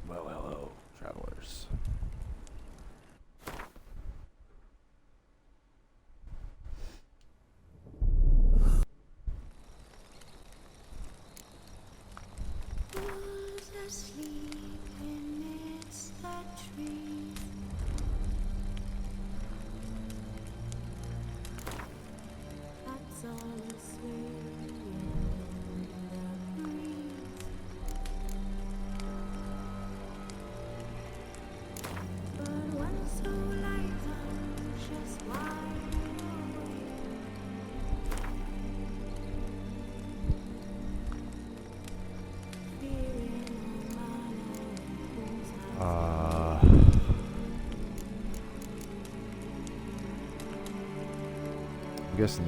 Well, hello, travelers. Was asleep amidst the trees. That's all swaying in the breeze. But one so light, unconscious, wide awake. Fearing all I'm guessing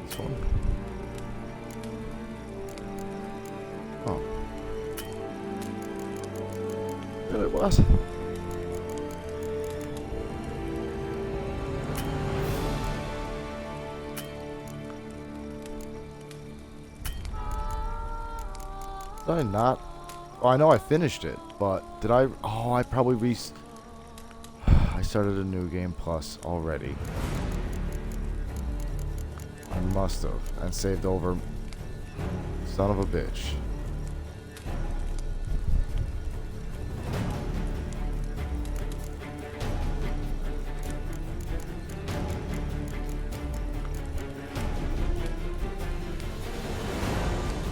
this one. Oh. Really, what? Did I not? Oh, I know I finished it, but did I? Oh, I probably I started a new game plus already. I must have, and saved over. Son of a bitch.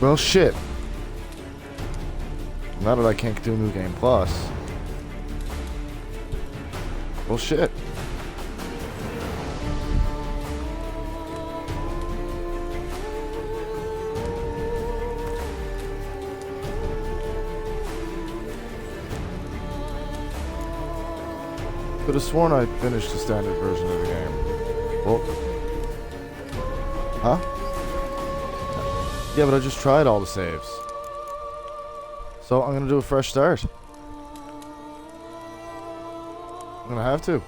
Well, shit. Now that I can't do New Game Plus. Well, shit. could have sworn I finished the standard version of the game. Well, huh? Yeah, but I just tried all the saves. So I'm gonna do a fresh start. I'm gonna have to.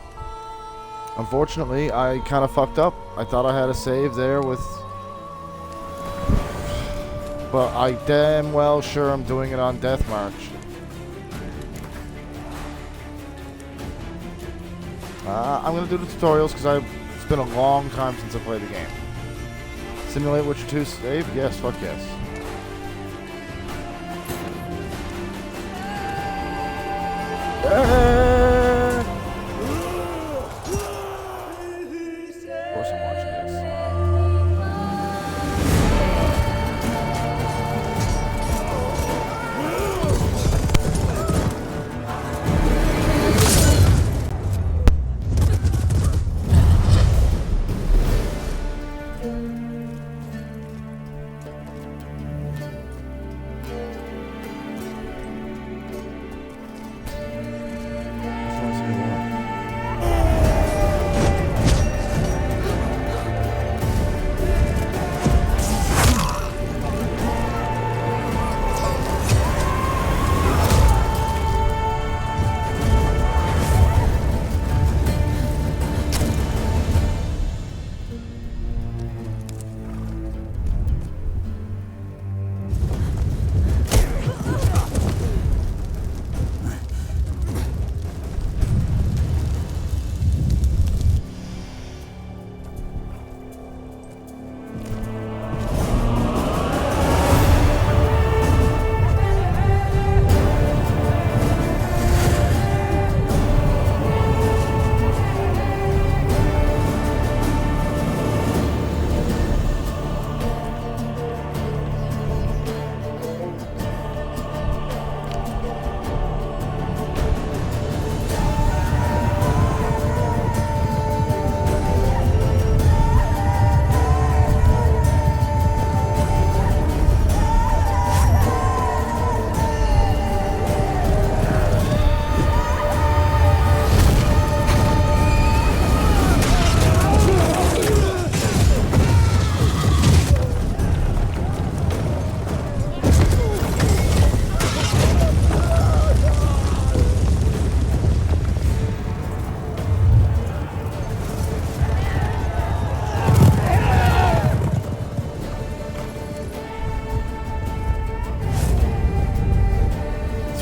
Unfortunately, I kind of fucked up. I thought I had a save there with... But I damn well sure I'm doing it on Death March. I'm gonna do the tutorials because it's been a long time since I played the game. Simulate Witcher 2 save? Yes, fuck yes. Of course I'm watching this.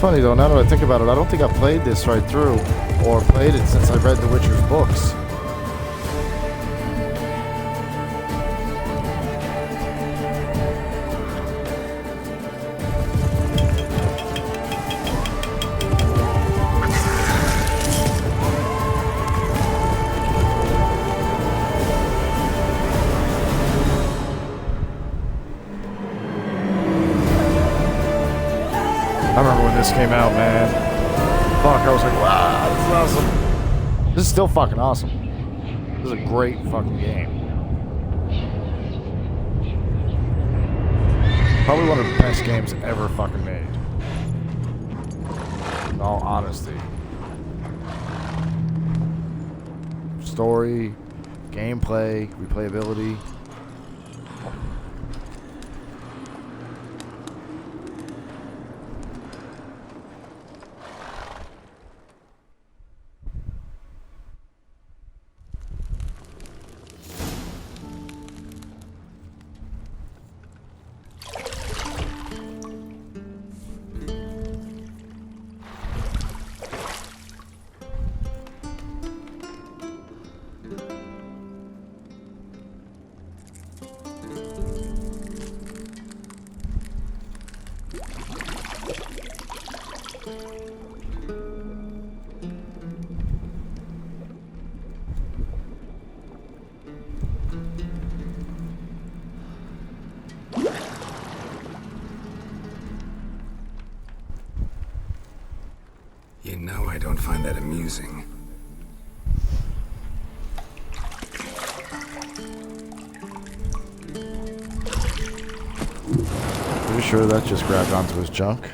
Funny though, now that I think about it, I don't think I played this right through, or played it since I read The Witcher's books. I remember when this came out, man. Fuck, I was like, wow, this is awesome. This is still fucking awesome. This is a great fucking game. Probably one of the best games ever fucking made. In all honesty. Story, gameplay, replayability. You know I don't find that amusing. Are you sure that just grabbed onto his junk?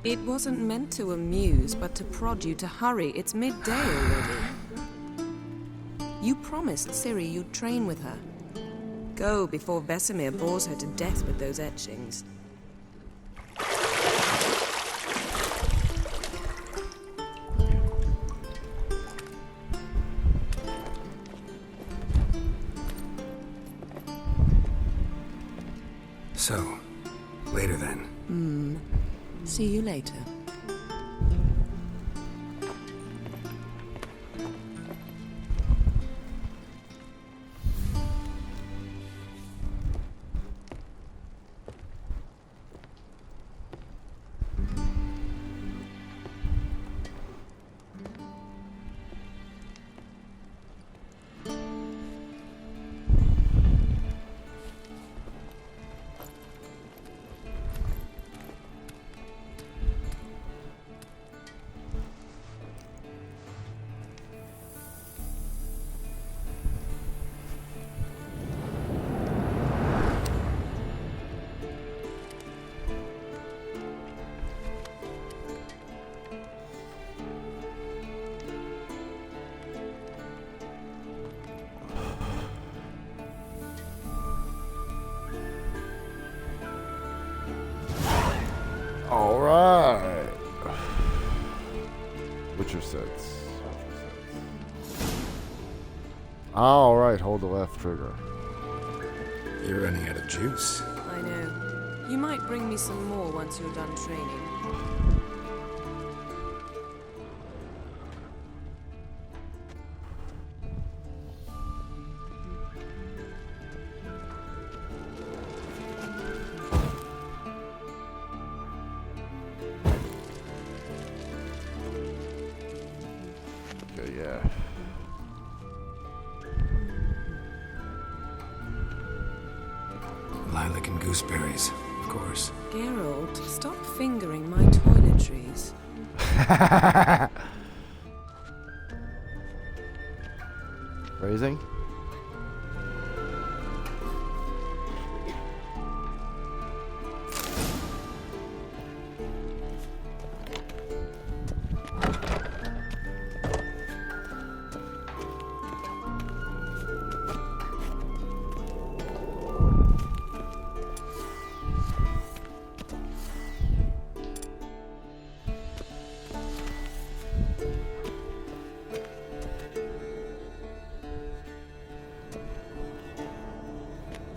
It was wasn't meant to amuse, but to prod you to hurry. It's midday already. You promised Ciri you'd train with her. Go before Vesemir bores her to death with those etchings. So, later then. See you later. All right. Witcher sets. All right, hold the left trigger. You're running out of juice. I know. You might bring me some more once you're done training. Okay, yeah. Lilac and gooseberries, of course. Geralt, stop fingering my toiletries. Phrasing?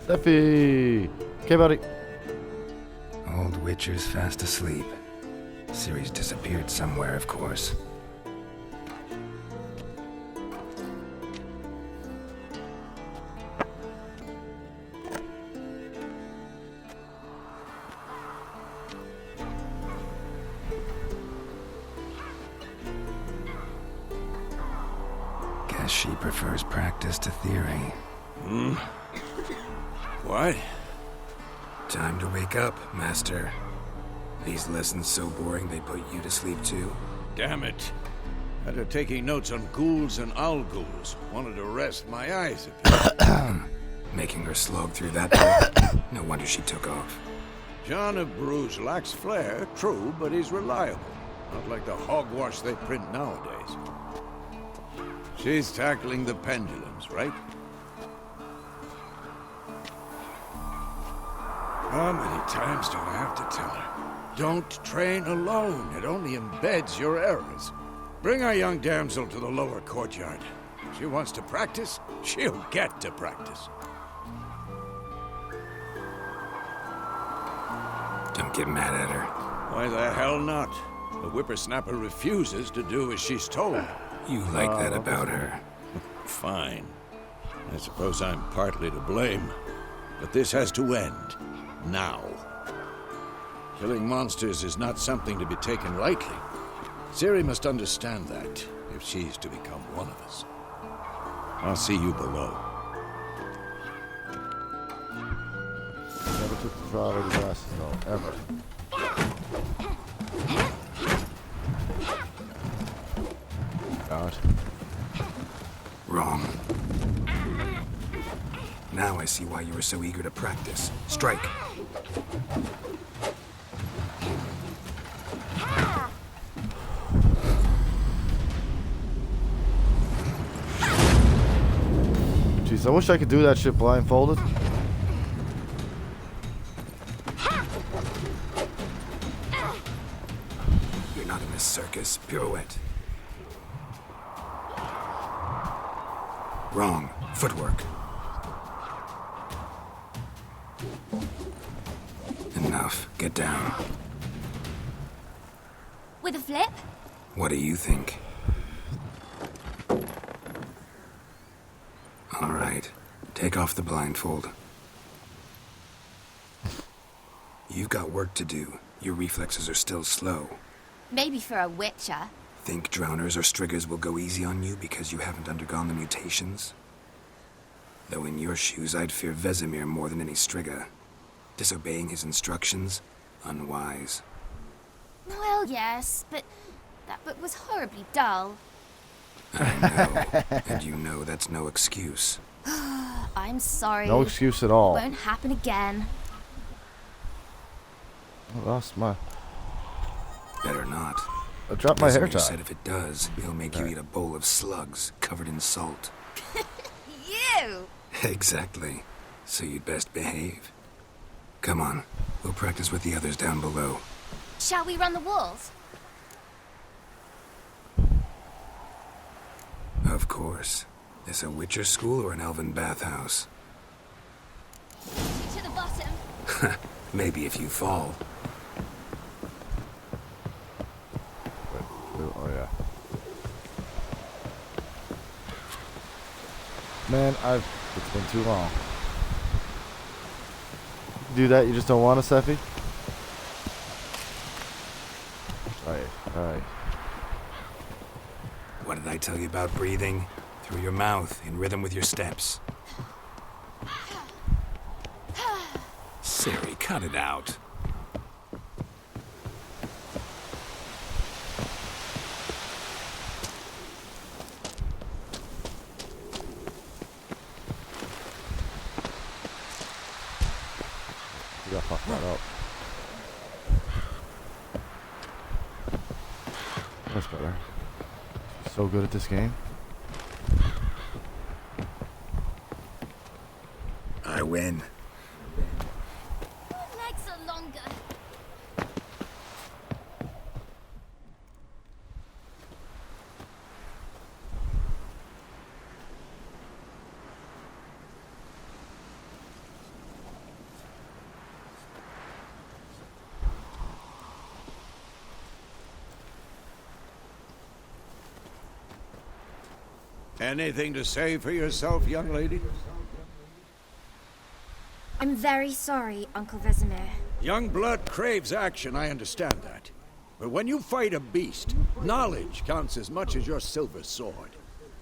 Steffi! Okay, buddy. Old Witcher's fast asleep. Ciri's disappeared somewhere, of course. Guess she prefers practice to theory. What? Time to wake up, Master. These lessons so boring they put you to sleep too? Damn it. After taking notes on ghouls and owl-ghouls, wanted to rest my eyes a bit. Making her slog through that door? No wonder she took off. John of Bruges lacks flair, true, but he's reliable. Not like the hogwash they print nowadays. She's tackling the pendulums, right? How many times do I have to tell her? Don't train alone. It only embeds your errors. Bring our young damsel to the lower courtyard. She wants to practice, she'll get to practice. Don't get mad at her. Why the hell not? The whippersnapper refuses to do as she's told. You like that about her. Fine. I suppose I'm partly to blame. But this has to end. Now. Killing monsters is not something to be taken lightly. Ciri must understand that, if she's to become one of us. I'll see you below. Never took the trial of the glasses though, ever. God. Wrong. Now I see why you were so eager to practice. Strike. Jesus, I wish I could do that shit blindfolded. You're not in a circus. Pirouette. Wrong. Footwork. Enough. Get down. With a flip? What do you think? All right. Take off the blindfold. You've got work to do. Your reflexes are still slow. Maybe for a witcher. Think drowners or striggers will go easy on you because you haven't undergone the mutations? Though in your shoes, I'd fear Vesemir more than any strigger. Disobeying his instructions? Unwise. Well, yes, but that book was horribly dull. I know. And you know that's no excuse. I'm sorry. No excuse at all. Won't happen again. I lost my... Better not. I dropped my hair Vesemir tie. said if it does, he'll make you eat a bowl of slugs covered in salt. You! Exactly. So you'd best behave. Come on. We'll practice with the others down below. Shall we run the walls? Of course. This a Witcher school or an elven bathhouse? To the bottom. Maybe if you fall. Oh, yeah. Man, it's been too long. You do that, you just don't want to, Sephi? Alright. What did I tell you about breathing? Through your mouth, in rhythm with your steps. Siri, cut it out. You gotta fuck that up. That's better. So good at this game. I win. My legs are longer. Anything to say for yourself, young lady? I'm very sorry, Uncle Vesemir. Young blood craves action, I understand that. But when you fight a beast, knowledge counts as much as your silver sword.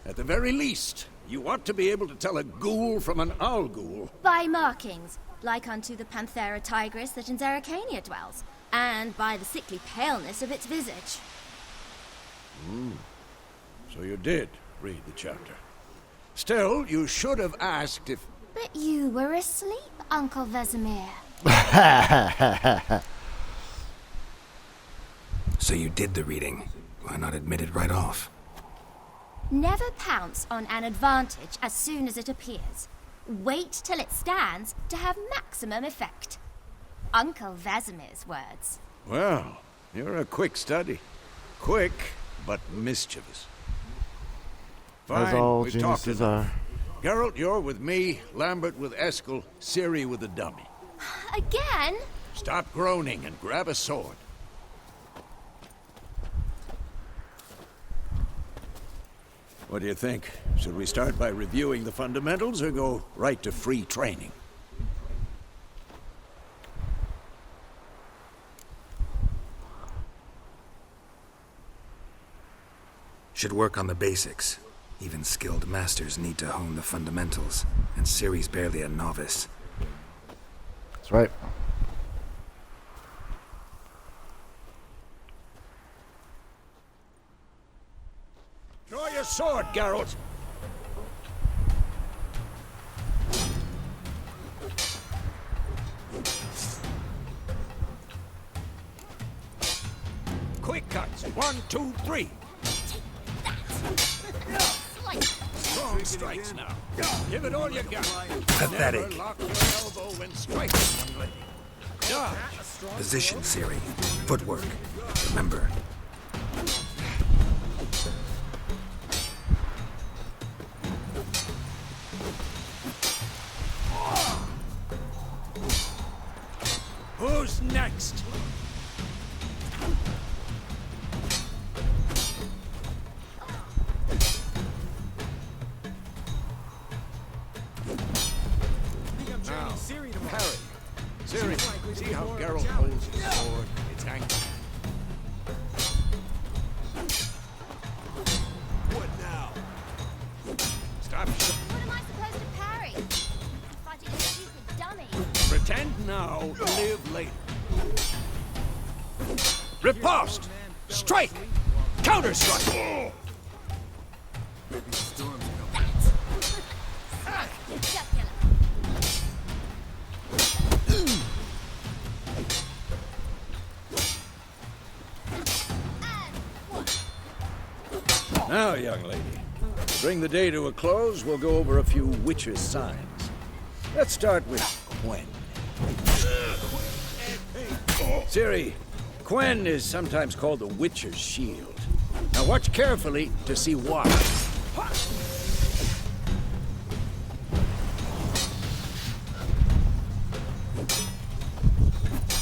At the very least, you ought to be able to tell a ghoul from an owl ghoul. By markings, like unto the Panthera tigris that in Zeracania dwells, and by the sickly paleness of its visage. So you did read the chapter. Still, you should have asked if... But you were asleep, Uncle Vesemir. So you did the reading. Why not admit it right off? Never pounce on an advantage as soon as it appears. Wait till it stands to have maximum effect. Uncle Vesemir's words. Well, you're a quick study. Quick, but mischievous. As Fine, all we've talked geniuses enough. are. Geralt, you're with me, Lambert with Eskel, Ciri with the dummy. Again? Stop groaning and grab a sword. What do you think? Should we start by reviewing the fundamentals or go right to free training? Should work on the basics. Even skilled masters need to hone the fundamentals, and Ciri's barely a novice. That's right. Draw your sword, Geralt! Quick cuts. 1, 2, 3. Strong strikes now. Give it all you got. Pathetic. Never lock your elbow when striking, young lady. Dodge. Position, Siri. Footwork. Remember. Who's next? Now, parry. Siri, see how Geralt holds his sword? It's angled. What now? Stop. What am I supposed to parry? I'm fighting a stupid dummy. Pretend now, live later. Riposte! Strike! Counter-strike! Jugular. Now, young lady, to bring the day to a close, we'll go over a few witches' signs. Let's start with Quen. Ciri, Quen is sometimes called the Witcher's Shield. Now watch carefully to see why.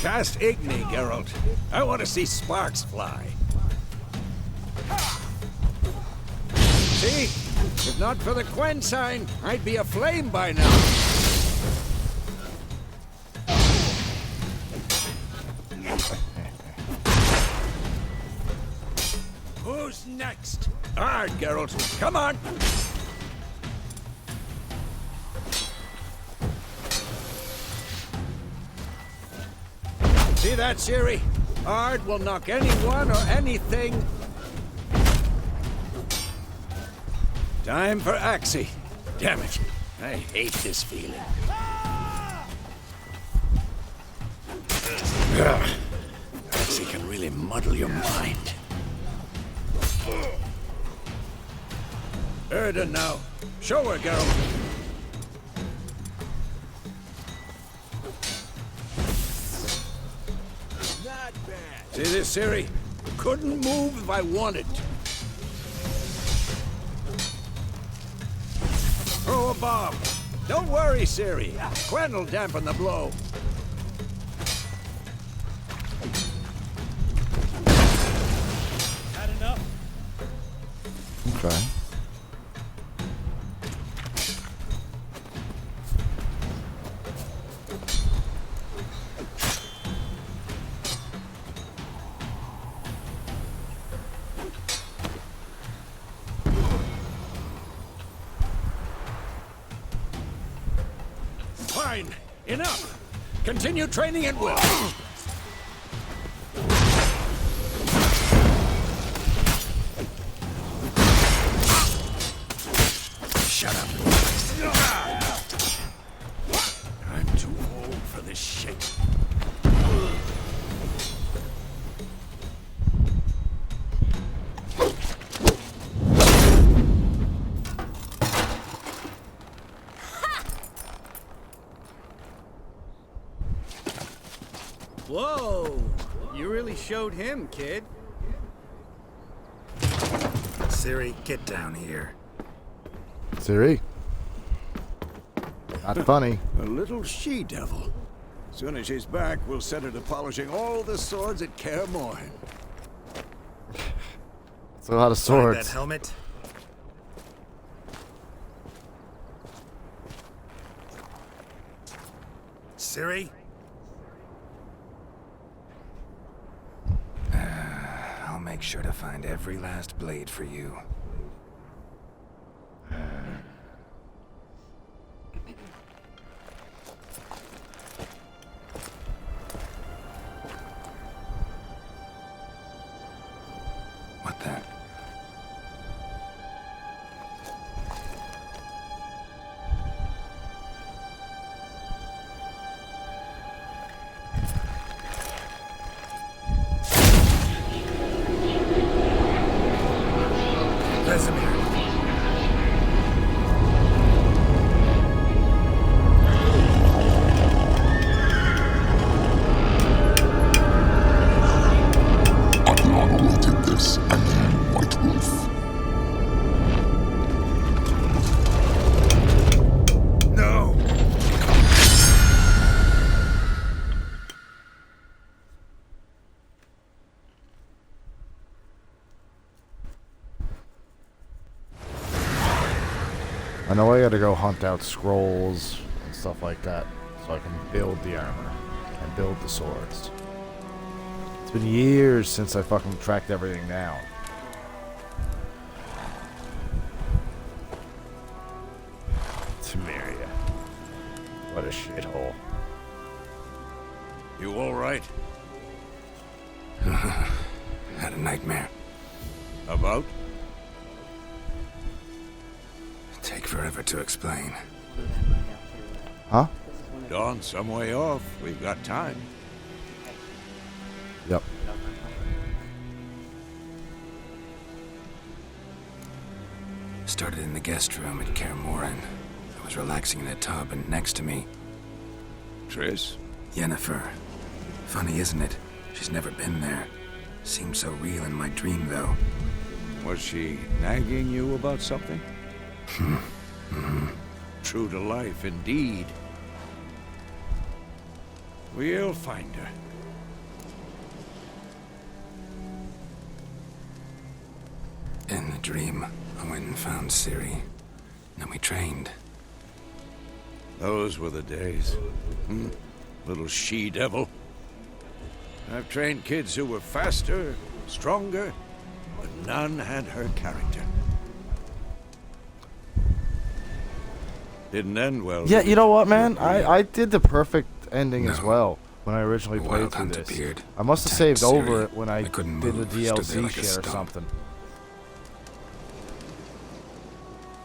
Cast Igni, Geralt. I want to see sparks fly. See? If not for the Quen sign, I'd be aflame by now. Who's next? Alright, Geralt. Come on! See that, Ciri? Ard will knock anyone or anything. Time for Axii. Damn it. I hate this feeling. Ugh. Axii can really muddle your mind. Erda now. Show her, Geralt. Not bad. See this, Ciri? Couldn't move if I wanted to. Throw a bomb. Don't worry, Ciri. Quen will dampen the blow. Had enough? Okay. Fine. Enough. Continue training at will. Shut up. I'm too old for this shit. Whoa! You really showed him, kid. Ciri, get down here. Ciri. Not funny. A little she-devil. Soon as she's back, we'll set her to polishing all the swords at Kaer Morhen. It's a lot of Find swords. that helmet. Ciri? I'll make sure to find every last blade for you. What the? Vesemir. I know I gotta go hunt out scrolls and stuff like that so I can build the armor and build the swords. It's been years since I fucking tracked everything down. Temeria. What a shithole. You all right? Had a nightmare. About? Take forever to explain. Huh? Dawn's some way off. We've got time. Yep. Started in the guest room at Kaer Morhen. I was relaxing in a tub, and next to me, Triss? Yennefer. Funny, isn't it? She's never been there. Seemed so real in my dream, though. Was she nagging you about something? True to life, indeed. We'll find her. In the dream, I went and found Ciri. Then we trained. Those were the days. Little she-devil. I've trained kids who were faster, stronger, but none had her character. Didn't end well. Yeah, did you it? know what, man? I did the perfect ending as No. well when I originally played Wild through Hunt this. appeared, I must have attacked saved over Ciri. it when I I couldn't did the move, stood there DLC like a shit or stump. something.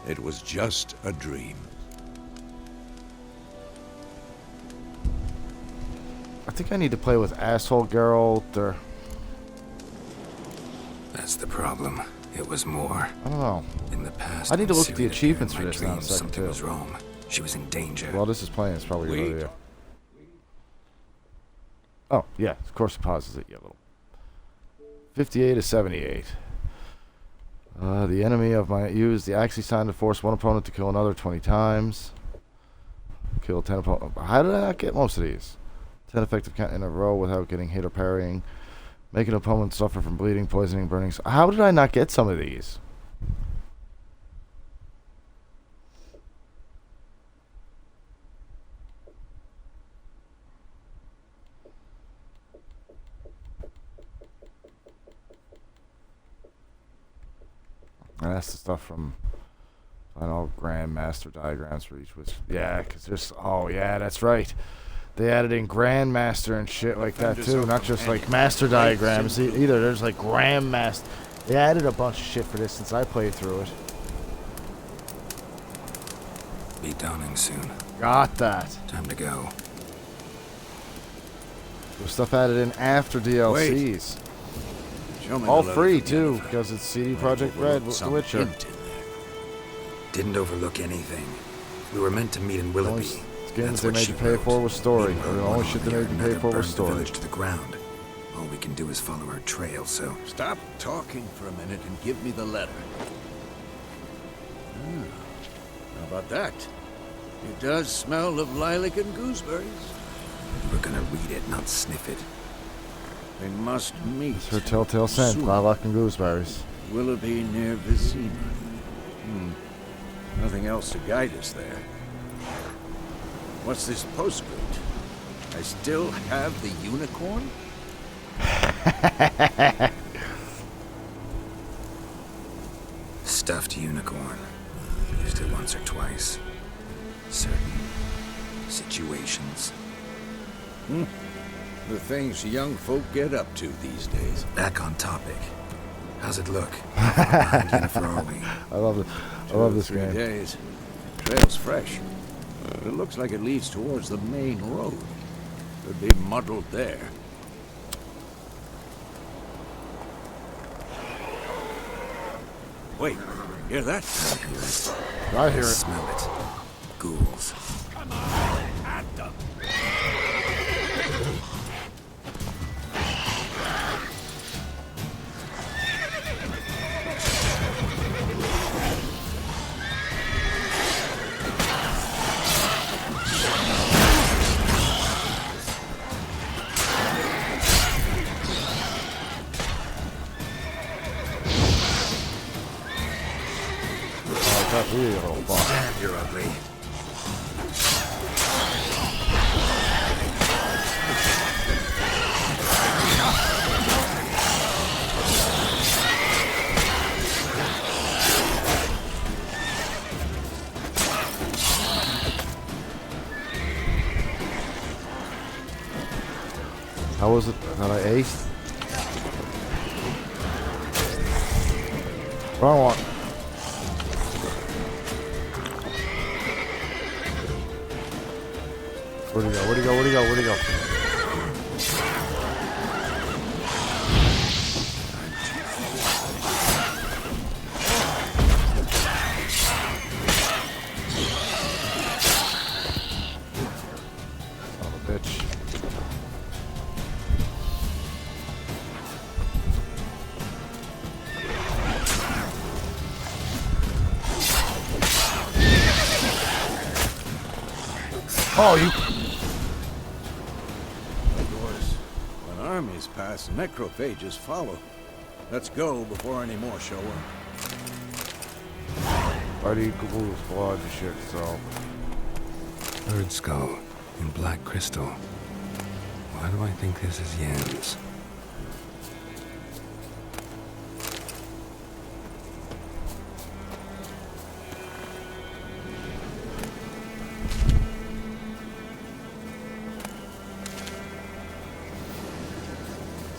It was just a dream. I think I need to play with Asshole Geralt or... That's the problem. It was more. I don't know. In the past, I need to when look at the Ciri appeared achievements in for my this now in a dreams, second, something too. was wrong. She was in danger. While this is playing, it's probably a good Wait. idea. Oh, yeah. Of course it pauses it, you little... 58 to 78. The enemy of my... Use the Axii sign to force one opponent to kill another 20 times. Kill 10 opponents. How did I not get most of these? 10 effective count in a row without getting hit or parrying. Make an opponent suffer from bleeding, poisoning, burning. How did I not get some of these? And that's the stuff from Final Grandmaster diagrams for each. Yeah, because there's... Oh, yeah, that's right. They added in Grandmaster and shit like that, too. Not just, like, Master diagrams either. There's, like, Grandmaster. They added a bunch of shit for this since I played through it. Be dawning soon. Got that. Time to go. There's stuff added in after DLCs. Show me All the letter free, from too, Yennefer. because it's CD Projekt Red, Overlooked The some Witcher. hint in there. Didn't overlook anything. We were meant to meet in Willoughby. Games That's they what made she you pay wrote. for was story. Meanwhile, The one only shit they way or made you pay another for was burned the story. village to the ground. All we can do is follow her trail, so... Stop talking for a minute and give me the letter. How about that? It does smell of lilac and gooseberries. We're gonna read it, not sniff it. They must meet. It's her telltale scent, soon. lilac and gooseberries. Willoughby near Vizima. Nothing else to guide us there. What's this postscript? I still have the unicorn? Stuffed unicorn. Used it once or twice. Certain situations. The things young folk get up to these days. Back on topic. How's it look? Behind Yennefer are we? I love it. I love this 3 game. days. Trail's fresh. But it looks like it leads towards the main road. Could be muddled there. Wait, hear that? I hear it. I hear it. Smell it. Ghouls. up here, you little fuck. Damn, you're ugly. How was it that I aced? Wrong one. Where'd he go? Where'd he go? Where'd he go? Where'd he go? Son of a bitch. Oh, you. Of course, when armies pass, necrophages follow. Let's go before any more show up. Already Google's blood and shit, so. Bird skull and black crystal. Why do I think this is Yen's?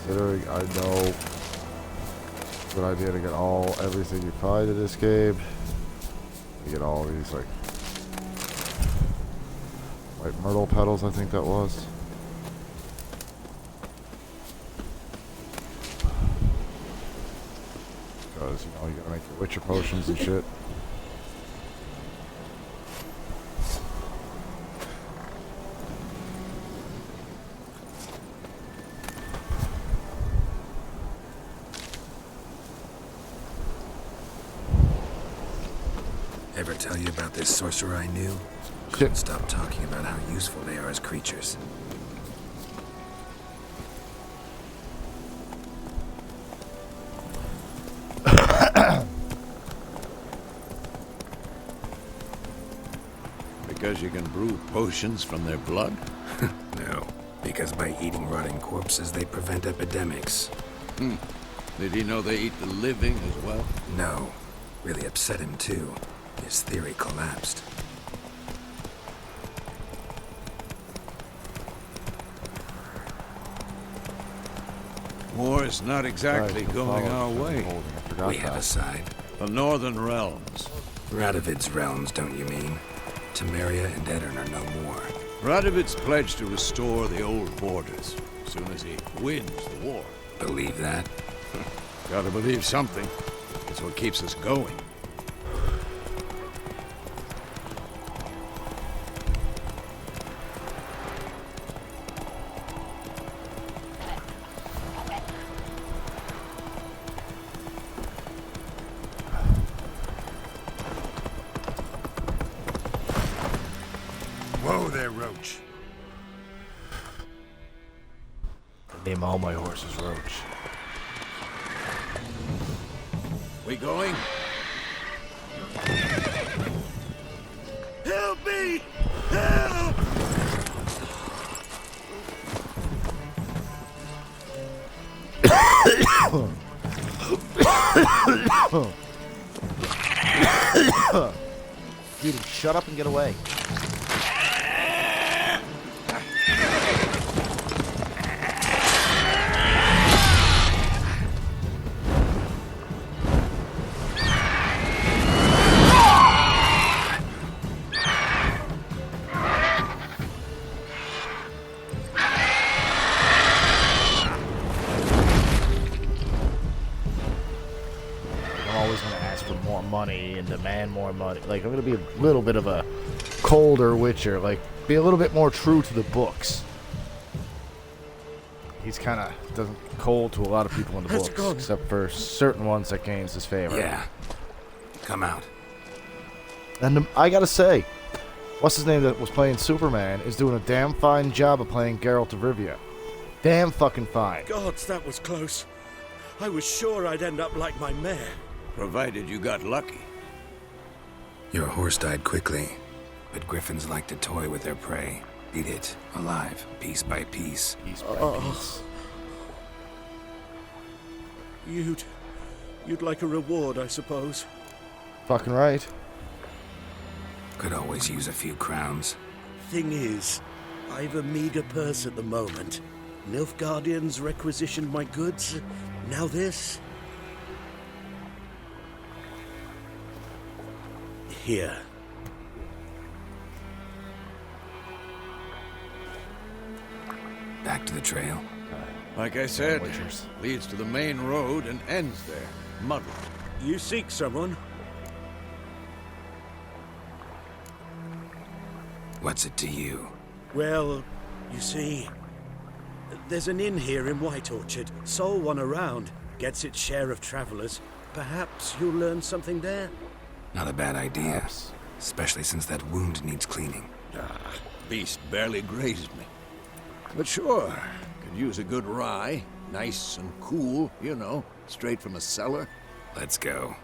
Considering I know it's a good idea to get everything you find in this game. You get all these like white myrtle petals, I think that was. Because you know you gotta make your witcher potions and shit. Ever tell you about this sorcerer I knew? Couldn't stop talking about how useful they are as creatures. Because you can brew potions from their blood? No, because by eating rotting corpses, they prevent epidemics. Did he know they eat the living as well? No, really upset him too. His theory collapsed. War is not exactly Right, going our follow- way. holding, I forgot We have that. a side. The Northern Realms. Radovid's realms, don't you mean? Temeria and Edirn are no more. Radovid's pledged to restore the old borders as soon as he wins the war. Believe that? Gotta believe something. It's what keeps us going. Whoa there, Roach. Name all my horses Roach. We going? Help me! Help! Dude, shut up and get away. I'm always going to ask for more money and demand more money. Like, I'm going to be a little bit of a colder Witcher. Like, be a little bit more true to the books. He's kind of doesn't cold to a lot of people in the books, except for certain ones that gains his favor. Yeah. Come out. And I gotta say, what's his name that was playing Superman is doing a damn fine job of playing Geralt of Rivia. Damn fucking fine. Gods, that was close. I was sure I'd end up like my mare. Provided you got lucky. Your horse died quickly, but griffins like to toy with their prey. Eat it alive, piece by piece. Piece by piece. You'd like a reward, I suppose. Fucking right. Could always use a few crowns. Thing is, I've a meager purse at the moment. Nilfgaardians requisitioned my goods. Now this. Here. Back to the trail. Like I said, Witchers. leads to the main road and ends there. Muddled. You seek someone? What's it to you? Well, you see, there's an inn here in White Orchard. Sole one around. Gets its share of travelers. Perhaps you'll learn something there? Not a bad idea. Especially since that wound needs cleaning. Beast barely grazed me. But sure, could use a good rye. Nice and cool, you know, straight from a cellar. Let's go.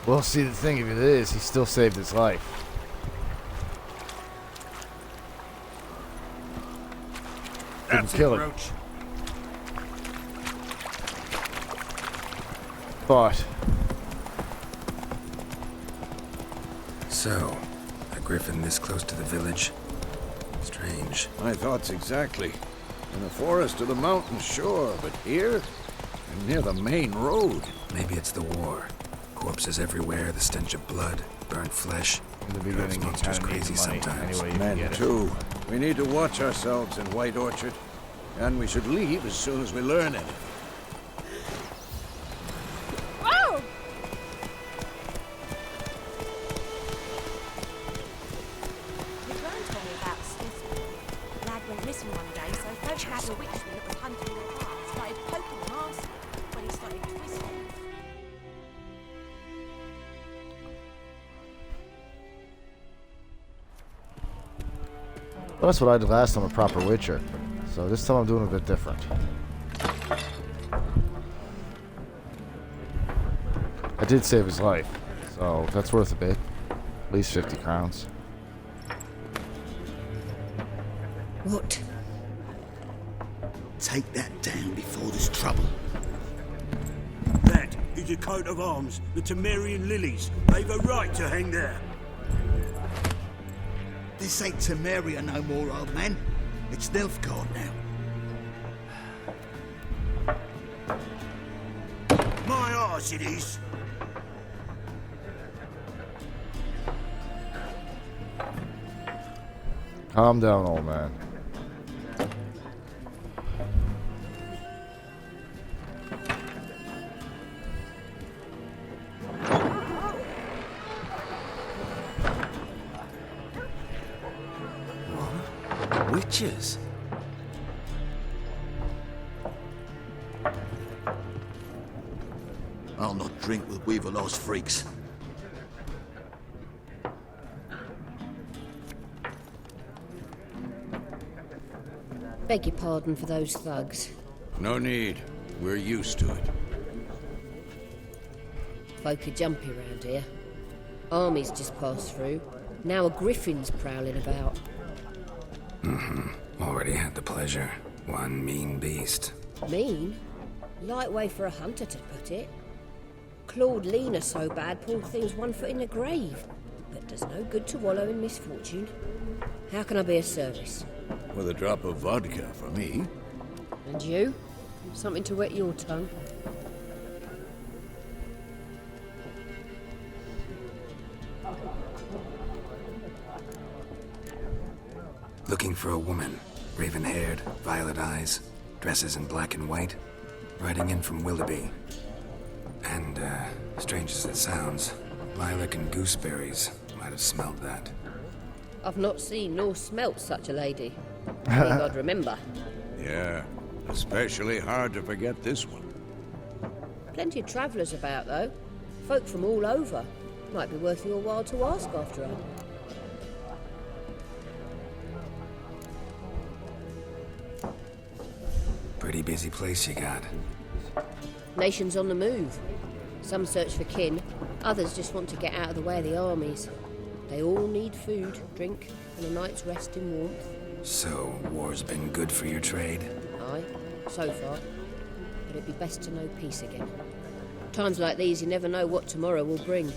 Well, see, the thing of it is, he still saved his life. Didn't kill him. But So, a griffin this close to the village? Strange. My thoughts exactly. In the forest or the mountains, sure, but here? And near the main road. Maybe it's the war. Corpses everywhere, the stench of blood, burnt flesh. in the Drives beginning, you monsters kind of need crazy the money. sometimes. Anyway, you can Men, get it. too. We need to watch ourselves in White Orchard. And we should leave as soon as we learn anything. Whoa! Your grand told me about Slithery. Lad went missing one day, so folk had a witchman that was hunting the park started poking him arse when he started twisting. Well, that's what I did last time, a proper Witcher. So this time I'm doing a bit different. I did save his life, so that's worth a bit. At least 50 crowns. What? Take that down before there's trouble. That is a coat of arms, the Temerian lilies. They've a right to hang there. This ain't Temeria no more, old man. It's Nilfgaard now. My arse it is. Calm down, old man. Witches? I'll not drink with Weaverlaw's freaks. Beg your pardon for those thugs. No need. We're used to it. Folk are jumpy round here. Armies just passed through. Now a griffin's prowling about. Already had the pleasure. One mean beast. Mean? Light way for a hunter to put it. Clawed Lena so bad, poor thing's 1 foot in the grave. But does no good to wallow in misfortune. How can I be of service? With a drop of vodka for me. And you? Something to wet your tongue? Looking for a woman. Raven-haired, violet eyes, dresses in black and white. Riding in from Willoughby. And, strange as it sounds, lilac and gooseberries might have smelled that. I've not seen nor smelt such a lady. May God remember. Yeah, especially hard to forget this one. Plenty of travellers about, though. Folk from all over. Might be worth your while to ask after her. pretty busy place you got. Nations on the move. Some search for kin, others just want to get out of the way of the armies. They all need food, drink, and a night's rest in warmth. So, war's been good for your trade? Aye, so far. But it'd be best to know peace again. Times like these, you never know what tomorrow will bring.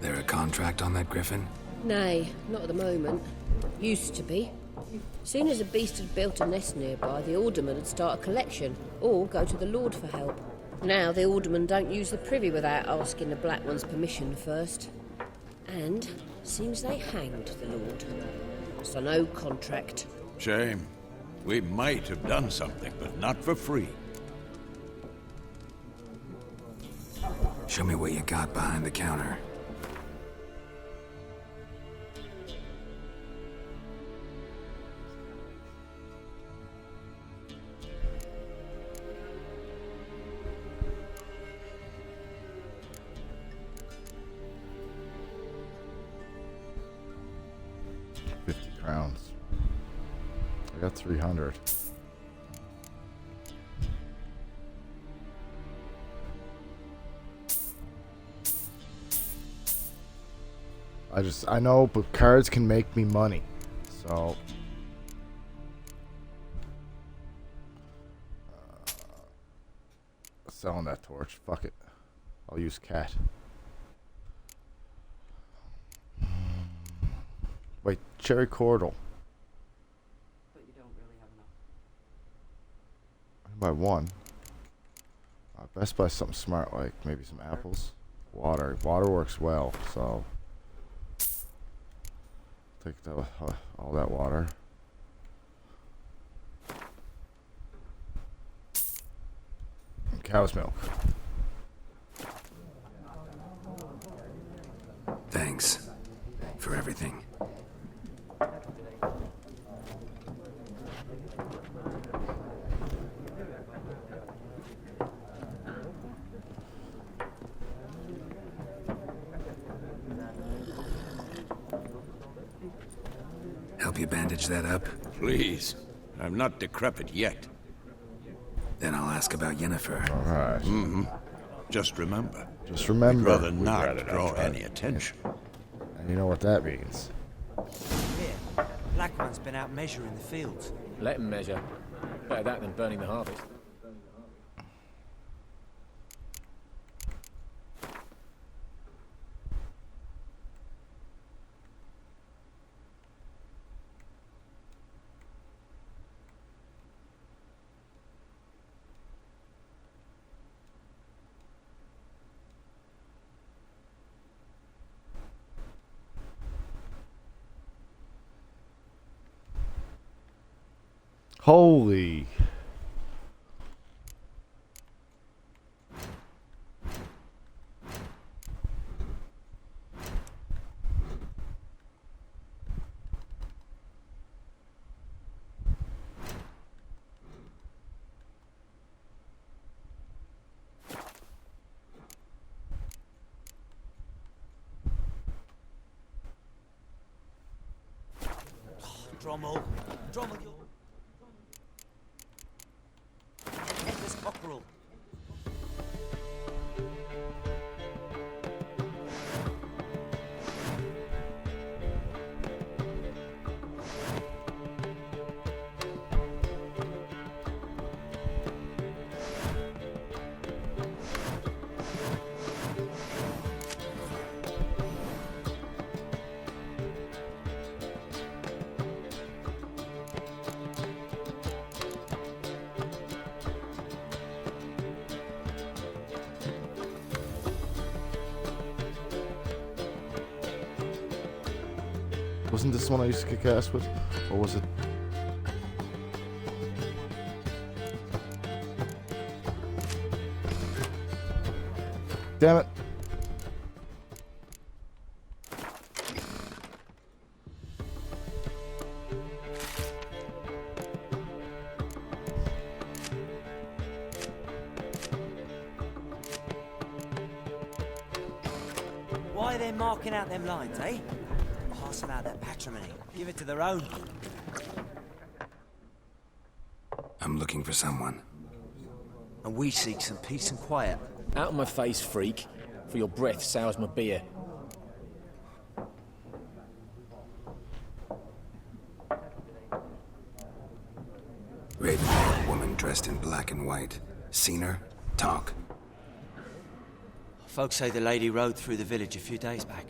There a contract on that Griffin? Nay, not at the moment. Used to be. Soon as a beast had built a nest nearby, the alderman would start a collection, or go to the Lord for help. Now the aldermen don't use the privy without asking the Black One's permission first. And seems they hanged the Lord. So no contract. Shame. We might have done something, but not for free. Show me what you got behind the counter. Crowns. I got 300. I know, but cards can make me money. So selling that torch. Fuck it. I'll use cat. Wait, cherry cordial. But you don't really have enough. I can buy one. Best buy something smart, like maybe some apples. Water. Water works well, so take all that water. And cow's milk. Thanks for everything. Help you bandage that up? Please. I'm not decrepit yet. Then I'll ask about Yennefer. All right. Mm-hmm. Just remember. Just remember. I'd rather not draw any attention. And you know what that means. Here, Black One's been out measuring the fields. Let him measure. Better that than burning the harvest. Holy. Drommel, you're... Headless cockerel. Wasn't this the one I used to kick ass with? Or was it? Damn it. Why are they marking out them lines, eh? Parcel out their patrimony. Give it to their own. I'm looking for someone. And we seek some peace and quiet. Out of my face, freak. For your breath sours my beer. Raven-haired woman dressed in black and white. Seen her? Talk. Folks say the lady rode through the village a few days back.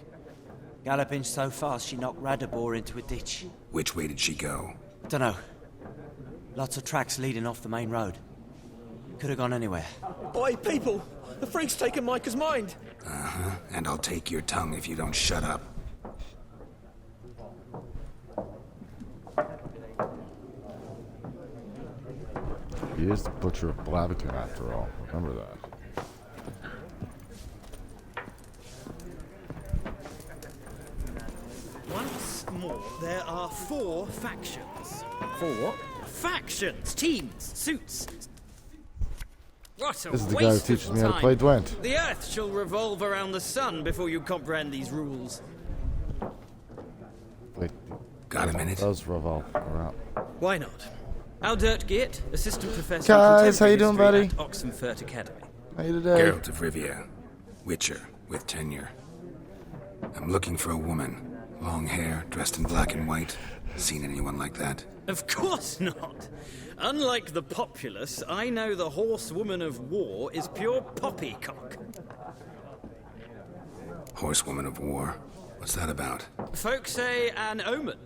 Galloping so fast she knocked Radabor into a ditch. Which way did she go? Dunno. Lots of tracks leading off the main road. Could have gone anywhere. Oi, people! The freak's taken Micah's mind! Uh-huh. And I'll take your tongue if you don't shut up. He is the Butcher of Blaviken after all. Remember that. Once more, there are 4 factions. 4 what? Factions, teams, suits. What a This is the waste guy who teaches of me how to time. play Gwent. The Earth shall revolve around the sun before you comprehend these rules. Wait. Got a minute? Does revolve around. Why not? Aldert Geert, assistant professor Guys, of how you contemporary doing, history at Oxenfurt Academy. How you today? Geralt of Rivia. Witcher with tenure. I'm looking for a woman. Long hair, dressed in black and white. Seen anyone like that? Of course not. Unlike the populace, I know the horsewoman of war is pure poppycock. Horsewoman of war. What's that about? Folk say an omen.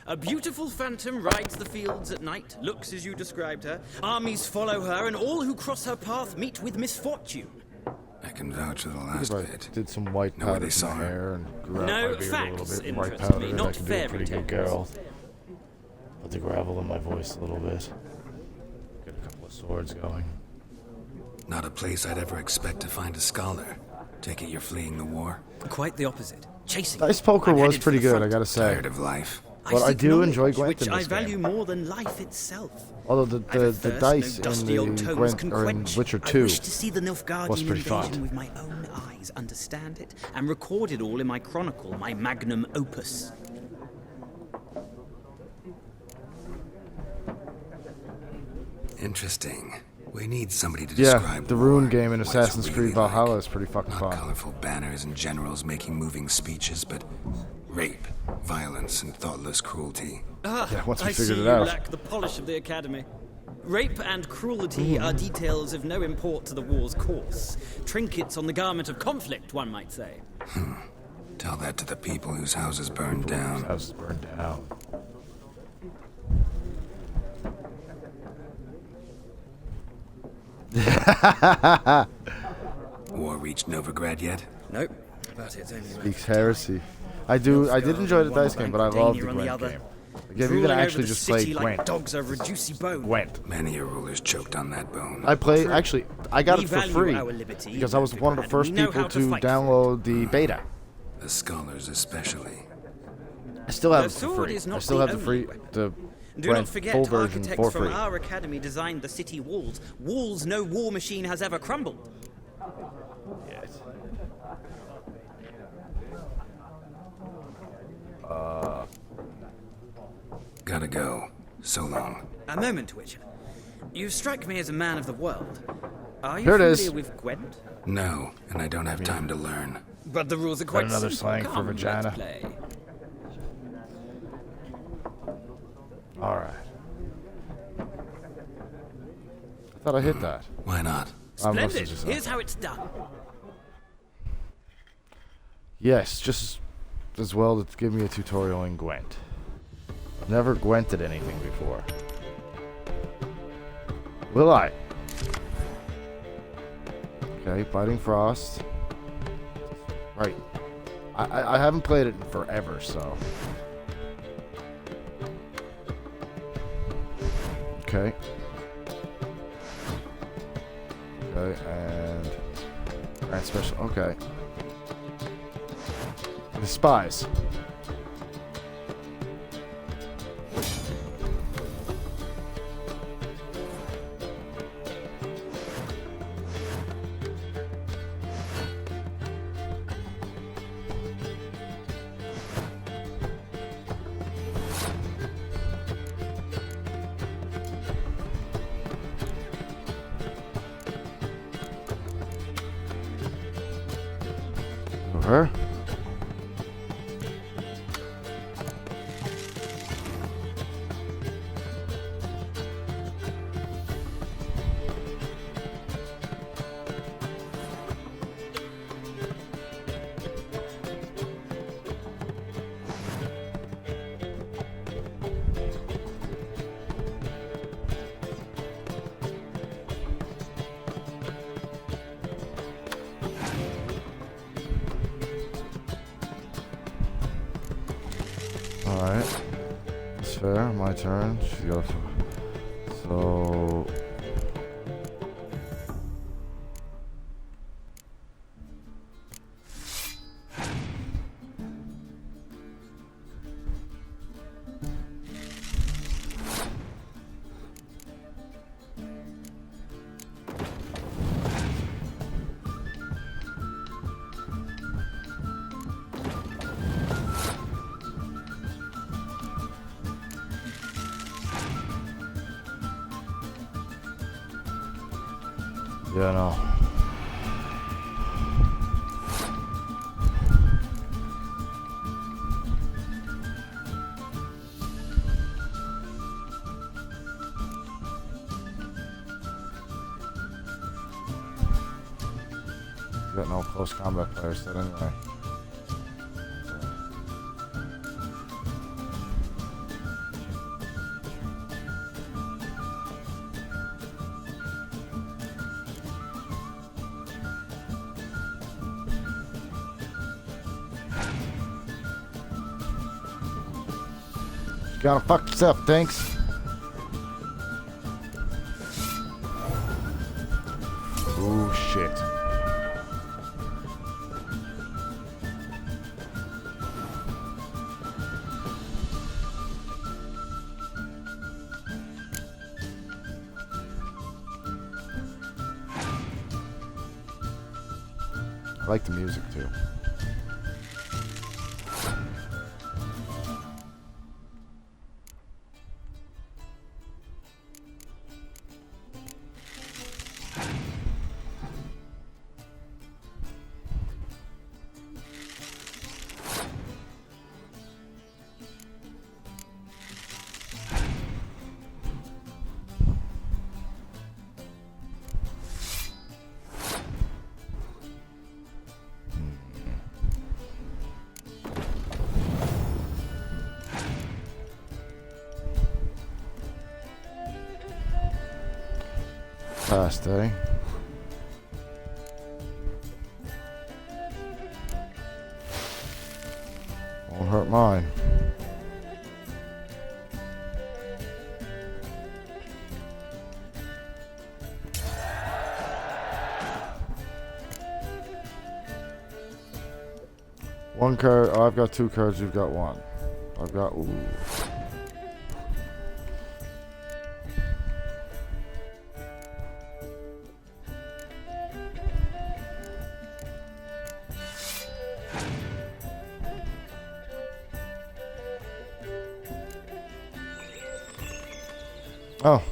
A beautiful phantom rides the fields at night, looks as you described her. Armies follow her, and all who cross her path meet with misfortune. I can vouch for the last I bit. did some white Know where powder they in saw my her? hair and grew out No, my beard a little facts bit. White interest powder, me, and not I can do a fairy pretty good tales. Geralt. Put the gravel in my voice a little bit. Get a couple of swords going. Not a place I'd ever expect to find a scholar. Take it you're fleeing the war? Quite the opposite. Chasing. Dice Poker I'm was headed for pretty the good, front. I gotta say. Tired of life. But I seek do knowledge, enjoy Gwent which in I this value game. more than life itself. Although the I have a thirst dice no dusty in old the tomes Gwent can or in quench. Witcher I 2 wish to see the Nilfgaardian was pretty invasion fun. with my own eyes, understand it, and record it all in my chronicle, my magnum opus. Interesting. We need somebody to Yeah, describe the war. Rune game in What it's Assassin's really Creed Valhalla like. is pretty fucking Not fun. colorful banners and generals making moving speeches, but rape, violence, and thoughtless cruelty. Yeah, once we I see figured it you out. lack the polish of the Academy. Rape and cruelty are details of no import to the war's course. Trinkets on the garment of conflict, one might say. Tell that to the people whose houses burned down. House burned down. War reached Novigrad yet? Nope, but it's only Speaks heresy. I did enjoy the dice game, but I love the Gwent game. Like, if you're gonna actually just play Gwent, dogs over a juicy bone. Gwent. Many a ruler's choked on that bone. I got We it for value free our liberty, because I was one of the and first we know people how to to fight. download the beta. The scholars especially. I still have The it for sword free. is I not still the have the only free, weapon. the Do Gwent not forget, full version architects for from free. our academy designed the city walls. Walls no war machine has ever crumbled. Yes. Gotta go. So long. A moment, Witcher. You strike me as a man of the world. Are you Here it familiar is. with Gwent? No, and I don't have time to learn. But the rules are Got quite another simple. slang for Come, vagina. let's play. All right. I thought I hit that. Why not? I must have Splendid. just- Here's how it's done. Yes, just as well to give me a tutorial in Gwent. I've never Gwented anything before. Will I? Okay, Biting Frost. Right. I haven't played it in forever, so. Okay. Okay, and Grant Special. Okay. The spies. Whatever. Alright. It's fair. My turn. She got so... Yeah, no. Got no close combat player set anyway. You gotta fuck yourself, thanks. Oh shit. I like the music too. Fast, eh? Won't hurt mine. One card. Oh, I've got two cards. You've got one. I've got. Ooh. Oh,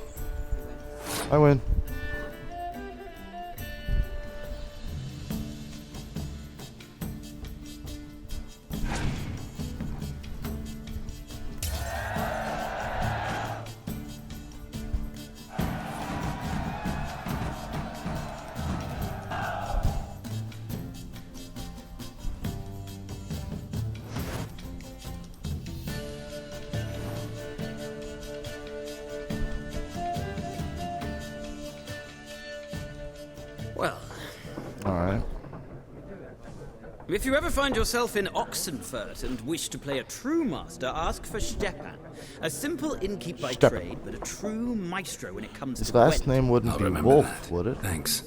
I win. Well, Alright. if you ever find yourself in Oxenfurt and wish to play a true master, ask for Stepan. A simple innkeep by Stepan. trade, but a true maestro when it comes His to last Gwent. name wouldn't I'll be remember Wolf, that. would it? Thanks.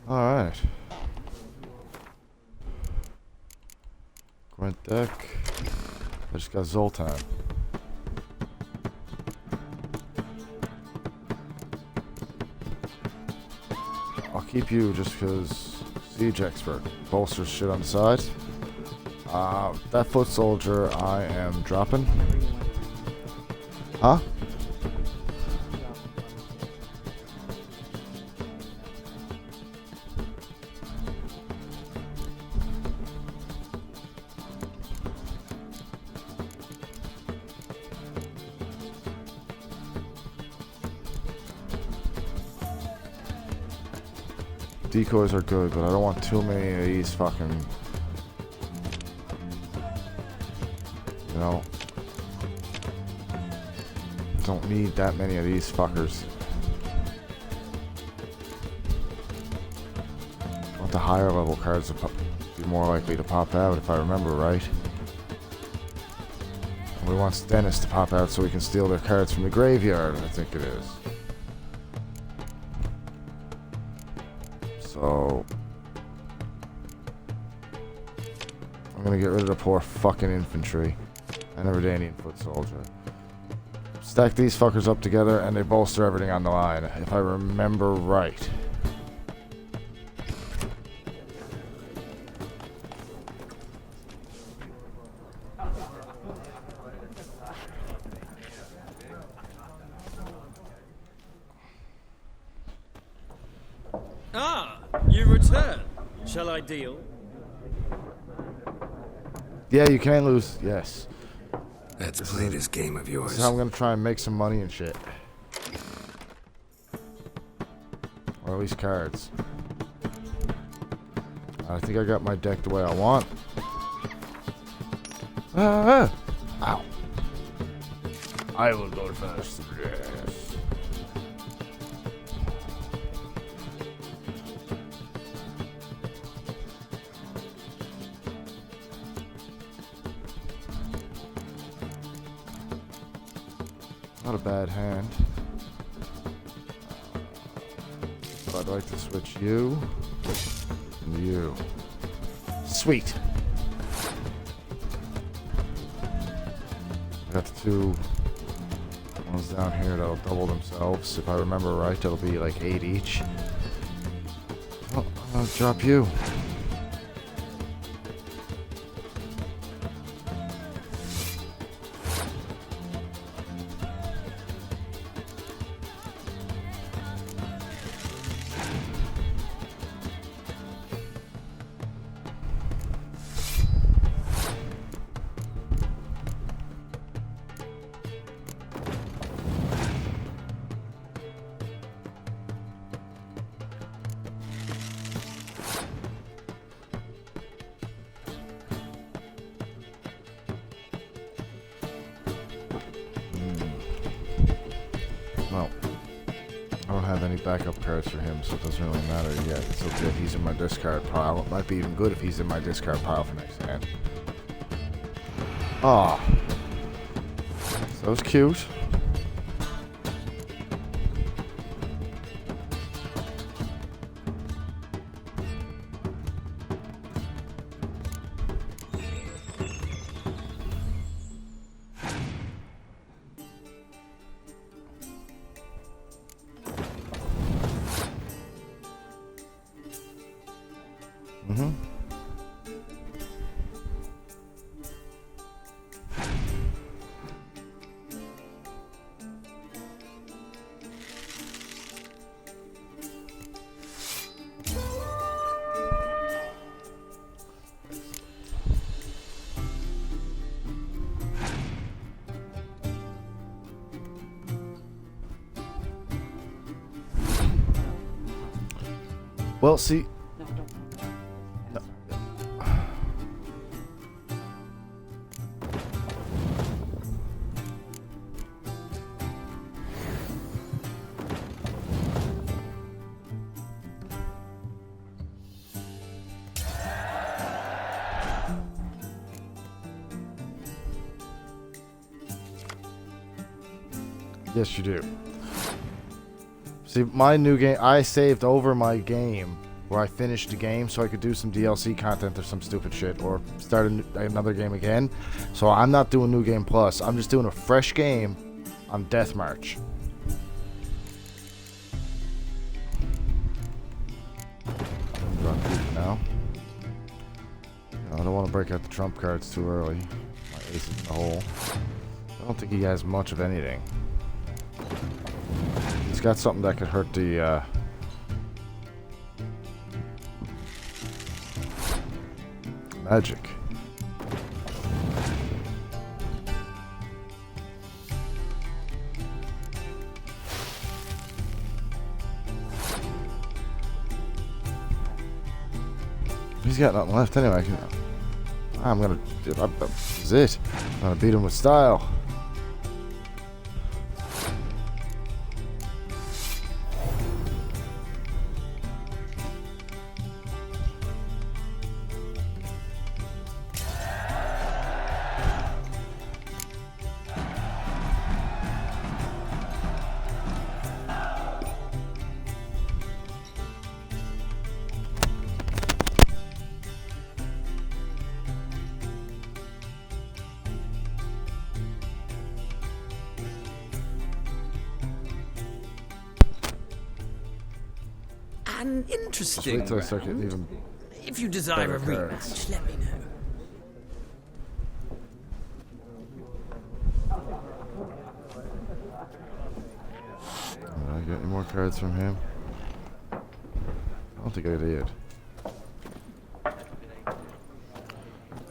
Alright. deck. I just got Zoltan. I'll keep you just because siege expert. Bolsters shit on the side. That foot soldier I am dropping. Huh? Decoys are good, but I don't want too many of these fucking... You know... Don't need that many of these fuckers. I want the higher level cards to be more likely to pop out, if I remember right. And we want Stennis to pop out so we can steal their cards from the graveyard, I think it is. So... I'm gonna get rid of the poor fucking infantry and a Redanian foot soldier. Stack these fuckers up together and they bolster everything on the line, if I remember right. Ah, you return. Shall I deal? Yeah, you can lose. Yes. Let's play this game of yours. This is how I'm gonna try and make some money and shit. Or at least cards. I think I got my deck the way I want. Ah! Ow. I will go first. Yes. Not a bad hand. But I'd like to switch you and you. Sweet. I got the two ones down here that'll double themselves. If I remember right, that'll be like 8 each. Oh, I'll drop you. Well, I don't have any backup cards for him, so it doesn't really matter yet. It's okay if he's in my discard pile. It might be even good if he's in my discard pile for next hand. Aw. So that was cute. Mm-hmm. Well, see... Yes, you do. See, my new game, I saved over my game where I finished the game so I could do some DLC content or some stupid shit, or start another game again. So I'm not doing New Game Plus. I'm just doing a fresh game on Death March. I'm gonna keep it now. I don't want to break out the trump cards too early. My ace is in the hole. I don't think he has much of anything. He's got something that could hurt the magic. He's got nothing left anyway. I'm gonna. This is it. I'm gonna beat him with style. An Just interesting wait till I start getting round. even. If you desire a better cards. rematch, let me know. Did I get any more cards from him? I don't think I did.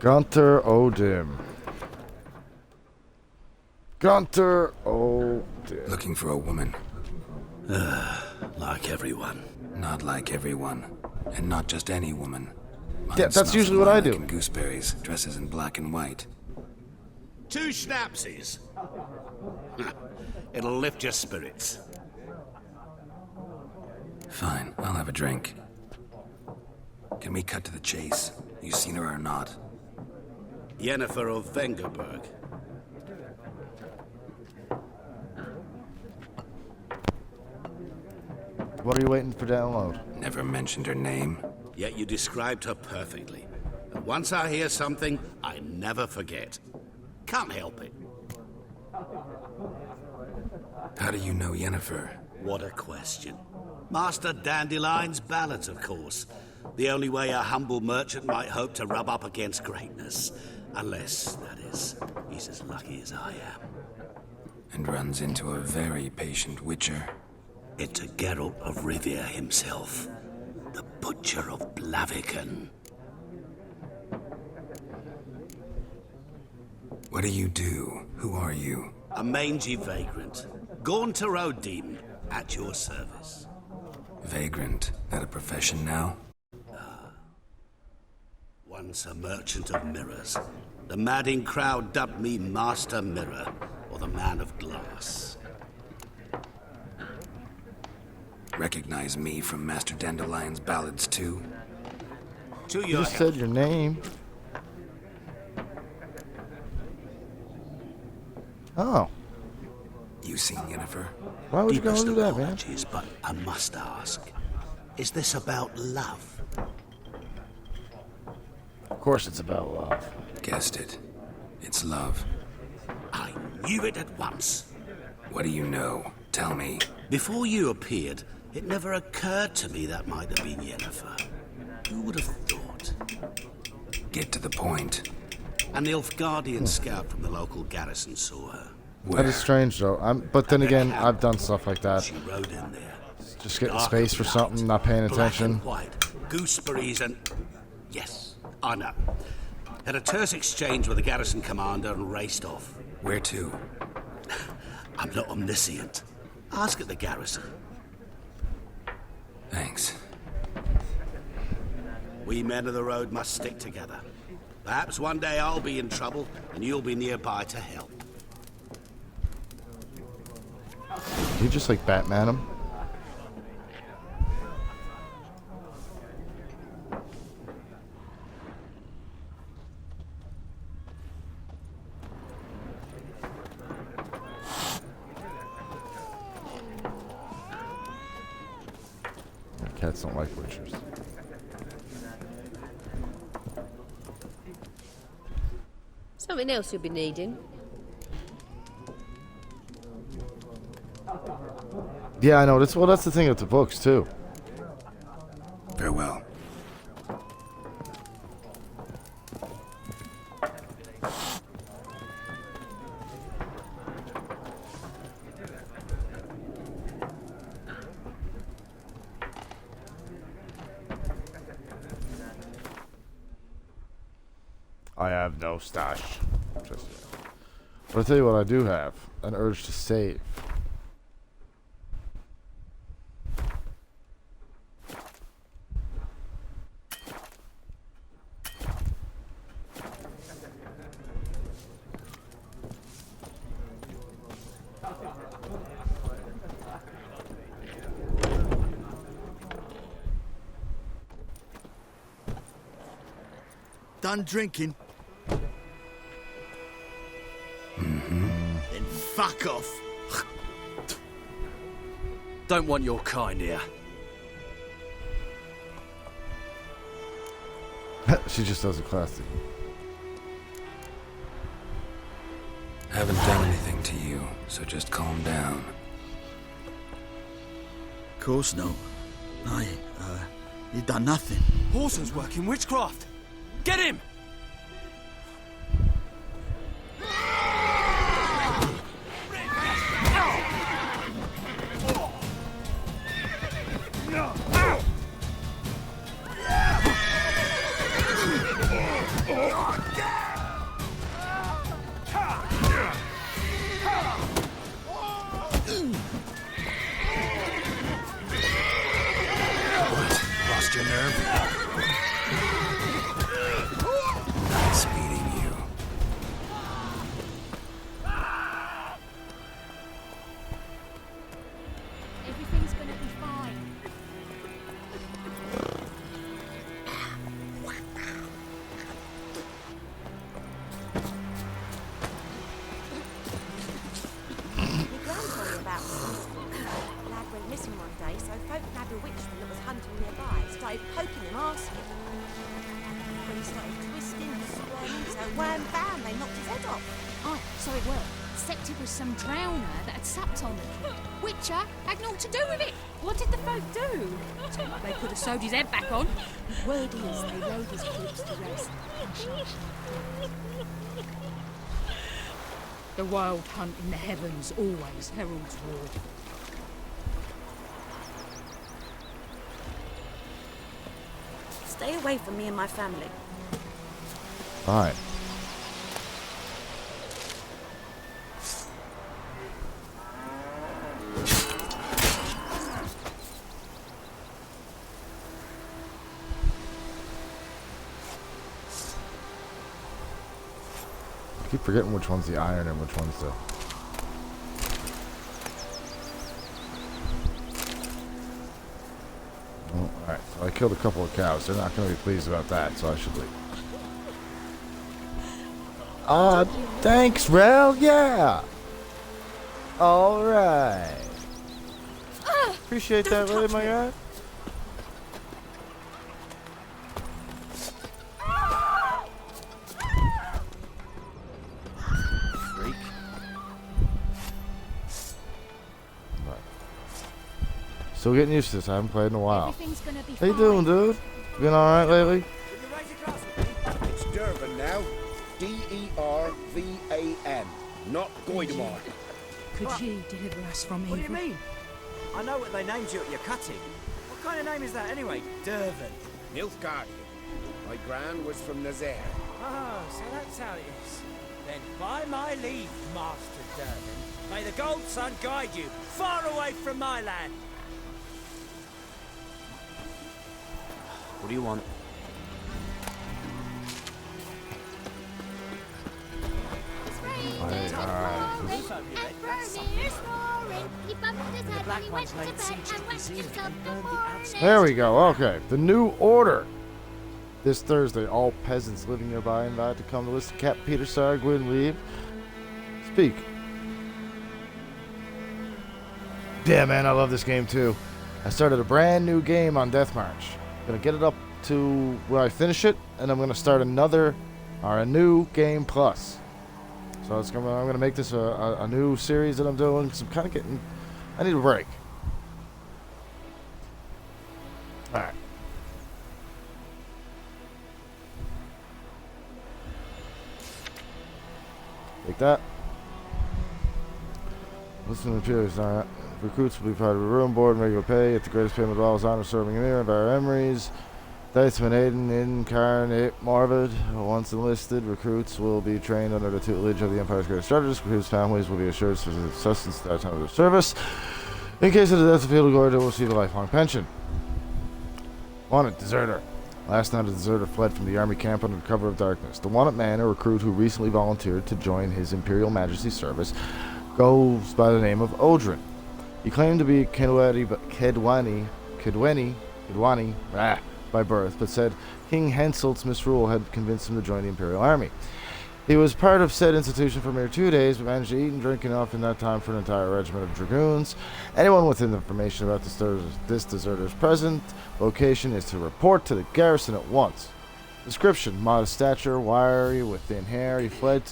Gunter Odim. Gunter Odim. Looking for a woman. Like everyone. Not like everyone. And not just any woman. Mine Yeah, that's smells usually of what I lilac do. And gooseberries, dresses in black and white. 2 schnapsies. It'll lift your spirits. Fine, I'll have a drink. Can we cut to the chase? You seen her or not? Yennefer of Vengerberg. What are you waiting for download? Never mentioned her name. Yet you described her perfectly. And once I hear something, I never forget. Can't help it. How do you know Yennefer? What a question. Master Dandelion's ballads, of course. The only way a humble merchant might hope to rub up against greatness. Unless, that is, he's as lucky as I am. And runs into a very patient witcher. It's a Geralt of Rivia himself. The Butcher of Blaviken. What do you do? Who are you? A mangy vagrant. Gaunter O'Dean, at your service. Vagrant. That a profession now? Once a merchant of mirrors. The madding crowd dubbed me Master Mirror, or the Man of Glass. Recognize me from Master Dandelion's ballads too? To You your just said your name. Oh. You seen Yennefer? Why would you go Deepest and do that, man? apologies, but I must ask. Is this about love? Of course it's about love. Guessed it. It's love. I knew it at once. What do you know? Tell me. Before you appeared, it never occurred to me that might have been Yennefer. Who would have thought? Get to the point. An Nilfgaardian scout from the local garrison saw her. That is strange, though. But then again, I've done stuff like that. She rode in there. Just getting Dark space for light, something, not paying black attention. and white, gooseberries and... Yes, I know. Had a terse exchange with the garrison commander and raced off. Where to? I'm not omniscient. Ask at the garrison. Thanks. We men of the road must stick together. Perhaps one day I'll be in trouble and you'll be nearby to help. You just like Batman him? Cats don't like witchers. Something else you'll be needing. Yeah, I know. That's the thing with the books too. Farewell. I have no stash. Just yet. But I'll tell you what I do have. An urge to save. Done drinking? Then fuck off. Don't want your kind here. She just does a classic. Haven't done anything to you, so just calm down. Course no. You done nothing. Horson's working witchcraft. Get him! Lost your nerve? Nice meeting you. Everything's gonna be fine. Your gran told me about this. Lad went missing one day, so folk nabbed a witchman that was hunting nearby. Started poking him, asking. When he started twisting and squirming, so wham bam, they knocked his head off. Aye, so it were. Except it was some drowner that had supped on the kid. Witcher had naught to do with it. What did the folk do? Seemed like they could have sewed his head back on. Word is, they rode his corpse to rest. The wild hunt in the heavens always heralds war. Stay away from me and my family. Alright. I keep forgetting which one's the iron and which one's the... Oh, alright, so I killed a couple of cows. They're not going to be pleased about that, so I should leave. Ah, thanks, Rel. Yeah. Alright. Appreciate that, really, my guy. Freak. Still getting used to this. I haven't played in a while. Everything's gonna be How you fine. doing, dude? You been alright lately? It's Durban now. D-E-R-V-A-N. Not Goidemar. Could ye deliver us from evil? What do you mean? I know what they named you at your cutting. What kind of name is that anyway? Durban. Nilfgaardian. My gran was from Nazaire. Oh, so that's how it is. Then by my leave, Master Durban, may the Gold Sun guide you far away from my land. What do you want? There we go. Okay. The new order. This Thursday, all peasants living nearby invited to come to listen to Cap Peter Sargwin leave. Speak. Yeah, man, I love this game too. I started a brand new game on Death March. Gonna get it up to where I finish it, and I'm gonna start another are a new game plus. So I'm gonna make this a new series that I'm doing because I'm kind of getting. I need a break. All right. Take that. Listen to the peers. Recruits will be provided with room, board, and regular pay. At the greatest payment of all is honor serving Emir by our Emeries. Deithman Aiden, Incarnate, Morvid. Once enlisted, recruits will be trained under the tutelage of the Empire's greatest strategists. Recruits' families will be assured sustenance at the time of their service. In case of the death of field of glory, they will receive a lifelong pension. Wanted, deserter. Last night, a deserter fled from the army camp under cover of darkness. The wanted man, a recruit who recently volunteered to join his Imperial Majesty's service, goes by the name of Odrin. He claimed to be Kedwani by birth, but said King Henselt's misrule had convinced him to join the Imperial Army. He was part of said institution for mere 2 days, but managed to eat and drink enough in that time for an entire regiment of dragoons. Anyone with information about this deserter's present location is to report to the garrison at once. Description: modest stature, wiry, with thin hair. He fled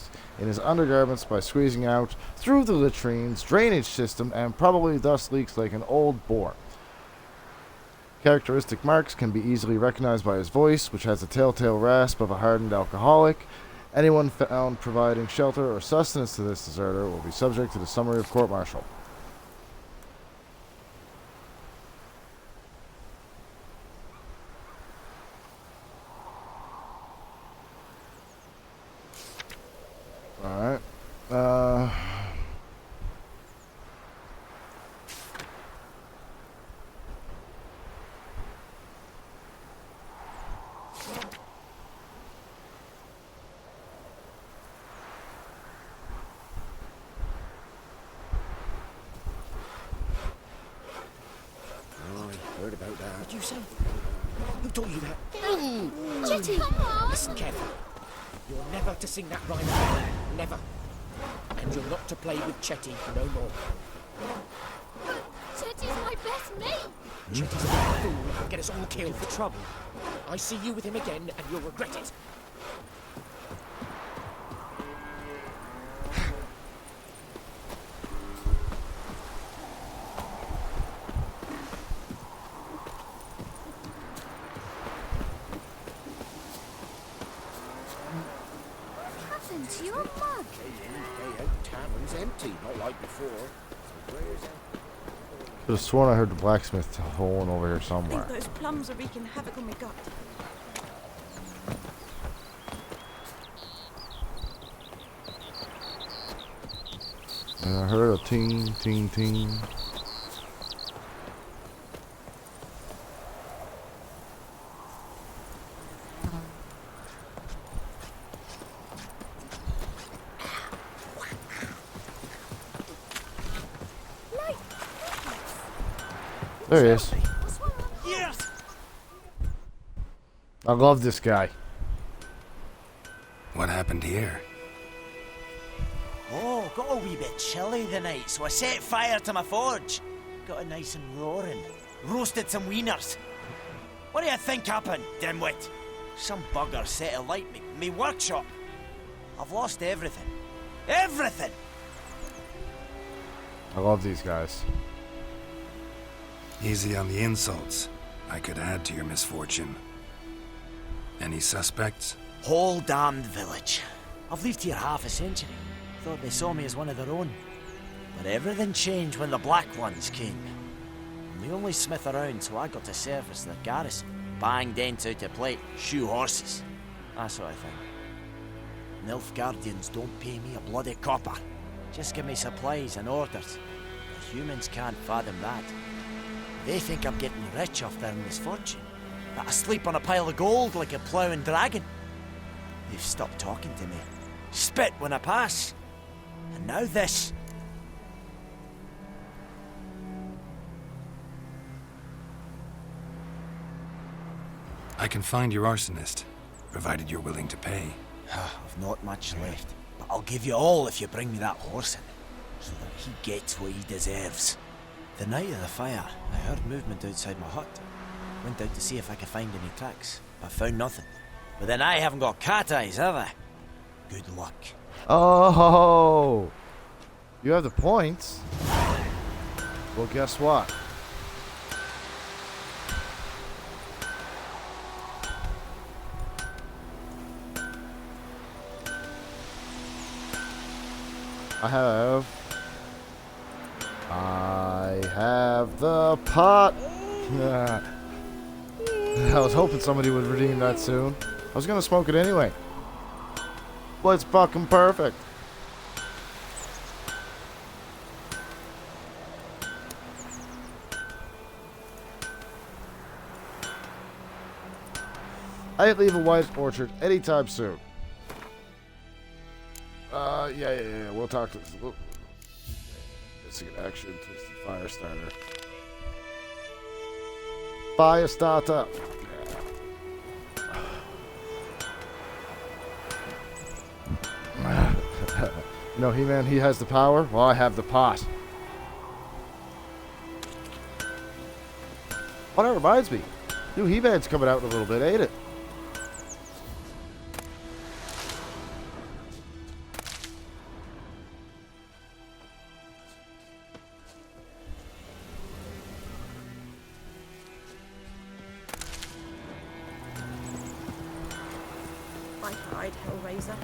in his undergarments by squeezing out through the latrine's drainage system and probably thus leaks like an old boar. Characteristic marks can be easily recognized by his voice, which has a telltale rasp of a hardened alcoholic. Anyone found providing shelter or sustenance to this deserter will be subject to the summary of court-martial. Alright. Heard about that. What'd you say? Who told you that? Chetty, come on! Listen carefully. You're never to sing that rhyme again. Never. And you're not to play with Chetty no more. Chetty's my best mate! Chetty's a big fool who'll get us all killed for trouble. I see you with him again and you'll regret it. To your mug. Day out, tavern's empty, not like before. So where's that? Could have sworn I heard the blacksmith holing over here I somewhere. think those plums are wreaking havoc on my gut. And I heard a ting, ting, ting. There he is. Yes! I love this guy. What happened here? Oh, got a wee bit chilly the night, so I set fire to my forge. Got it nice and roaring. Roasted some wieners. What do you think happened, dimwit? Some bugger set alight me workshop. I've lost everything. Everything! I love these guys. Easy on the insults. I could add to your misfortune. Any suspects? Whole damned village. I've lived here half a century. Thought they saw me as one of their own. But everything changed when the Black Ones came. I'm the only smith around, so I got to service their garrison. Bang dents out of plate, shoe horses. That sort of thing. Nilfgaardians don't pay me a bloody copper. Just give me supplies and orders. The humans can't fathom that. They think I'm getting rich off their misfortune. That I sleep on a pile of gold like a ploughing dragon. They've stopped talking to me. Spit when I pass. And now this. I can find your arsonist, provided you're willing to pay. I've not much left, but I'll give you all if you bring me that horse in, so that he gets what he deserves. The night of the fire, I heard movement outside my hut. Went out to see if I could find any tracks, but found nothing. But then I haven't got cat eyes, have I? Good luck. Oh, you have the points. Well, guess what? I have the pot. I was hoping somebody would redeem that soon. I was gonna smoke it anyway. Well, it's fucking perfect. I ain't leaving White Orchard anytime soon. Yeah. We'll talk to. Let's get action. Twisted fire starter. Fire starter. You know, He-Man, he has the power. Well, I have the pot. Oh, that reminds me. New He-Man's coming out in a little bit, ain't it? I cried, Hellraiser.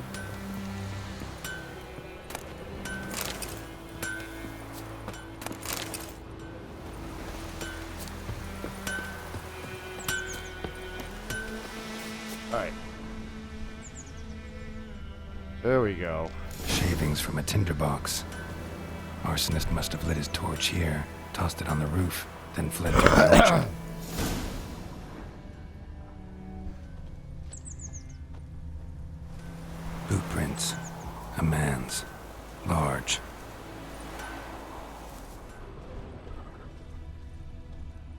Alright. There we go. Shavings from a tinderbox. Arsonist must have lit his torch here, tossed it on the roof, then fled through the orchard. Boot prints. A man's. Large.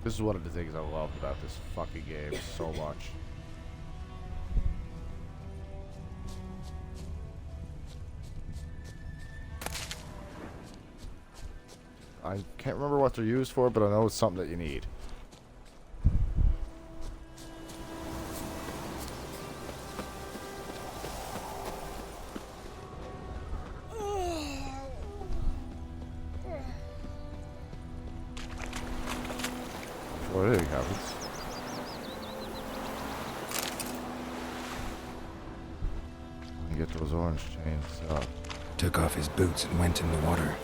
This is one of the things I love about this fucking game so much. I can't remember what they're used for, but I know it's something that you need. Before anything happens. Let me get those orange chains up. Took off his boots and went in the water.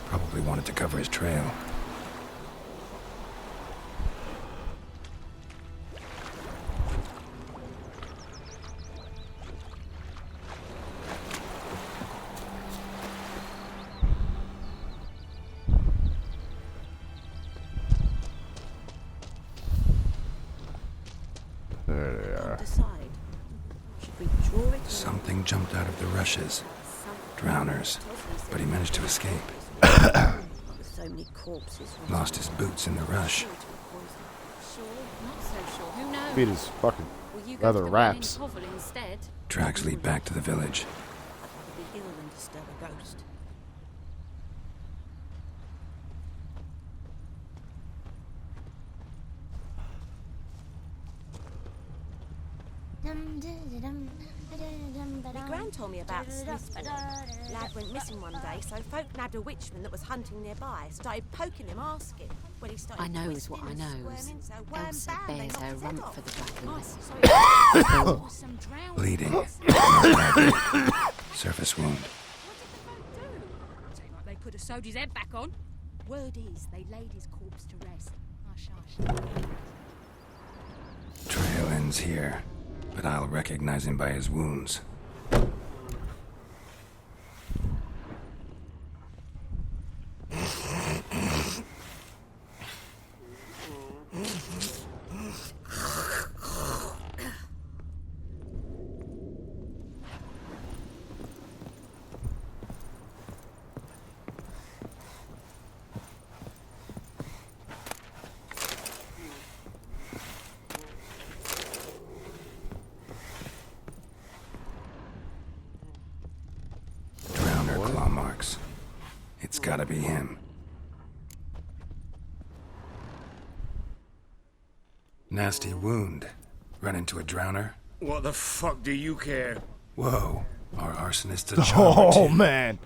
Probably wanted to cover his trail. There they are. Decide. Should we draw it? Something jumped out of the rushes. Drowners. But he managed to escape. So many corpses. Lost his boots in the rush. Sure, not so sure. Who knows? Feet is fucking Will you go leather to the wraps. Burning Hovel instead? Tracks lead back to the village. I'd be ill and disturb a ghost. My gran told me about Smithsford. Lad went missing one day, so folk nabbed a witchman that was hunting nearby. Started poking him, asking. When he started I knows what I twisting and knows. squirming, so wham, Elsa bam, they bears knocked her his head rump off. for the Oh, dragons. Bleeding. Surface wound. Say like they could have sewed his head back on. Word is, they laid his corpse to rest. Hush, hush. Trail ends here, but I'll recognize him by his wounds. Claw marks. It's gotta be him. Nasty wound. Run into a drowner, What the fuck do you care? Whoa, our arsonist a charmer Oh too. man.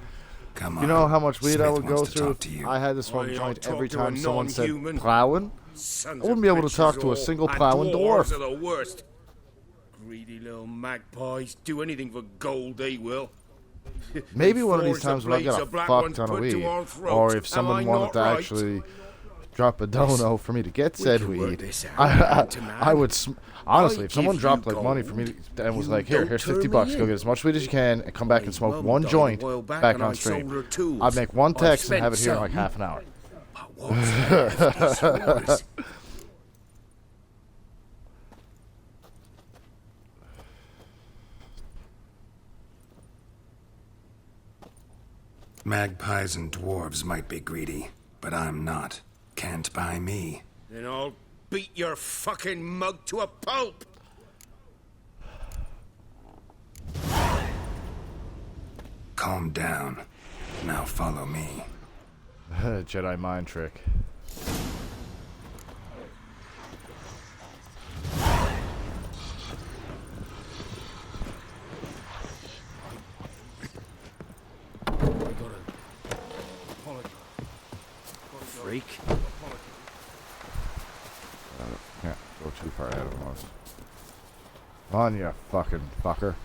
Come on. You know how much weed I Smith would go wants to through talk to if you. I had to smoke Why, a I'll joint talk every to a time someone said non-human. plowing? Sons I wouldn't of be able to talk bitches to a all, single and plowing dwarves dwarf. are the worst. Greedy little magpies. Do anything for gold, they will. Maybe one of these Forge the times when I blades get a of black fuck ones ton of put to weed, our throats. or if Am someone I wanted not to right? actually drop a dono for me to get We said can work weed, this out, man. I would honestly, I if someone give dropped you like money for gold, me and was you like, here's don't 50 turn bucks, me go in. get as much weed as you can, and come back and smoke Mum one died a joint while back back and on I stream. sold her tools. I'd make one I've text and have it spent here in like some. half an hour. What's left is yours. Magpies and dwarves might be greedy, but I'm not. Can't buy me. Then I'll beat your fucking mug to a pulp. Calm down. Now follow me. Jedi mind trick. Freak. Can't go too far ahead of him. Come on, you fucking fucker.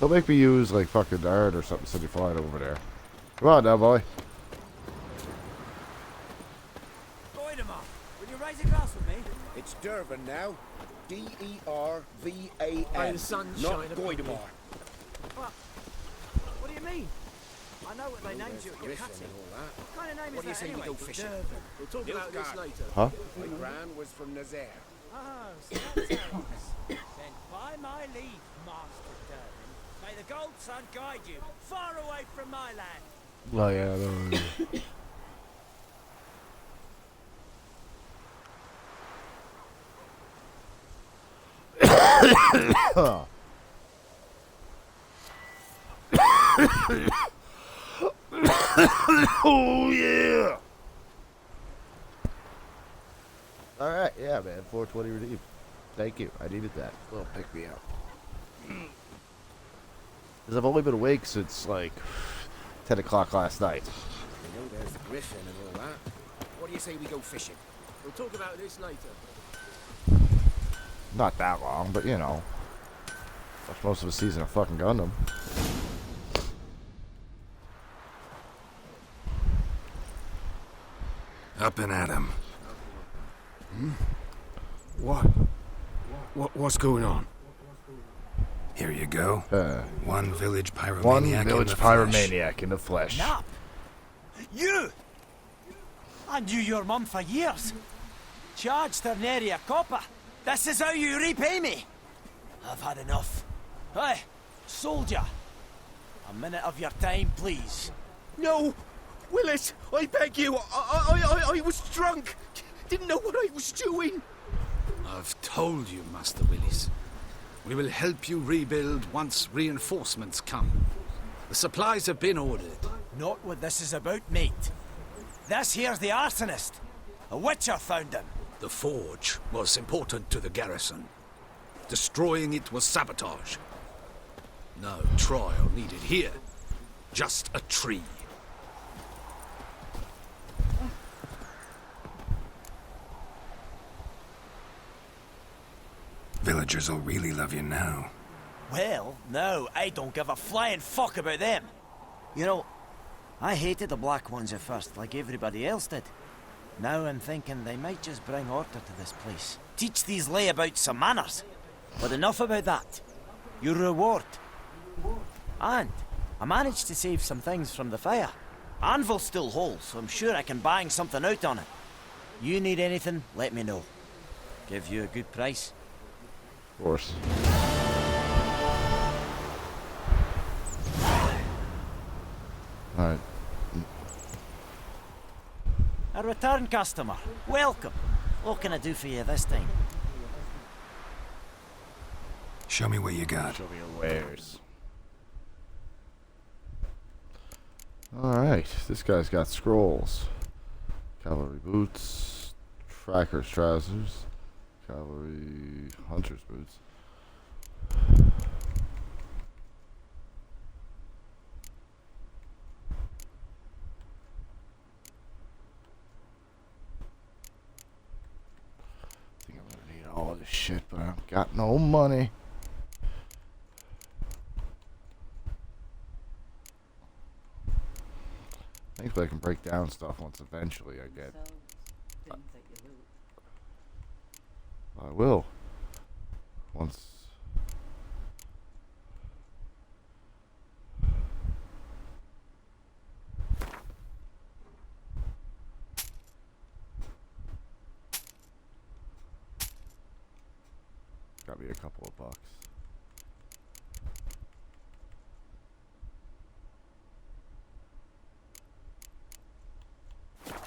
Don't make me use like fucking dart or something since you're flying over there. Come on now, boy. Goidemar, will you raise a glass with me? It's Dervin now. D-E-R-V-A-N. May the sun not shine upon Goidemar. you. What do you mean? I know what they named you at your Griffin cutting. and all that. What kind of name What do you is say that we anyway? go fishing? Dervin. We'll talk about this Nilfgaard. later. Huh? My gran was from Nazaire. Oh, so that's how it is. Then by my leave, Master Dervin, may the gold sun guide you far away from my land. Oh yeah, no. Oh yeah. All right, yeah, man. 420 redeemed. Thank you. I needed that. A little pick me up. Because I've only been awake since like 10 o'clock last night. You know there's the Griffin and all that. What do you say we go fishing? We'll talk about this later. Not that long, but you know. That's most of a season of fucking Gundam. Up and at 'em. What's going on? Here you go. One village pyromaniac One in village the flesh. pyromaniac in the flesh. Nap? You! I knew your mum for years. Charged her an area copper. This is how you repay me. I've had enough. Hey, soldier. A minute of your time, please. No! Willis, I beg you. I was drunk. Didn't know what I was doing. I've told you, Master Willis. We will help you rebuild once reinforcements come. The supplies have been ordered. Not what this is about, mate. This here's the arsonist. A witcher found him. The forge was important to the garrison. Destroying it was sabotage. No trial needed here. Just a tree. Villagers will really love you now. Well, no, I don't give a flying fuck about them. You know, I hated the Black Ones at first, like everybody else did. Now I'm thinking they might just bring order to this place. Teach these layabouts some manners. But enough about that. Your reward. And I managed to save some things from the fire. Anvil's still whole, so I'm sure I can bang something out on it. You need anything, let me know. Give you a good price. Of course. Alright. A return customer. Welcome. What can I do for you this time? Show me what you got. Show me your wares. Alright, this guy's got scrolls. Cavalry boots. Tracker's trousers. Cavalry hunter's boots. I think I'm gonna need all of this shit, but I don't got no money. Thankfully I can break down stuff once eventually I get. I will. Once. Got me a couple of bucks.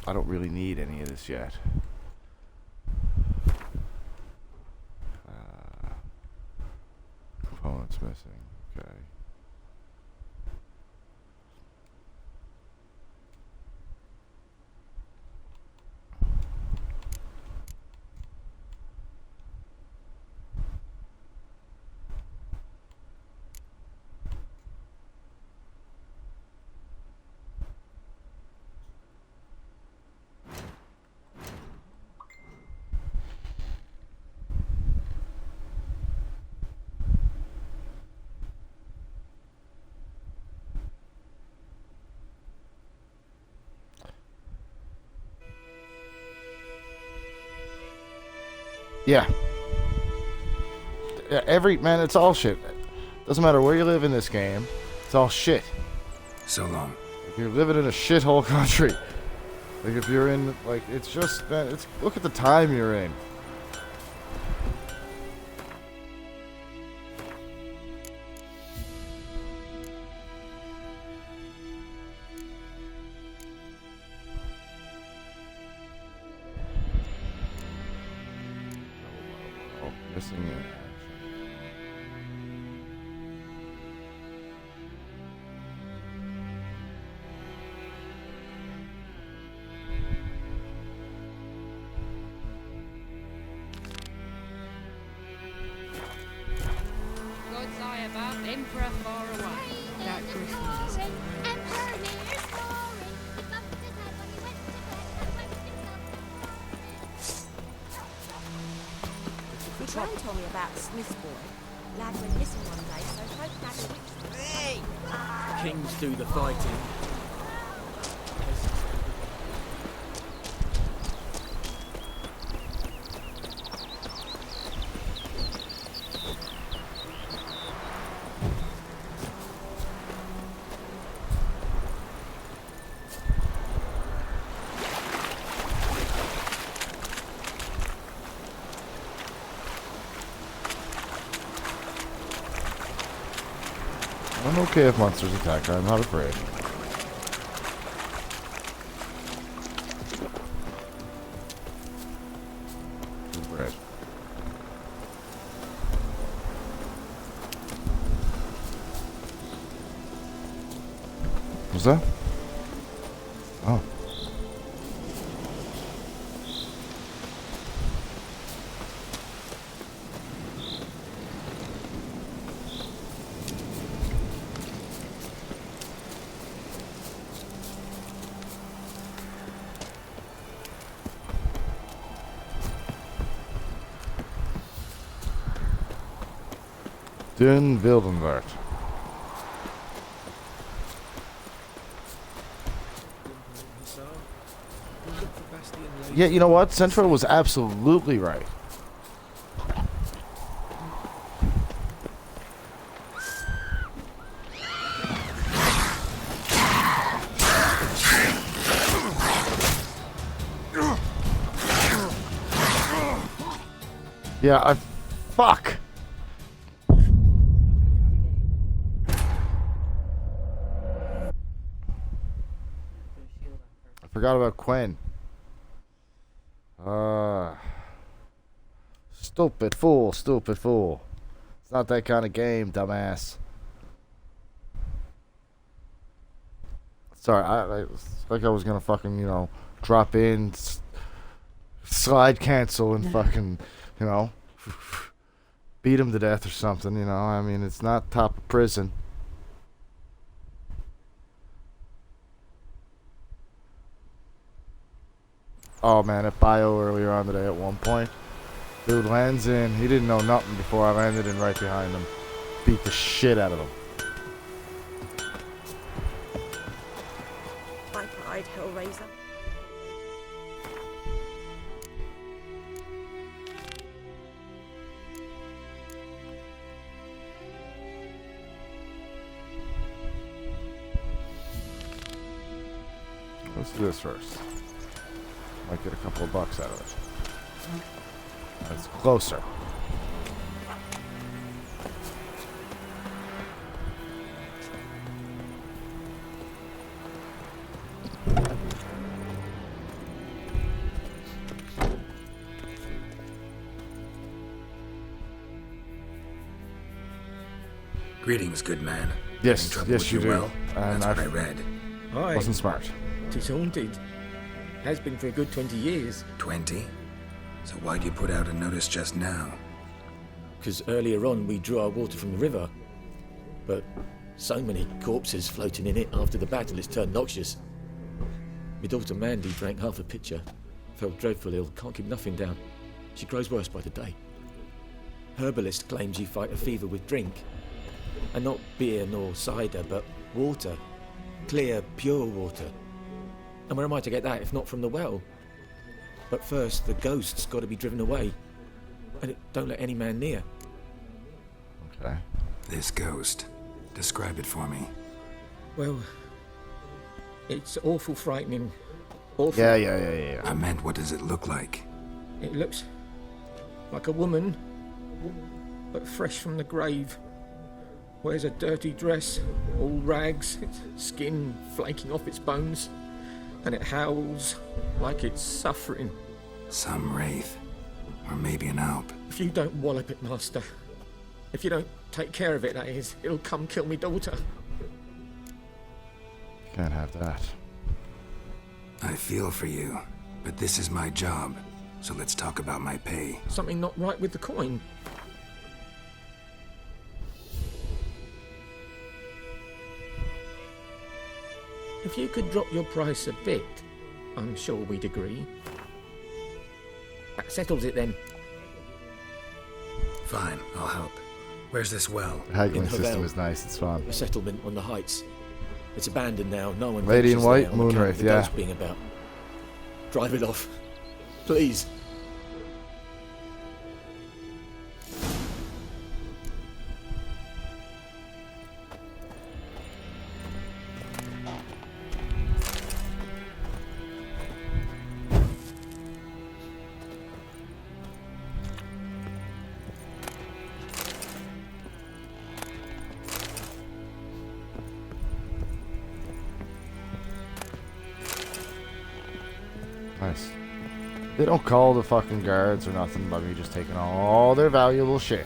I don't really need any of this yet. Components missing. Okay. Yeah. Man, it's all shit. Doesn't matter where you live in this game, it's all shit. So long. If you're living in a shithole country, like if you're in, like, it's just, man, it's, look at the time you're in. Missing it. God's eye about Emperor far away. That Christmas. Your gran told me about Smith's boy. Lad went missing one day, so folk had a witch. Hey! Kings do the fighting. I'm okay if monsters attack. I'm not afraid. Good bread. What's that? Oh. Den Wildenwart. Yeah, you know what? Central was absolutely right. Yeah, fuck! I forgot about Quen. Stupid fool, stupid fool. It's not that kind of game, dumbass. Sorry, it's like I was gonna fucking, drop in, slide cancel and fucking, you know, beat him to death or something, you know. I mean, it's not top of prison. Oh man, at bio earlier on today at one point, dude lands in, he didn't know nothing before I landed in right behind him. Beat the shit out of him. Viper-eyed Hellraiser. Let's do this first. Might get a couple of bucks out of it. That's closer. Greetings, good man. Yes, In trouble yes, with you your do. well? And That's what I read. Aye. wasn't smart. Tis haunted. Has been for a good 20 years. 20? So why'd you put out a notice just now? Because earlier on we drew our water from the river. But so many corpses floating in it after the battle it's turned noxious. My daughter Mandy drank half a pitcher. Fell dreadful ill, can't keep nothing down. She grows worse by the day. Herbalist claims you fight a fever with drink. And not beer nor cider, but water. Clear, pure water. And where am I to get that if not from the well? But first, the ghost's got to be driven away. And it don't let any man near. Okay. This ghost. Describe it for me. Well, it's awful frightening. Awful. Yeah. I meant, what does it look like? It looks like a woman, but fresh from the grave. Wears a dirty dress, all rags, its skin flaking off its bones, and it howls like it's suffering. Some wraith. Or maybe an alp. If you don't wallop it, Master, if you don't take care of it, that is, it'll come kill me daughter. Can't have that. I feel for you, but this is my job, so let's talk about my pay. Something not right with the coin. If you could drop your price a bit, I'm sure we'd agree. That settles it then. Fine, I'll help. Where's this well? The haggling In system Havel. is nice. It's fun. A settlement on the heights. It's abandoned now. No one. Lady in ventures White, there on account of Moonwraith, the yeah. ghost being about. Drive it off, please. Nice. They don't call the fucking guards or nothing about me just taking all their valuable shit.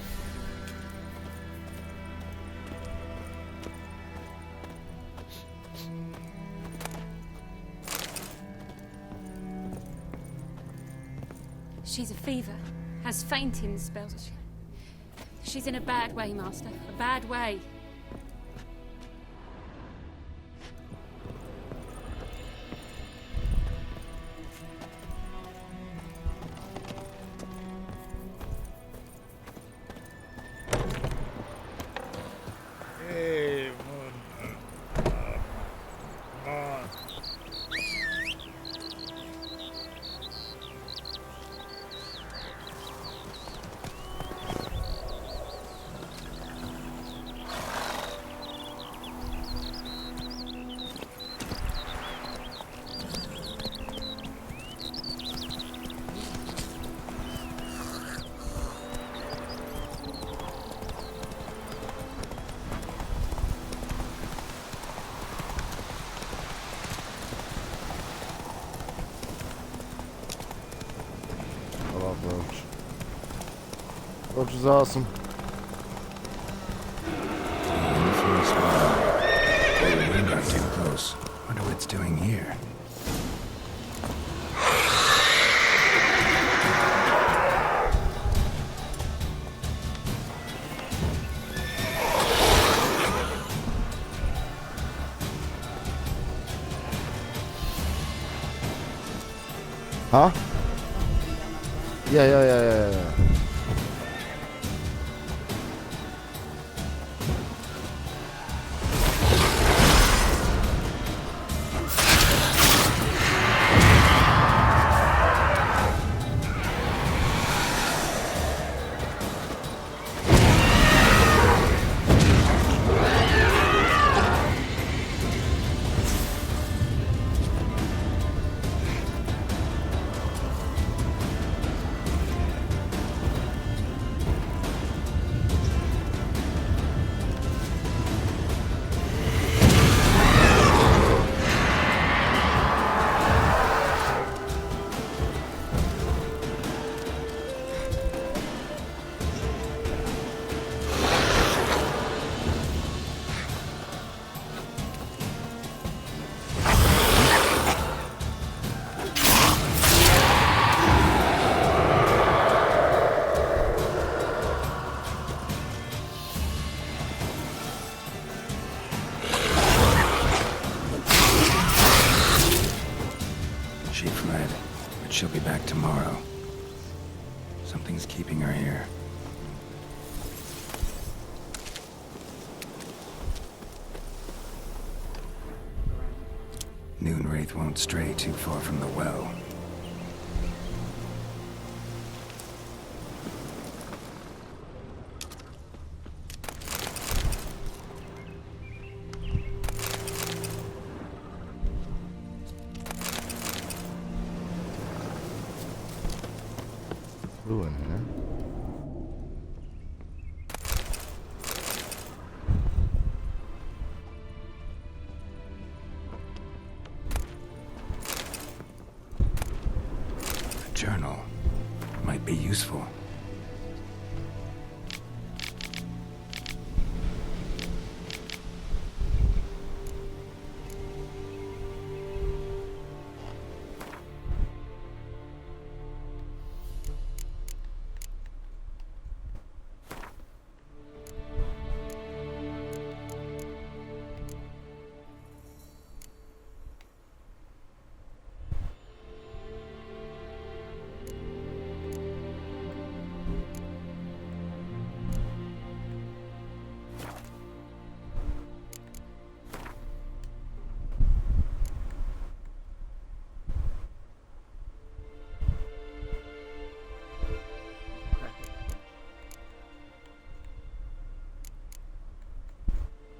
She's a fever. Has fainting spells. She's in a bad way, Master. A bad way. I love Roach. Roach is awesome. We got too close. Wonder what it's doing here. Huh? Yeah. She fled, but she'll be back tomorrow. Something's keeping her here. Noonwraith won't stray too far from the well. Ruin here. A journal might be useful.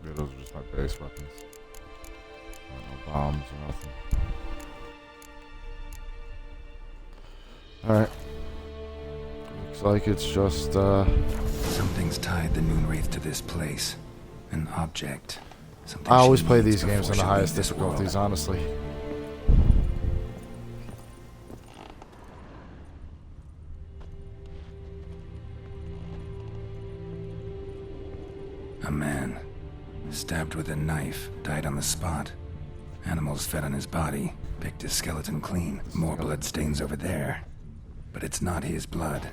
Yeah, those are just my base weapons. No bombs or nothing. Alright. Looks like it's just, Something's tied the Noonwraith to this place. An object. Something I always she play needs these games before on the she highest leaves this difficulties, world. honestly. A man, stabbed with a knife, died on the spot. Animals fed on his body, picked his skeleton clean. More blood stains over there. But it's not his blood.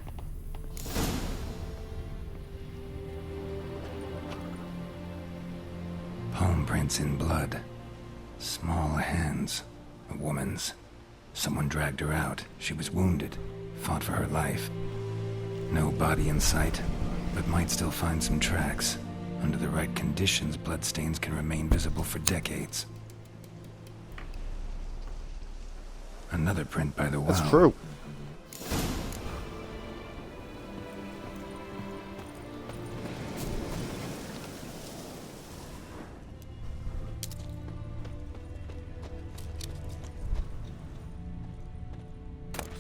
Palm prints in blood. Small hands. A woman's. Someone dragged her out. She was wounded. Fought for her life. No body in sight, but might still find some tracks. Under the right conditions, bloodstains can remain visible for decades. Another print by the well. That's true.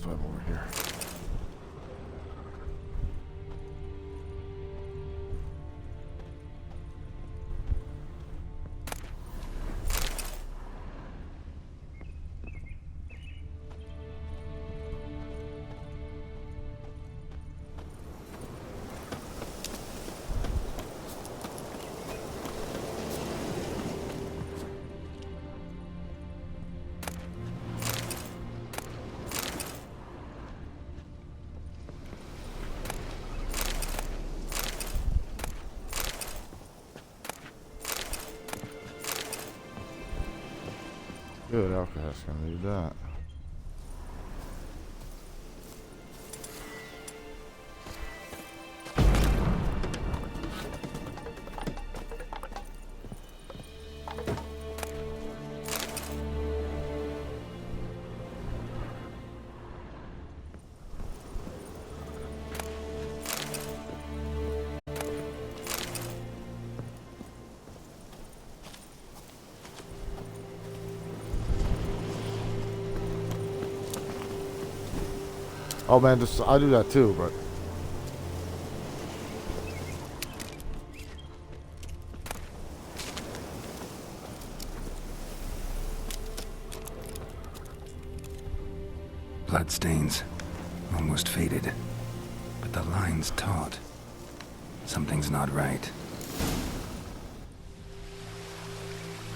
Swim over here. Good, Alcatraz gonna need that. Oh man, just I do that too, but Bloodstains. Almost faded. But the line's taut. Something's not right.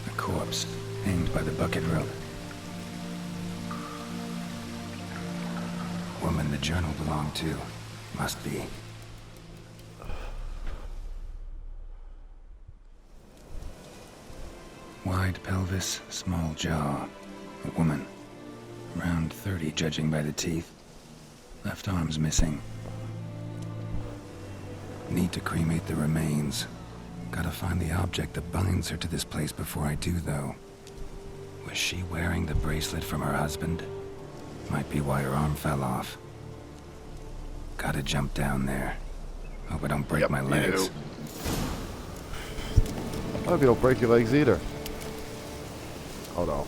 A corpse, hanged by the bucket rope. Woman the journal belonged to. Must be. Wide pelvis, small jaw. A woman. Around 30, judging by the teeth. Left arm's missing. Need to cremate the remains. Gotta find the object that binds her to this place before I do, though. Was she wearing the bracelet from her husband? Might be why her arm fell off. Gotta jump down there. Hope I don't break my legs. I hope you don't break your legs either. Oh no.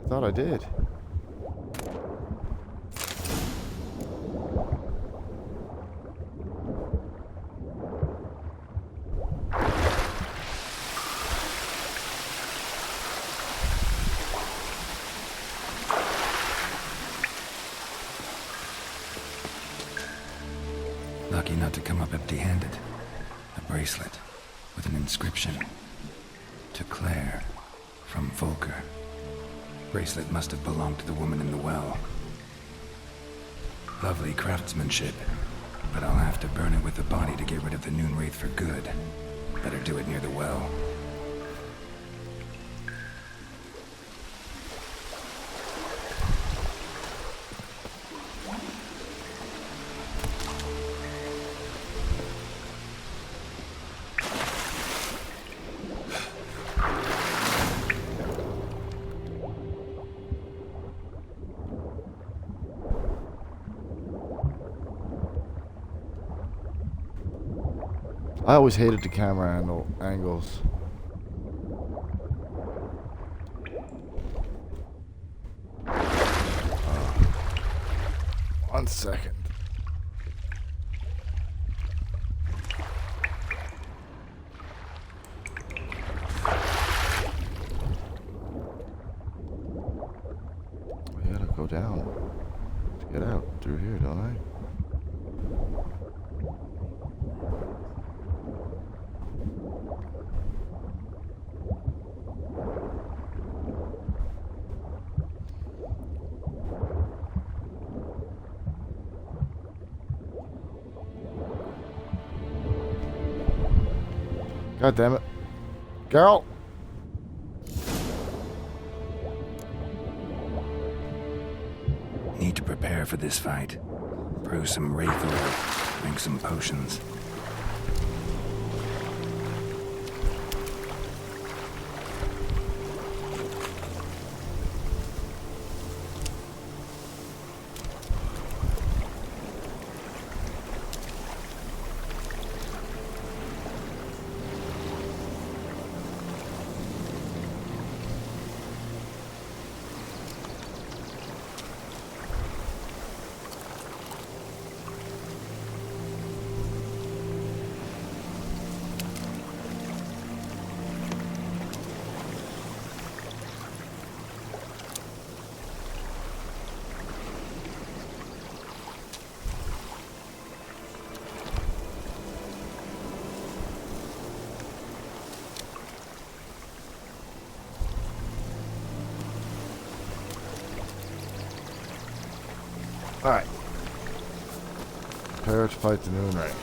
I thought I did. Lucky not to come up empty-handed. A bracelet with an inscription. To Claire, from Volker. Bracelet must have belonged to the woman in the well. Lovely craftsmanship, but I'll have to burn it with the body to get rid of the Noon Wraith for good. Better do it near the well. I always hated the camera angles. One second. I gotta go down to get out through here, don't I? God damn it. Girl! Need to prepare for this fight. Brew some wraith oil. Drink some potions. Alright. Prepare to fight the Noon Wraith.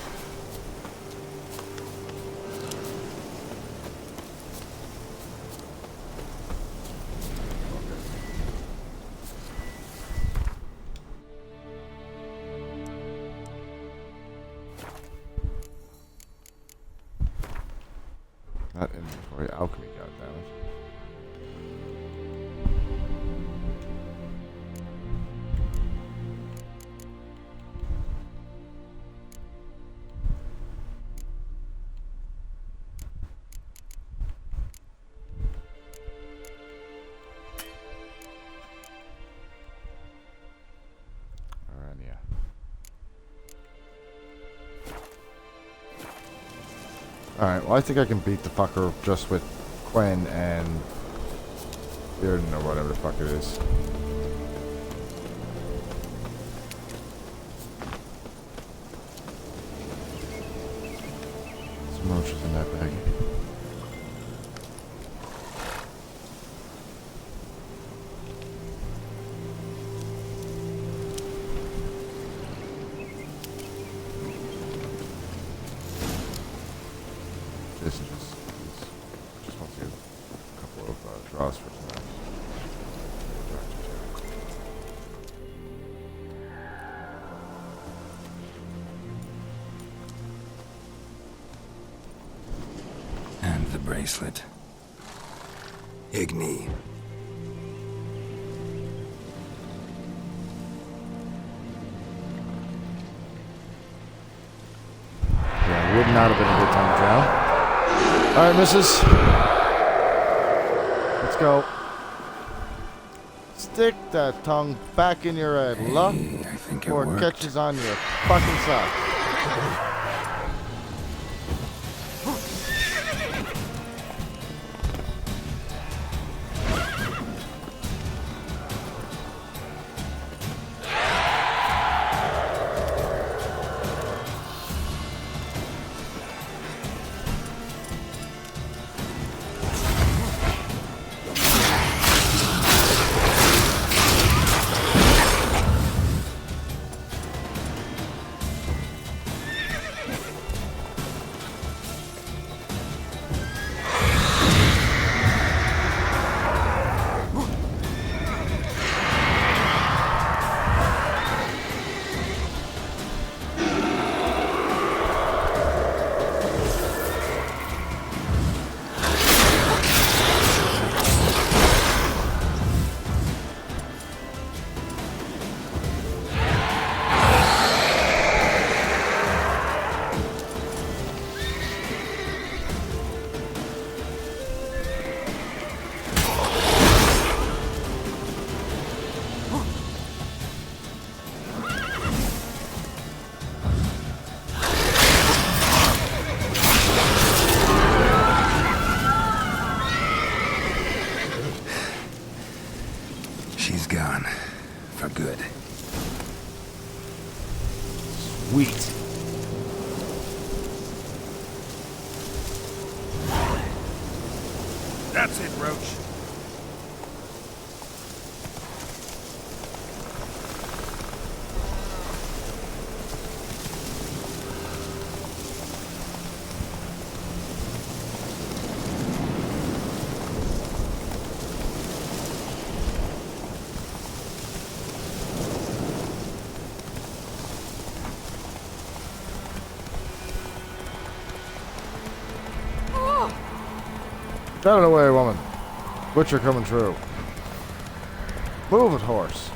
Not inventory, alchemy, goddammit. Alright, well I think I can beat the fucker just with Quen and Bearden or whatever the fuck it is. Some roaches in that bag. This is just wants to get a couple of draws for tonight. And the bracelet. Igni. Yeah, would not have been a good time to drown. Alright, missus. Let's go. Stick that tongue back in your head, luck, or it catches on your fucking socks. She's gone. For good. Sweet. That's it, Roach. Get out of the way, woman. Butcher coming through. Move it, horse.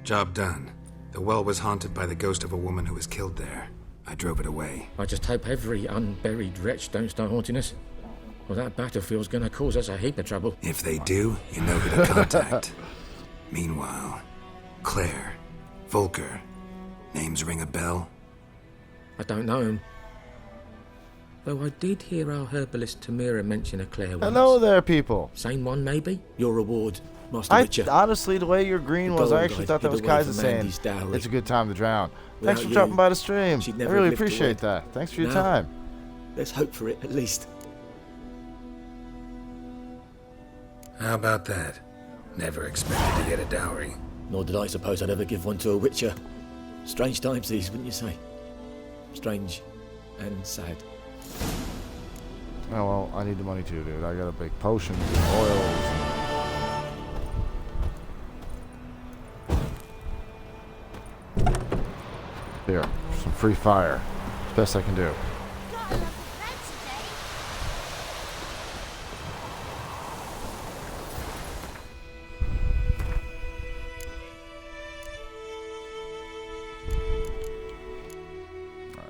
Job done. The well was haunted by the ghost of a woman who was killed there. I drove it away. I just hope every unburied wretch don't start haunting us. Well, that battlefield's gonna cause us a heap of trouble. If they do, you know who to contact. Meanwhile, Claire, Volker, names ring a bell? I don't know him. Though I did hear our herbalist Tamira mention a Claire once. Hello there, people. Same one, maybe? Your reward, Master I Witcher. honestly, the way your green The was, I gold actually I'd thought that was give away Kaiser for saying Mandy's dowry. it's a good time to drown. Thanks Without for you, dropping by the stream. she'd I never really have lived appreciate away. that. Thanks for your No. time. Let's hope for it, at least. How about that? Never expected to get a dowry. Nor did I suppose I'd ever give one to a Witcher. Strange times these, wouldn't you say? Strange and sad. Oh well, I need the money too, dude. I gotta make potions and oils. Here, some free fire. It's the best I can do.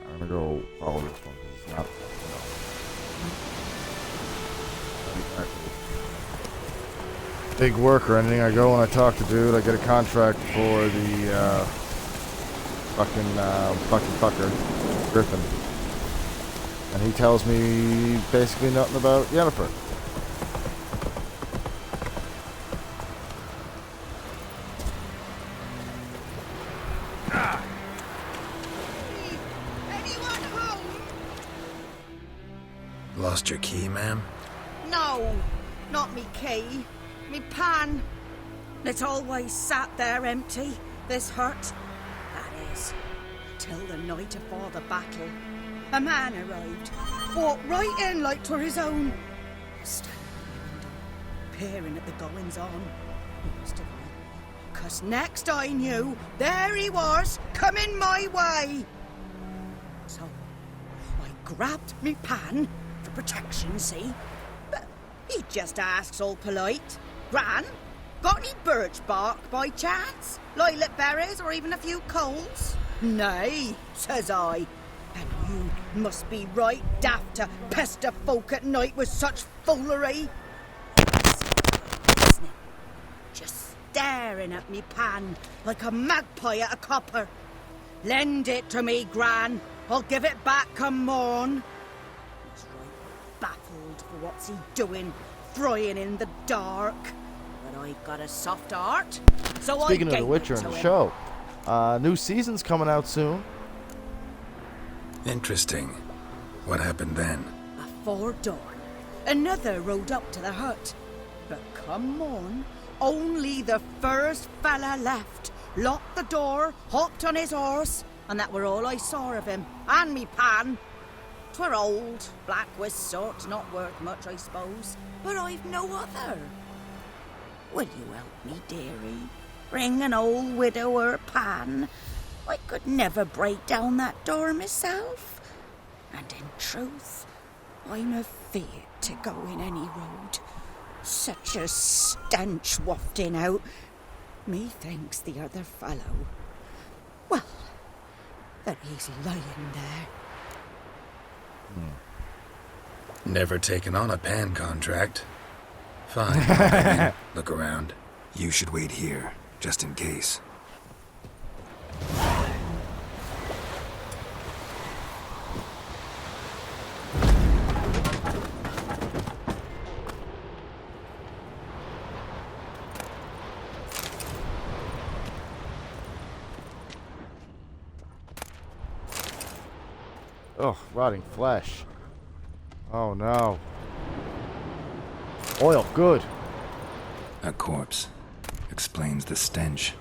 I'm gonna go follow this one because it's not. big work or anything. I go and I talk to dude. I get a contract for the fucker, Griffin. And he tells me basically nothing about Yennefer. Lost your key, ma'am? No, not me key. Me pan. It's always sat there empty, this hut. That is, till the night afore the battle. A man arrived, walked right in like 'twere his own. Standing in the window, peering at the goings-on. He must have known, 'cause next I knew, there he was, coming my way. So, I grabbed me pan, for protection, see? But he just asks all polite, Gran, got any birch bark by chance? Lilac berries or even a few coals? Nay, says I. And you must be right daft to pester folk at night with such foolery. Listening, just staring at me pan like a magpie at a copper. Lend it to me, Gran. I'll give it back come morn. He's right baffled for what's he doing, frying in the dark. But I got a soft heart, so Speaking I of gave The Witcher it and to the him. show, new season's coming out soon. Interesting. What happened then? Afore dawn, another rode up to the hut. But come on, only the first fella left. Locked the door, hopped on his horse, and that were all I saw of him. And me pan. 'Twere old, black with sort, not worth much, I suppose. But I've no other. Will you help me, dearie? Bring an old widower pan. I could never break down that door myself. And in truth, I'm afeard to go in any road. Such a stench wafting out. Methinks the other fellow, well, that he's lying there. Never taken on a pan contract. Fine. I'll come in. Look around. You should wait here, just in case. Oh, rotting flesh. Oh no. Oil, good. A corpse. Explains the stench.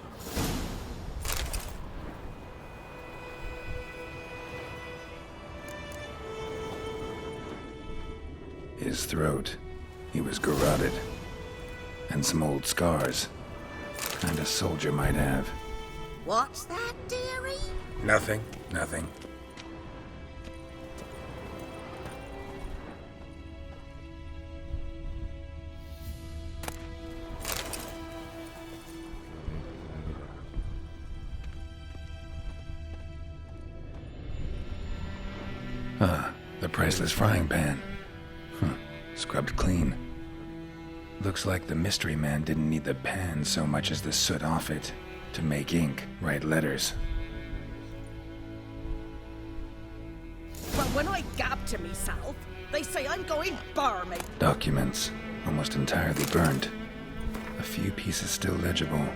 His throat. He was garroted. And some old scars. Kind a soldier might have. What's that, dearie? Nothing. Nothing. The priceless frying pan. Scrubbed clean. Looks like the mystery man didn't need the pan so much as the soot off it to make ink, write letters. Well, when I gab to myself, they say I'm going barmy. Documents, almost entirely burned. A few pieces still legible.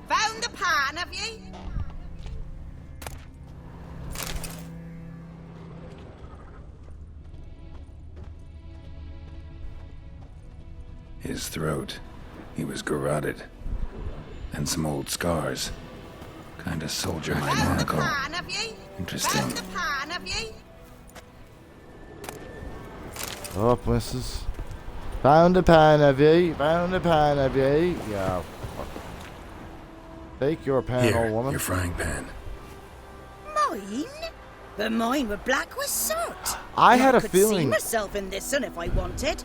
Found the pan, have ye? His throat. He was garroted. And some old scars. Kinda soldier might monocle. Pan, have ye? Interesting. Found the pan, have ye? Oh, missus. Found a pan, have ye? Found a pan, have ye? Yeah. Take your pan, Here, old woman. your frying pan. Mine? But mine were black with soot. I had a could feeling- see myself in this one if I wanted.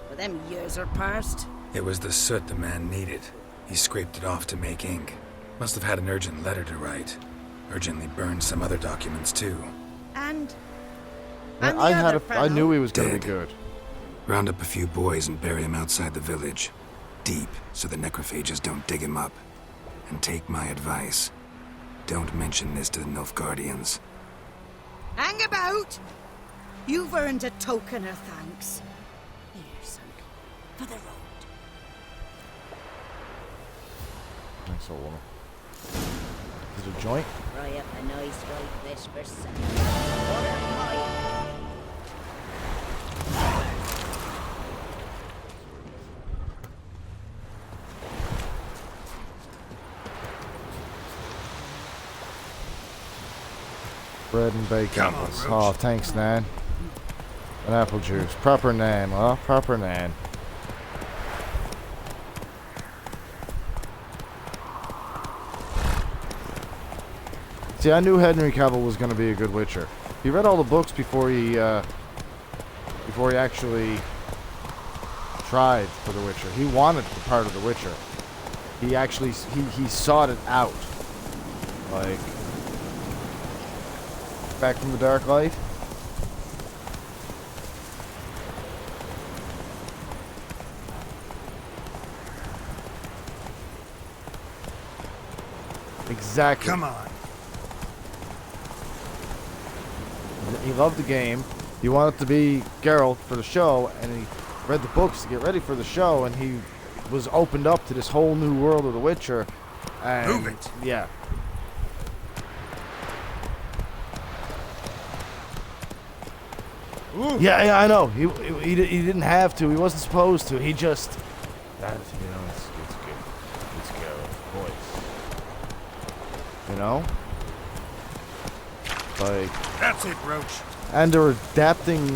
But them years are past. It was the soot the man needed. He scraped it off to make ink. Must have had an urgent letter to write. Urgently burn some other documents too. And I knew he was gonna be Dead. good. Round up a few boys and bury him outside the village. Deep, so the necrophages don't dig him up. And take my advice. Don't mention this to the Nilfgaardians. hang about. You've earned a token of thanks. Here, son, for the road. Thanks, old woman. Is it a joint? Fry up a nice right this for supper. Bread and bacon. Come on, Roach. Oh, thanks, Nan. And apple juice. Proper Nan, huh? Proper Nan. See, I knew Henry Cavill was going to be a good Witcher. He read all the books before he actually tried for The Witcher. He wanted the part of The Witcher. He actually he sought it out. Like, Back from the Dark Light. Exactly. Come on. He loved the game. He wanted to be Geralt for the show, and he read the books to get ready for the show, and he was opened up to this whole new world of The Witcher. And Move it. Yeah. Yeah, I know. He didn't have to. He wasn't supposed to. He just. That, it's good. It's Geralt, voice. You know. Like. That's it, Roach. And they're adapting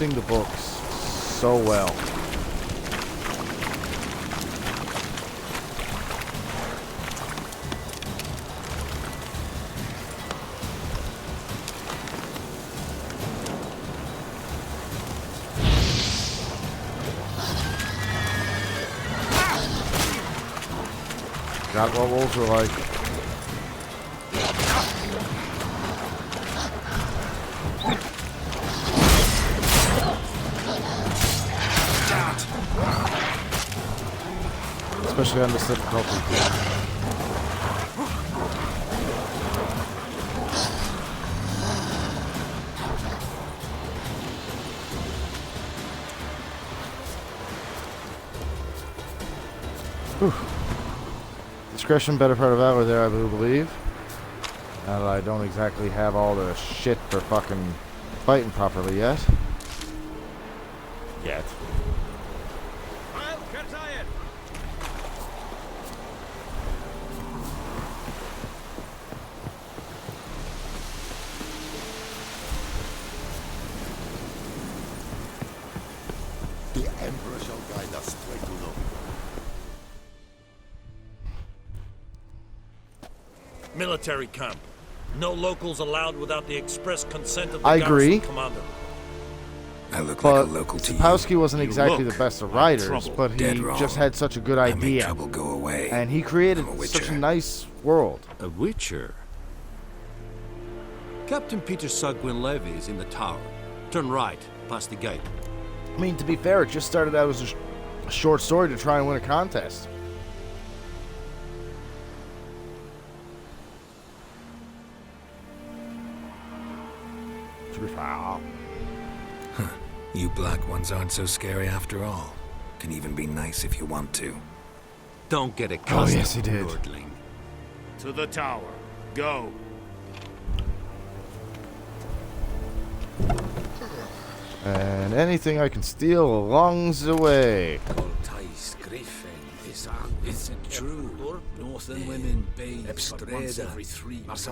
the books so well. Got what wolves are like. Especially on this difficulty. Whew. Discretion, better part of valor there, I do believe. Now that I don't exactly have all the shit for fucking fighting properly yet. The Emperor shall guide us straight to Lord. Military camp. No locals allowed without the express consent of the I agree. garrison commander. I look But like a local to you. Sapkowski wasn't You exactly look the best of like writers, trouble. but he Dead wrong. just had such a good I make idea. trouble go away. And he created I'm a such a witcher. nice world. A witcher? Captain Peter Sugwin Levy is in the tower. Turn right, past the gate. I mean, to be fair, it just started out as a short story to try and win a contest. To be fair. You black ones aren't so scary after all. Can even be nice if you want to. Don't get accustomed, yes, he did. lordling. To the tower. Go. And anything I can steal along the way. It's true. Northern women bathe but once every 3 months.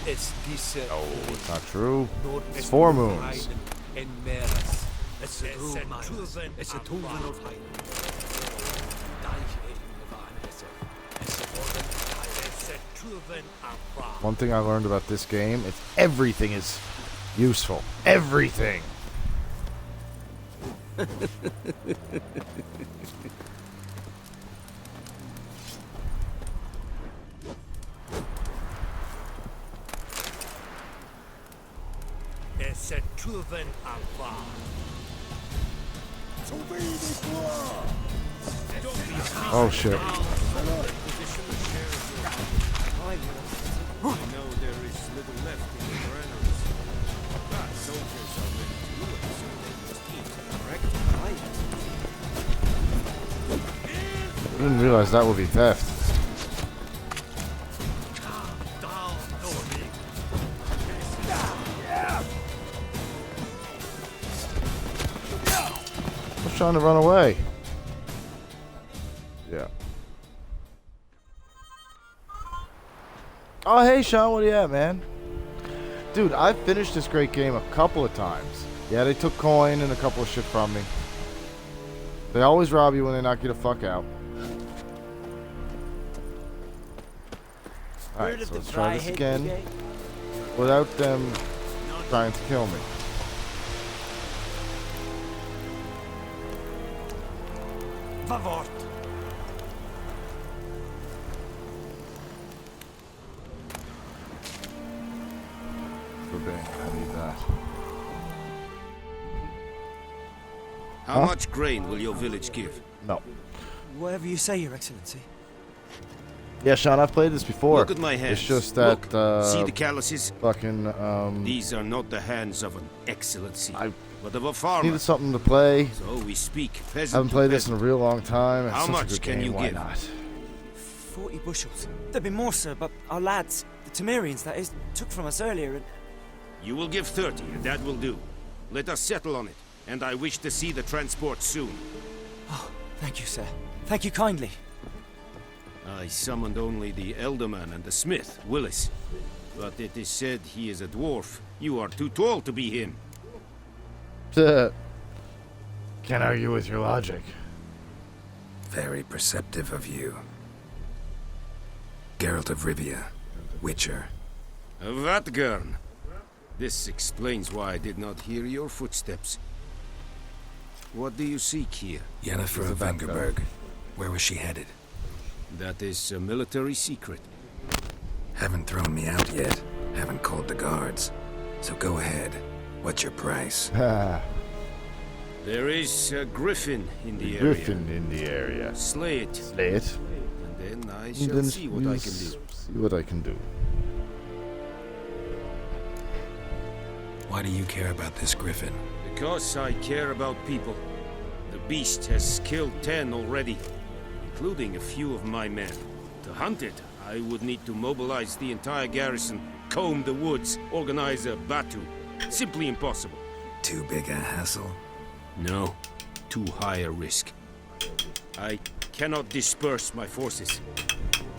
It's this. Oh, it's not true. It's 4 moons. It's a tuven. It's a tuven of One thing I learned about this game is everything is useful. Everything. Et c'est trouven avant. Oh shit. I know there is little left in the granaries. But soldiers are ready to do it, so they must eat, correct? I didn't realize that would be theft. I was trying to run away. Yeah. Oh, hey, Sean, what are you at, man? Dude, I finished this great game a couple of times. Yeah, they took coin and a couple of shit from me. They always rob you when they knock you the fuck out. Alright, so let's try this again without them trying to kill me. Vavort. So bang, I need that. How much grain will your village give? No. Whatever you say, Your Excellency. Yeah, Sean, I've played this before. Look at my hands. It's just that, Look, see the calluses? Fucking, These are not the hands of an excellency, but of a farmer. needed something to play. So we speak peasant I haven't to played this in peasant. a real long time. It's How such a much good can game. you Why give? not? 40 bushels. There'd be more, sir, but our lads, the Temerians, that is, took from us earlier and... You will give 30, and that will do. Let us settle on it, and I wish to see the transport soon. Oh, thank you, sir. Thank you kindly. I summoned only the Elderman and the smith, Willis. But it is said he is a dwarf. You are too tall to be him. Can't argue with your logic. Very perceptive of you. Geralt of Rivia, Witcher. Vatgern. This explains why I did not hear your footsteps. What do you seek here? Yennefer of Vengerberg. Where was she headed? That is a military secret. Haven't thrown me out yet. Haven't called the guards. So go ahead. What's your price? There is a griffin in the area. Griffin in the area. Slay it. Slay it. And then I And shall then see what I can do. See what I can do. Why do you care about this griffin? Because I care about people. The beast has killed 10 already, including a few of my men. To hunt it, I would need to mobilize the entire garrison, comb the woods, organize a batu. Simply impossible. Too big a hassle? No, too high a risk. I cannot disperse my forces.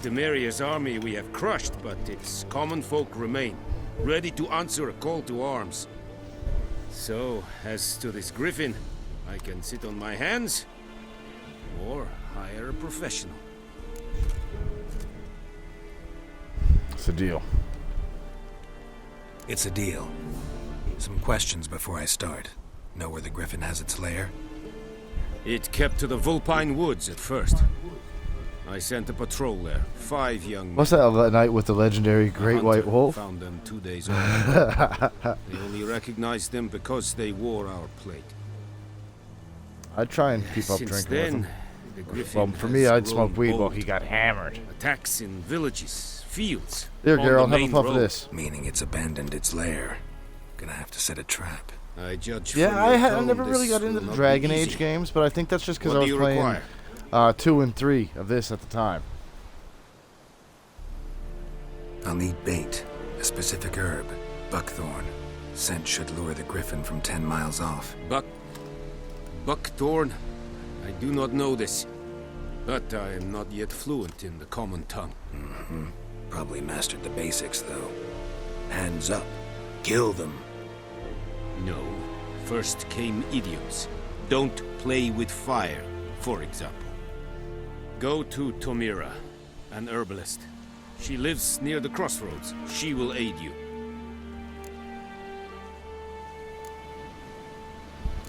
Temeria's army we have crushed, but its common folk remain, ready to answer a call to arms. So, as to this griffin, I can sit on my hands, or hire a professional. It's a deal. It's a deal. Some questions before I start. Know where the griffin has its lair? It kept to the Vulpine Woods at first. I sent a patrol there. 5 young men. What's that night with the legendary Great White Wolf? Found them 2 days earlier. They only recognized them because they wore our plate. I'd try and keep up Since drinking then, with the him. griffin Well, for me, has I'd smoke grown weed while bold. he got hammered. Attacks in villages, fields. Here, on Geralt, the have a main puff of road. this. Meaning it's abandoned its lair. Gonna have to set a trap. I judge Yeah, from your I tone never really this got into will the not be Dragon easy. Age games, but I think that's just because What I do was you playing require? 2 and 3 of this at the time. I'll need bait, a specific herb, buckthorn. Scent should lure the griffin from 10 miles off. Buckthorn? I do not know this. But I am not yet fluent in the common tongue. Probably mastered the basics, though. Hands up. Kill them. No. First came idioms. Don't play with fire, for example. Go to Tomira, an herbalist. She lives near the crossroads. She will aid you.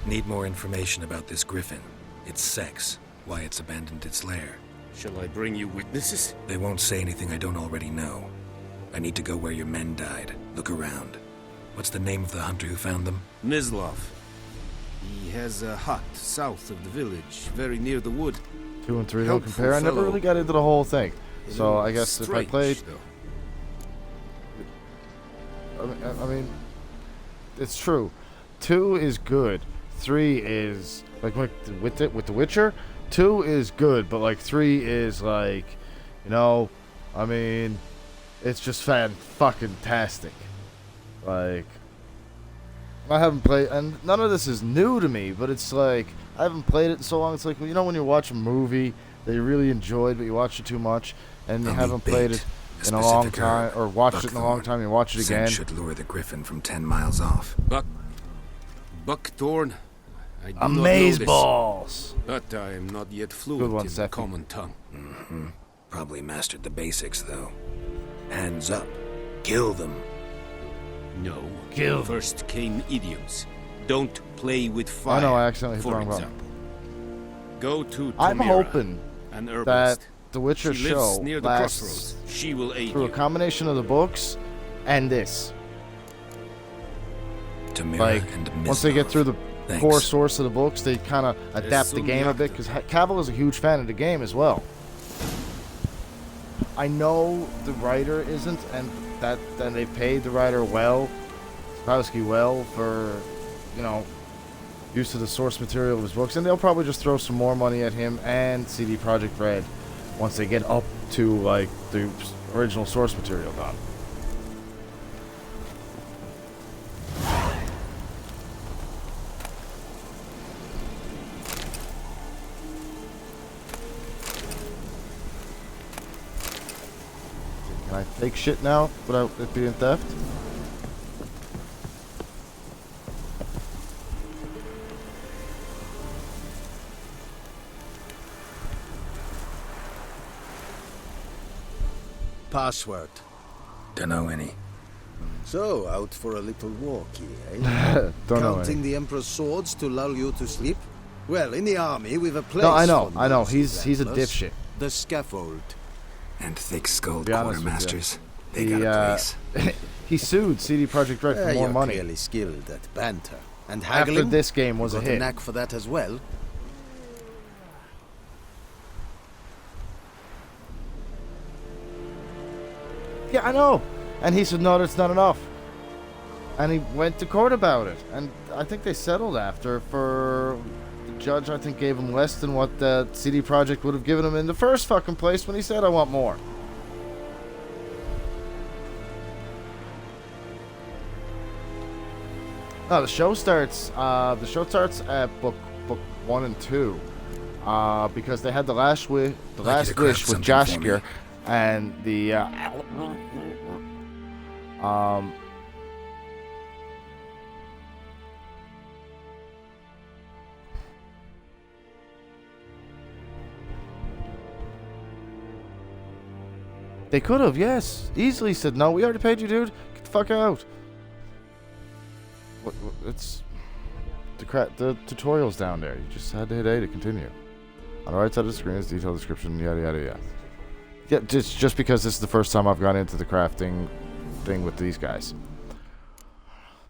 Need more information about this griffin. Its sex, why it's abandoned its lair. Shall I bring you witnesses? They won't say anything I don't already know. I need to go where your men died. Look around. What's the name of the hunter who found them? Mislov. He has a hut south of the village, very near the wood. 2 and 3 don't Helpful compare. I never fellow. really got into the whole thing. A So little I guess if I strange, played... though. I mean, it's true. 2 is good. 3 is... Like, with The Witcher, 2 is good, but, like, 3 is, like... You know, I mean... It's just fan-fucking-tastic. Like... I haven't played... And none of this is new to me, but it's like... I haven't played it in so long. It's like, you know when you watch a movie that you really enjoyed, but you watch it too much, and you haven't played it in a long time, or watched it in a long time, and you watch it again. Scent should lure the griffin from 10 miles off. Buckthorn. I do not know Amazeballs. this, but I am not yet Good fluent one, in the Seth. common tongue. Probably mastered the basics, though. Hands up. Kill them. No. Kill. First came idioms. Don't play with fire. I know, I accidentally hit the for wrong button. example. Go to I'm Tomira, hoping an that herbalist. The Witcher She lives show near the lasts crossroads. She will aid through you. a combination of the books and this. Tamira Like, and once they get Mislov. through the Thanks. core source of the books, they kind of adapt the game a bit, because Cavill is a huge fan of the game as well. I know the writer isn't, and they paid the writer well, Sapkowski well, for, you know, use of the source material of his books, and they'll probably just throw some more money at him and CD Projekt Red once they get up to, like, the original source material done. Can I take shit now without it being theft? Password. Dunno any. So, out for a little walkie, eh? Don't know Counting any. the Emperor's swords to lull you to sleep? Well, in the army, we've a place No, I know, for I know. nosy He's a ramblers. dipshit. The scaffold. And thick-skulled Be honest with you. quartermasters. They He, got a place. he sued CD Projekt Red for more You're money. clearly skilled at banter. And After haggling? this game was You a got hit. knack for that as well? Yeah, I know. And he said, no, that's not enough. And he went to court about it. And I think they settled after for... The judge, I think, gave him less than what the CD Projekt would have given him in the first fucking place when he said, I want more. No, the show starts at book 1 and 2. Because they had the last wish to with craft something for Jaskier, me. and the they could have, yes, easily said no. We already paid you, dude. Get the fuck out. It's the tutorial's down there. You just had to hit A to continue. On the right side of the screen is detailed description, yada yada yada. Yeah, just because this is the first time I've gone into the crafting thing with these guys.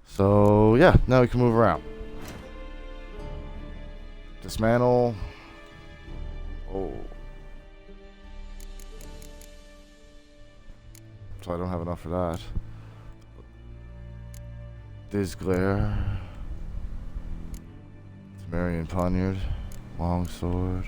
So yeah, now we can move around. Dismantle. Oh. So I don't have enough for that. Disglare. Temerian Poniard. Longsword.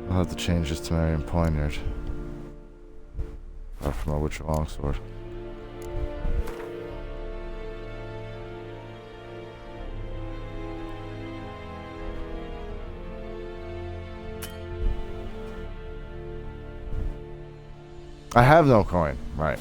I'll have to change this to Marion Poignard. Apart from my Witcher Longsword. I have no coin, right.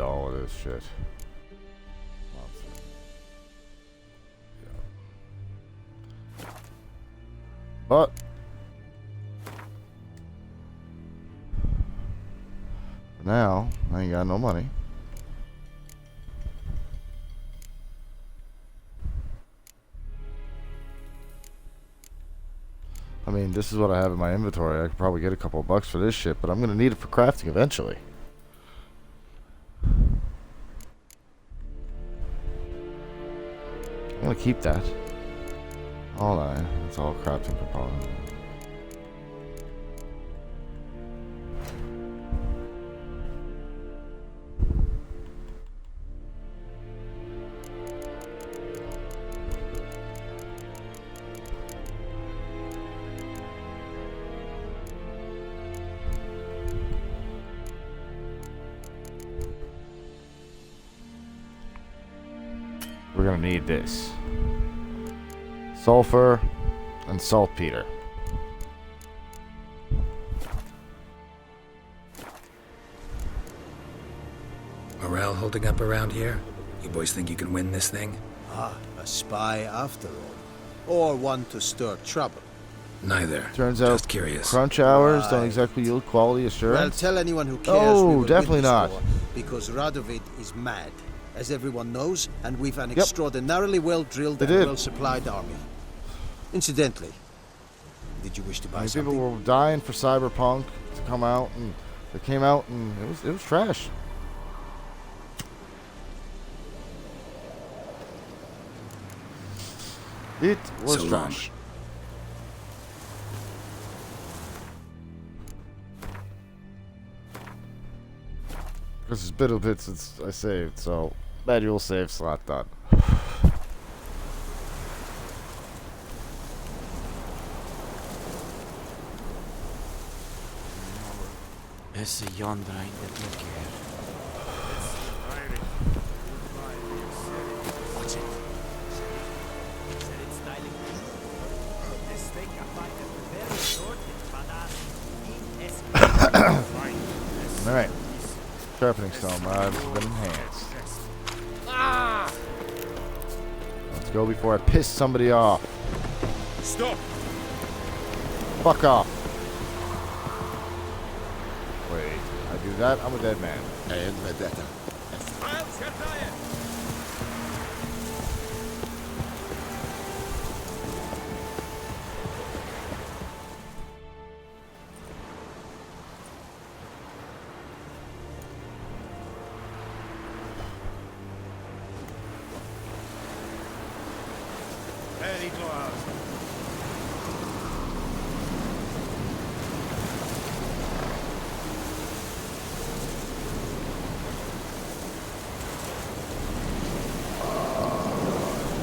all of this shit. But now I ain't got no money. I mean, this is what I have in my inventory. I could probably get a couple of bucks for this shit, but I'm gonna need it for crafting eventually. I'm gonna keep that. All that. It's all crafting component. We're gonna need this. Sulfur and saltpeter. Morale holding up around here? You boys think you can win this thing? Ah, a spy after all. Or one to stir trouble. Neither. Turns out Just curious. crunch hours don't Right. exactly yield quality assurance. Well, tell anyone who cares. Oh, we will definitely win this not. war, because Radovid is mad, as everyone knows, and we've an extraordinarily well-drilled They and did. well-supplied army. Incidentally, did you wish to I buy mean, something? people were dying for Cyberpunk to come out, and it came out, and it was trash. It was So trash. Because it's bit of bits since I saved, so manual save slot done. It's a yonder ain't that look here. Watch it. Alright. Sharpening stone rods have been enhanced. Let's go before I piss somebody off. Stop! Fuck off. Wait, I do that, I'm a dead man. And Vendetta. Very close.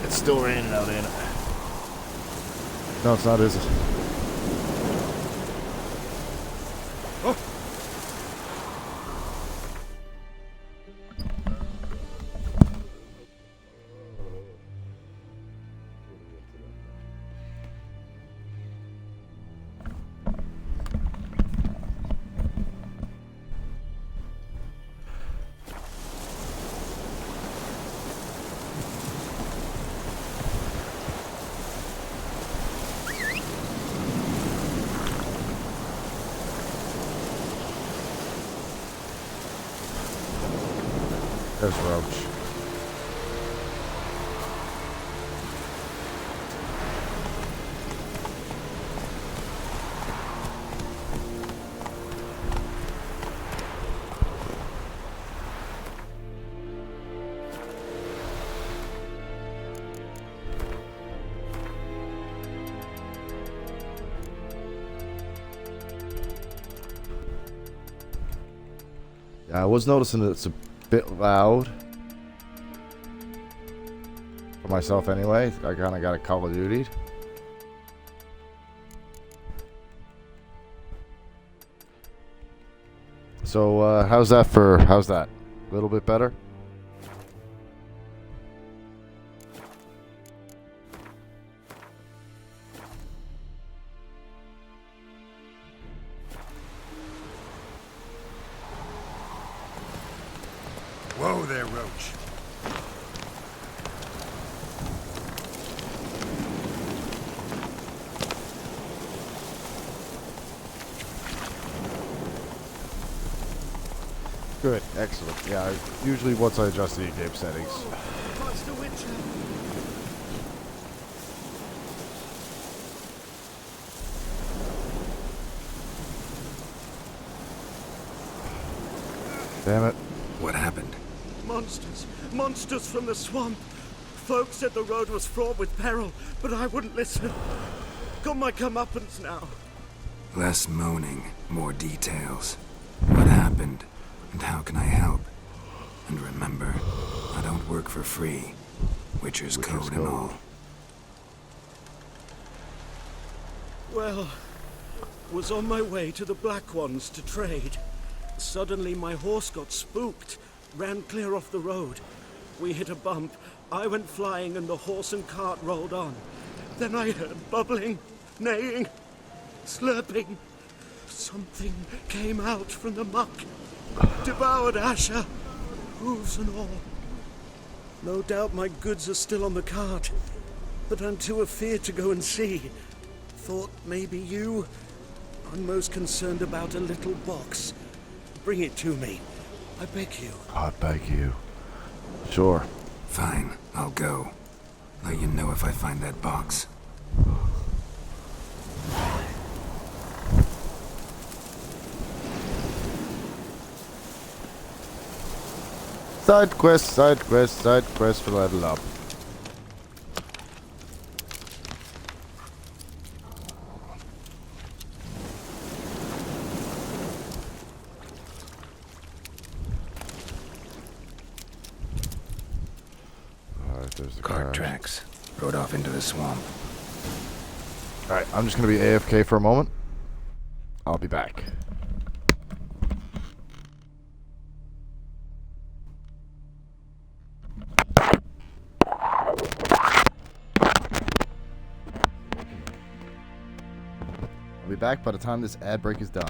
It's still raining out, ain't it? No, it's not, is it? Oh. There's Roach. Yeah, I was noticing that it's a bit loud for myself anyway. I kind of got a Call of Duty. So how's that? A little bit better? Whoa there, Roach. Good, excellent. Yeah, usually once I adjust the in-game settings. Master Witcher. Damn it. What happened? Monsters. Monsters from the swamp. Folk said the road was fraught with peril, but I wouldn't listen. Got my comeuppance now. Less moaning, more details. What happened, and how can I help? And remember, I don't work for free. Witcher's code and all. Well, was on my way to the Black Ones to trade. Suddenly my horse got spooked, ran clear off the road. We hit a bump, I went flying and the horse and cart rolled on. Then I heard bubbling, neighing, slurping. Something came out from the muck, devoured Asher, hooves and all. No doubt my goods are still on the cart, but I'm too afeard to go and see. Thought maybe you. I'm most concerned about a little box. Bring it to me. I beg you. I beg you. Sure. Fine, I'll go. Let you know if I find that box. Side quest, side quest, side quest for level up. Alright, there's the Cart tracks. Rode off into the swamp. Alright, I'm just gonna be AFK for a moment. I'll be back. I'll be back by the time this ad break is done.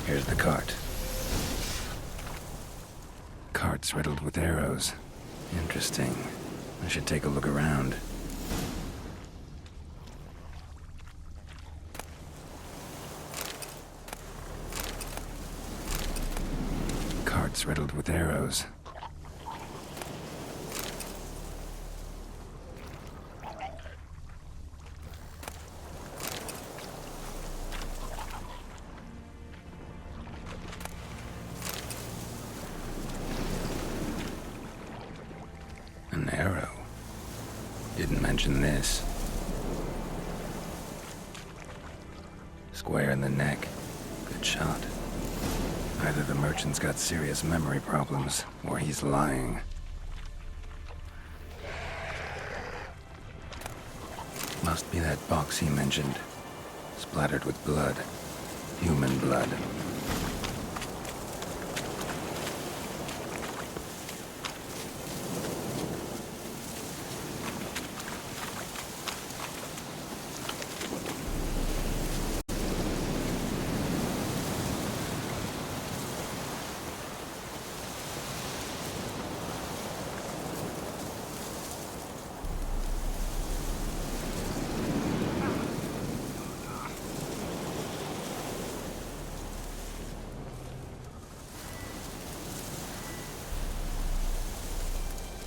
Here's the cart. Cart's riddled with arrows. Interesting. I should take a look around. Cart's riddled with arrows. An arrow. Didn't mention this. Square in the neck. Good shot. Either the merchant's got serious memory problems, or he's lying. Must be that box he mentioned. Splattered with blood. Human blood.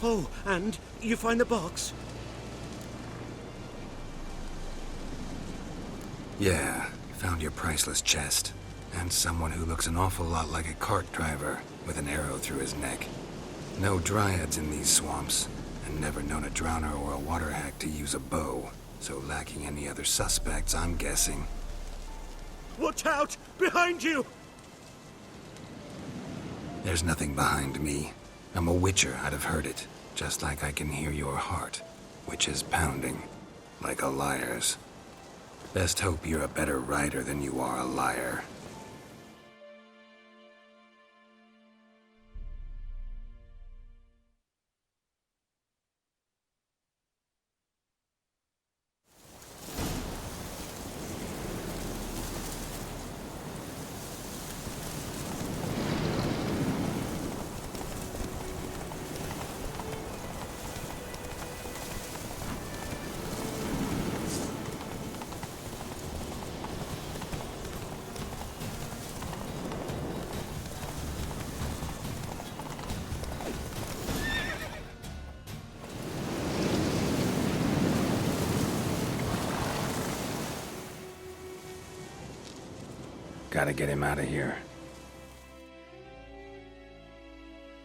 Oh, and you find the box? Yeah, found your priceless chest. And someone who looks an awful lot like a cart driver, with an arrow through his neck. No dryads in these swamps, and never known a drowner or a water hack to use a bow. So lacking any other suspects, I'm guessing. Watch out! Behind you! There's nothing behind me. I'm a witcher, I'd have heard it. Just like I can hear your heart, which is pounding, like a liar's. Best hope you're a better rider than you are a liar. Gotta get him out of here.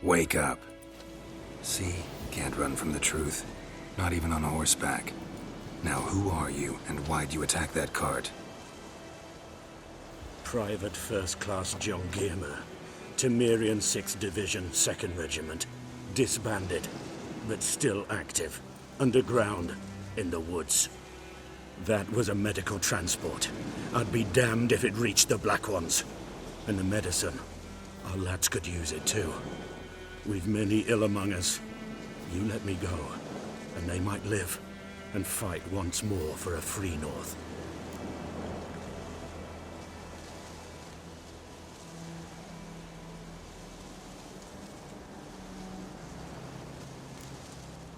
Wake up. See? Can't run from the truth. Not even on horseback. Now who are you, and why'd you attack that cart? Private First Class John Giermer. Temerian 6th Division, 2nd Regiment. Disbanded, but still active. Underground, in the woods. That was a medical transport. I'd be damned if it reached the Black Ones. And the medicine. Our lads could use it too. We've many ill among us. You let me go, and they might live and fight once more for a free North.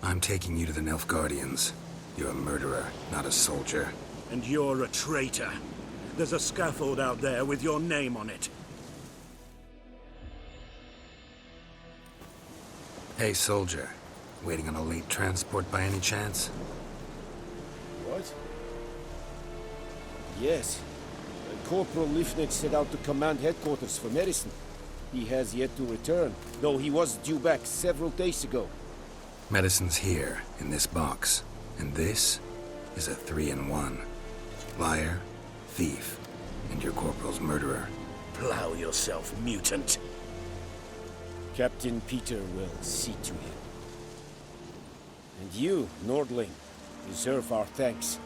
I'm taking you to the Nilfgaardians. You're a murderer, not a soldier. And you're a traitor. There's a scaffold out there with your name on it. Hey, soldier. Waiting on a late transport by any chance? What? Yes. Corporal Lifnik set out to command headquarters for medicine. He has yet to return, though he was due back several days ago. Medicine's here, in this box. And this is a 3-in-1. Liar, thief, and your corporal's murderer. Plow yourself, mutant. Captain Peter will see to him. And you, Nordling, deserve our thanks.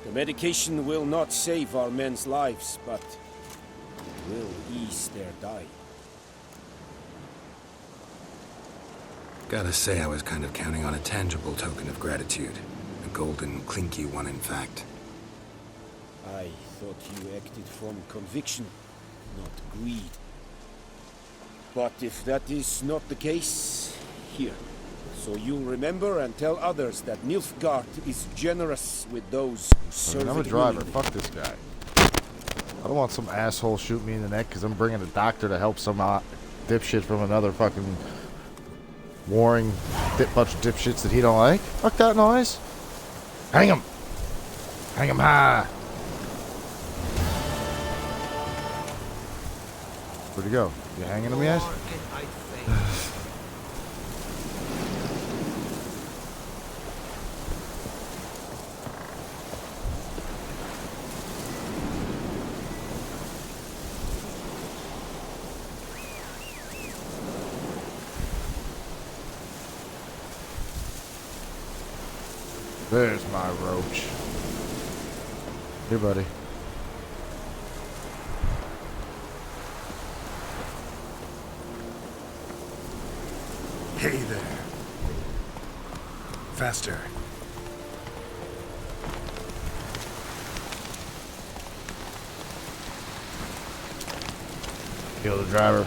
The medication will not save our men's lives, but it will ease their dying. Gotta say, I was kind of counting on a tangible token of gratitude. A golden, clinky one, in fact. I thought you acted from conviction, not greed. But if that is not the case, here. So you'll remember and tell others that Nilfgaard is generous with those who serve. I'm a driver. Fuck this guy. I don't want some asshole shoot me in the neck because I'm bringing a doctor to help some dipshit from another fucking warring bunch of dipshits that he don't like. Fuck that noise. Hang him. Hang him high. Where'd he go? You hanging him yet? There's my roach. Here, buddy. Hey there. Faster. Kill the driver.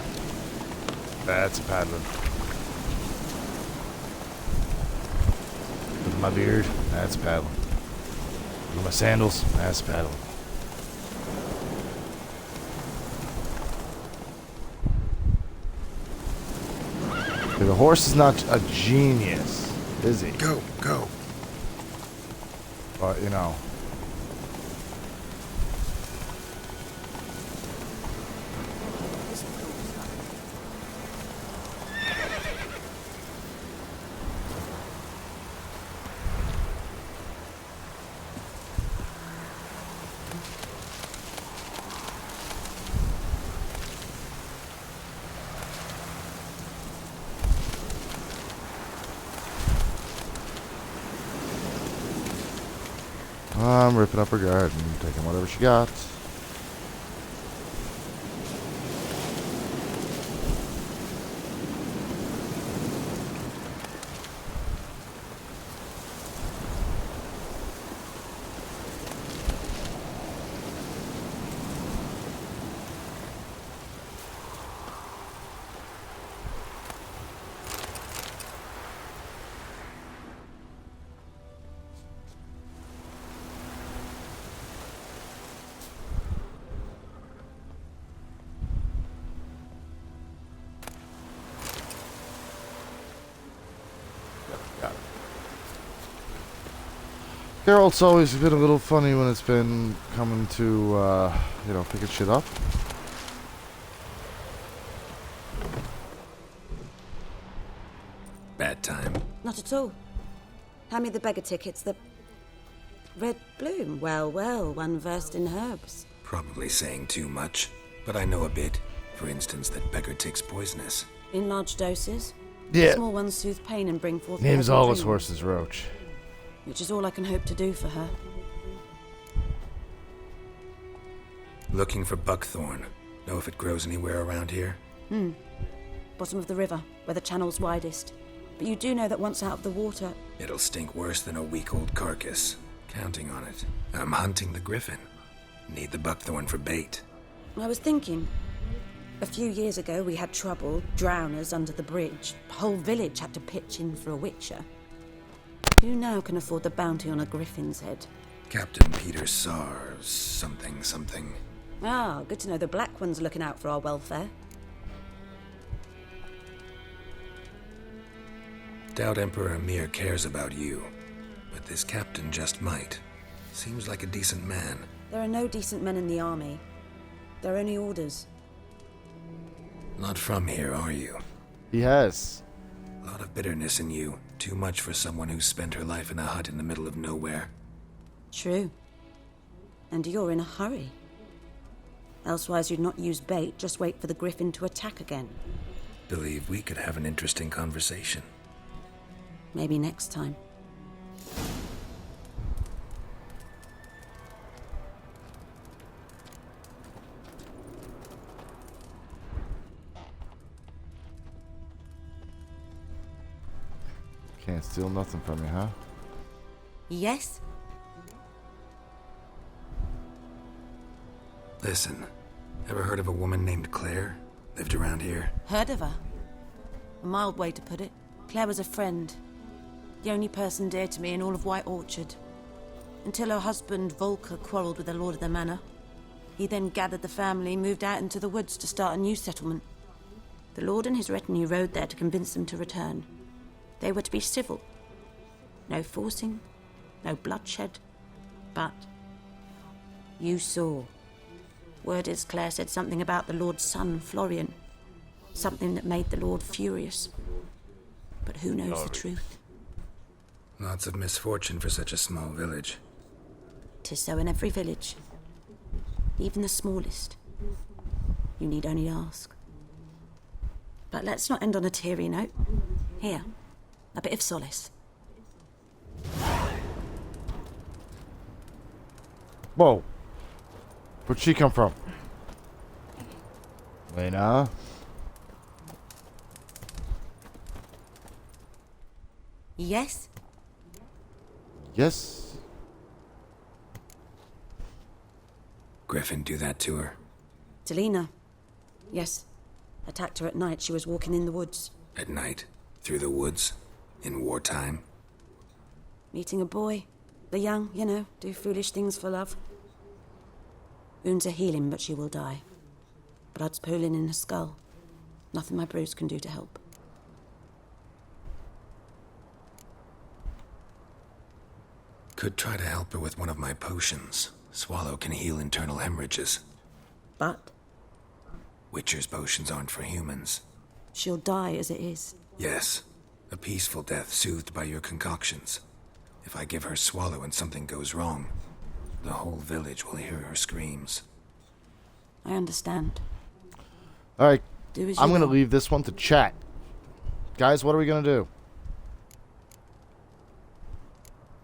That's a paddling. Look at my beard. That's paddling. Look at my sandals. That's paddling. The horse is not a genius, is he? Go. But, you know. I'm ripping up her garden, taking whatever she got. Geralt's always been a little funny when it's been coming to, you know, picking shit up. Bad time. Not at all. Hand me the beggar tickets, the red bloom. Well, one versed in herbs. Probably saying too much, but I know a bit. For instance, that beggar tick's poisonous. In large doses. Yeah. Small ones soothe pain and bring forth Names pleasant all his dreams, horses Roach. which is all I can hope to do for her. Looking for buckthorn. Know if it grows anywhere around here? Bottom of the river, where the channel's widest. But you do know that once out of the water... It'll stink worse than a week-old carcass. Counting on it. I'm hunting the griffin. Need the buckthorn for bait. I was thinking... A few years ago we had trouble, drowners under the bridge. The whole village had to pitch in for a witcher. Who now can afford the bounty on a griffin's head? Captain Peter Sars, something. Ah, good to know the Black One's looking out for our welfare. Doubt Emperor Emir cares about you, but this captain just might. Seems like a decent man. There are no decent men in the army. They're only orders. Not from here, are you? He has. A lot of bitterness in you. Too much for someone who spent her life in a hut in the middle of nowhere. True. And you're in a hurry. Elsewise you'd not use bait, just wait for the griffin to attack again. Believe we could have an interesting conversation. Maybe next time. Can't steal nothing from you, huh? Yes? Listen, ever heard of a woman named Claire? Lived around here? Heard of her? A mild way to put it. Claire was a friend. The only person dear to me in all of White Orchard. Until her husband, Volker, quarreled with the lord of the manor. He then gathered the family, moved out into the woods to start a new settlement. The lord and his retinue rode there to convince them to return. They were to be civil. No forcing, no bloodshed. But you saw. Word is Claire said something about the lord's son, Florian. Something that made the lord furious. But who knows the truth? Lots of misfortune for such a small village. 'Tis so in every village. Even the smallest. You need only ask. But let's not end on a teary note. Here, a bit of solace. Whoa. Where'd she come from? Lena? Yes? Yes? Griffin do that to her? Delina. Yes. Attacked her at night. She was walking in the woods. At night? Through the woods? In wartime? Meeting a boy. The young, you know, do foolish things for love. Wounds are healing, but she will die. Blood's pooling in her skull. Nothing my brews can do to help. Could try to help her with one of my potions. Swallow can heal internal hemorrhages. But? Witcher's potions aren't for humans. She'll die as it is. Yes. A peaceful death soothed by your concoctions. If I give her Swallow and something goes wrong, the whole village will hear her screams. I understand. Alright. Do as I'm you going to will. leave this one to chat. Guys, what are we going to do?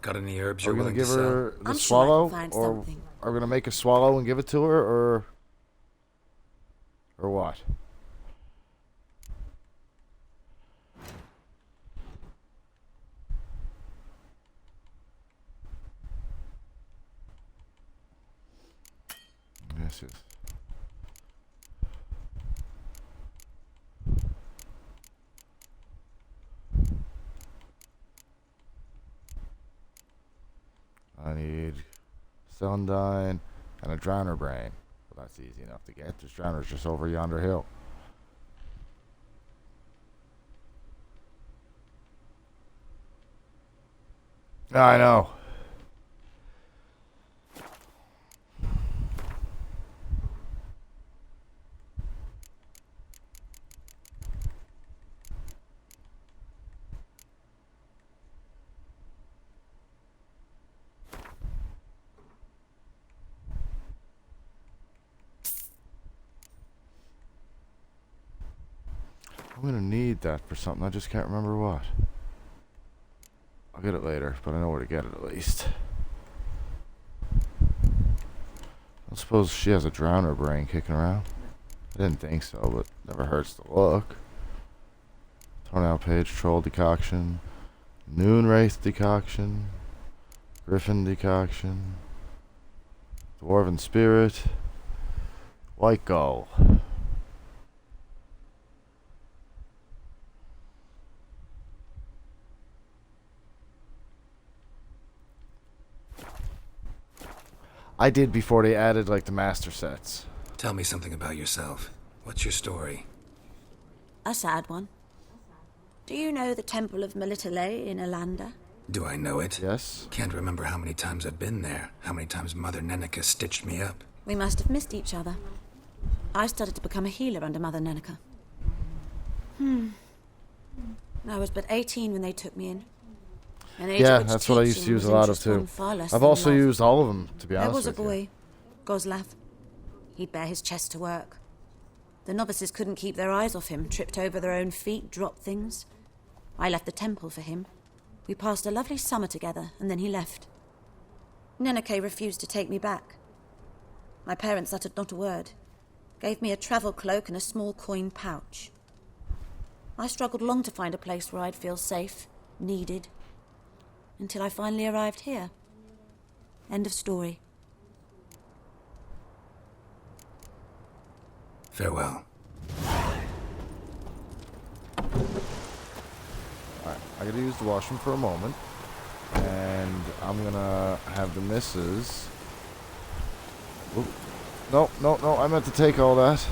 Got any herbs Are you're we going willing to to give sell? her the I'm sure I swallow? can find Or something. are we going to make a swallow and give it to her? Or what? Yes, yes. I need Celandine and a Drowner Brain. Well, that's easy enough to get. This Drowner's just over yonder hill. I know. I'm gonna need that for something. I just can't remember what. I'll get it later, but I know where to get it at least. I suppose she has a Drowner Brain kicking around. I didn't think so, but never hurts to look. Tornado Page Troll Decoction, Noonwraith Decoction, Griffin Decoction, Dwarven Spirit, White Gull. I did before they added like the master sets. Tell me something about yourself. What's your story? A sad one. Do you know the Temple of Melitele in Alanda? Do I know it? Yes. Can't remember how many times I've been there. How many times Mother Neneka stitched me up. We must have missed each other. I started to become a healer under Mother Neneka. I was but 18 when they took me in. An age Yeah, at which that's what I used to teaching use a was lot of interest one too. far less I've than also love. used all of them, to be There honest was a with you. boy, Goslav. He'd bear his chest to work. The novices couldn't keep their eyes off him, tripped over their own feet, dropped things. I left the temple for him. We passed a lovely summer together, and then he left. Neneke refused to take me back. My parents uttered not a word, gave me a travel cloak and a small coin pouch. I struggled long to find a place where I'd feel safe, needed, until I finally arrived here. End of story. Farewell. Alright, I gotta use the washroom for a moment. And I'm gonna have the missus... Oop. No, I meant to take all that.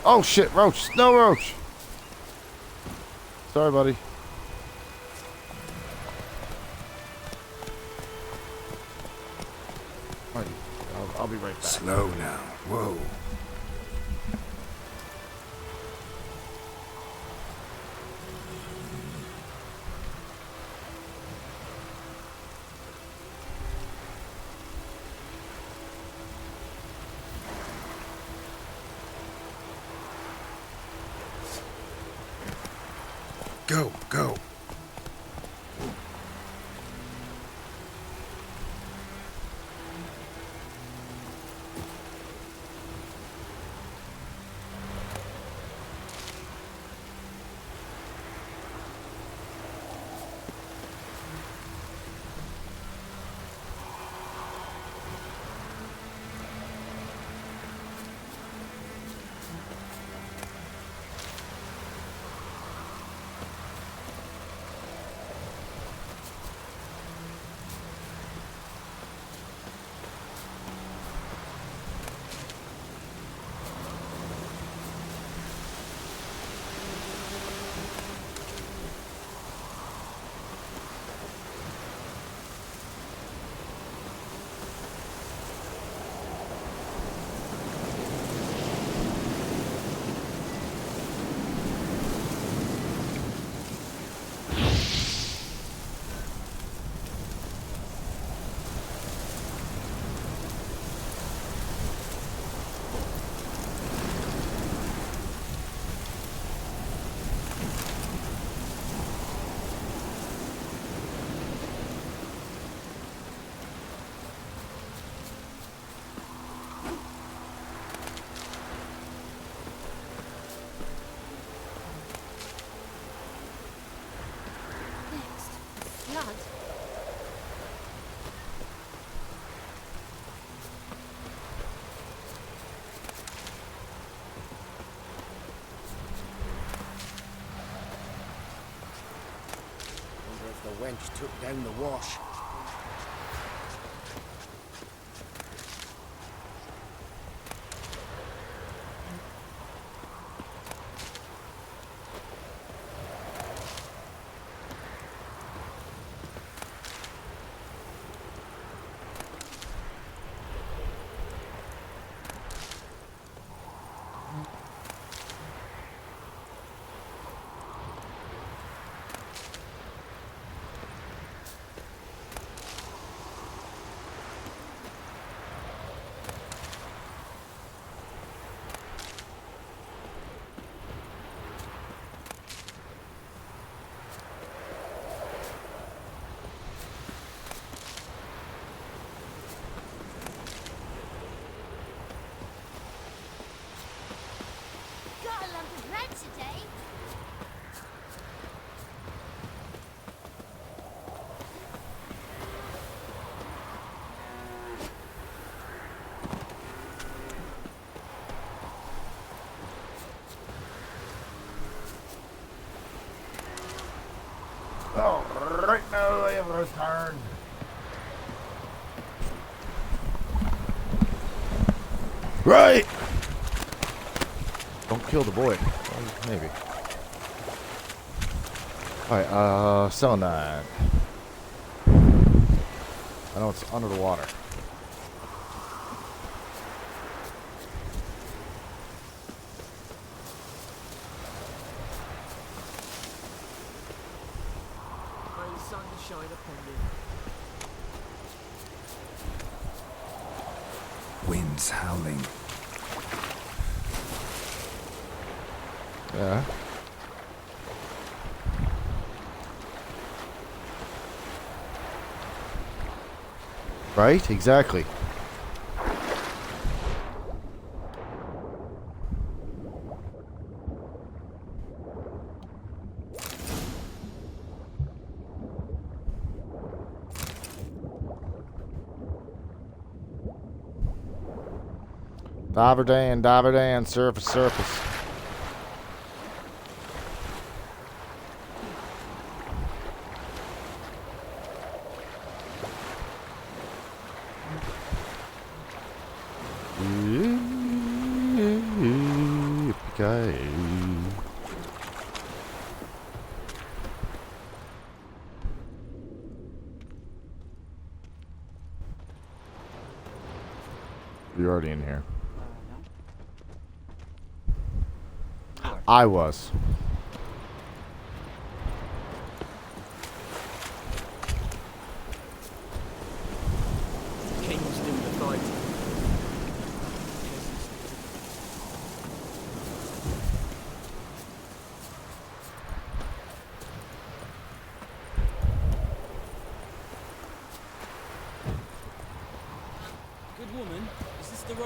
Oh shit, Roach! Snow Roach! Sorry, buddy. Alright, I'll be right back. Slow now. Whoa. Go, go. Blood? Wonder if the wench took down the wash. Got a lump of bread today. Oh, right now I have returned. Right! Don't kill the boy. Well, maybe. Alright, selling that. I know it's under the water. May the sun shine upon you. Winds howling. Yeah. Right? Exactly. Diver Dan, surface. Yippee-ki-yay. You're already in here. I was. King's do the fight.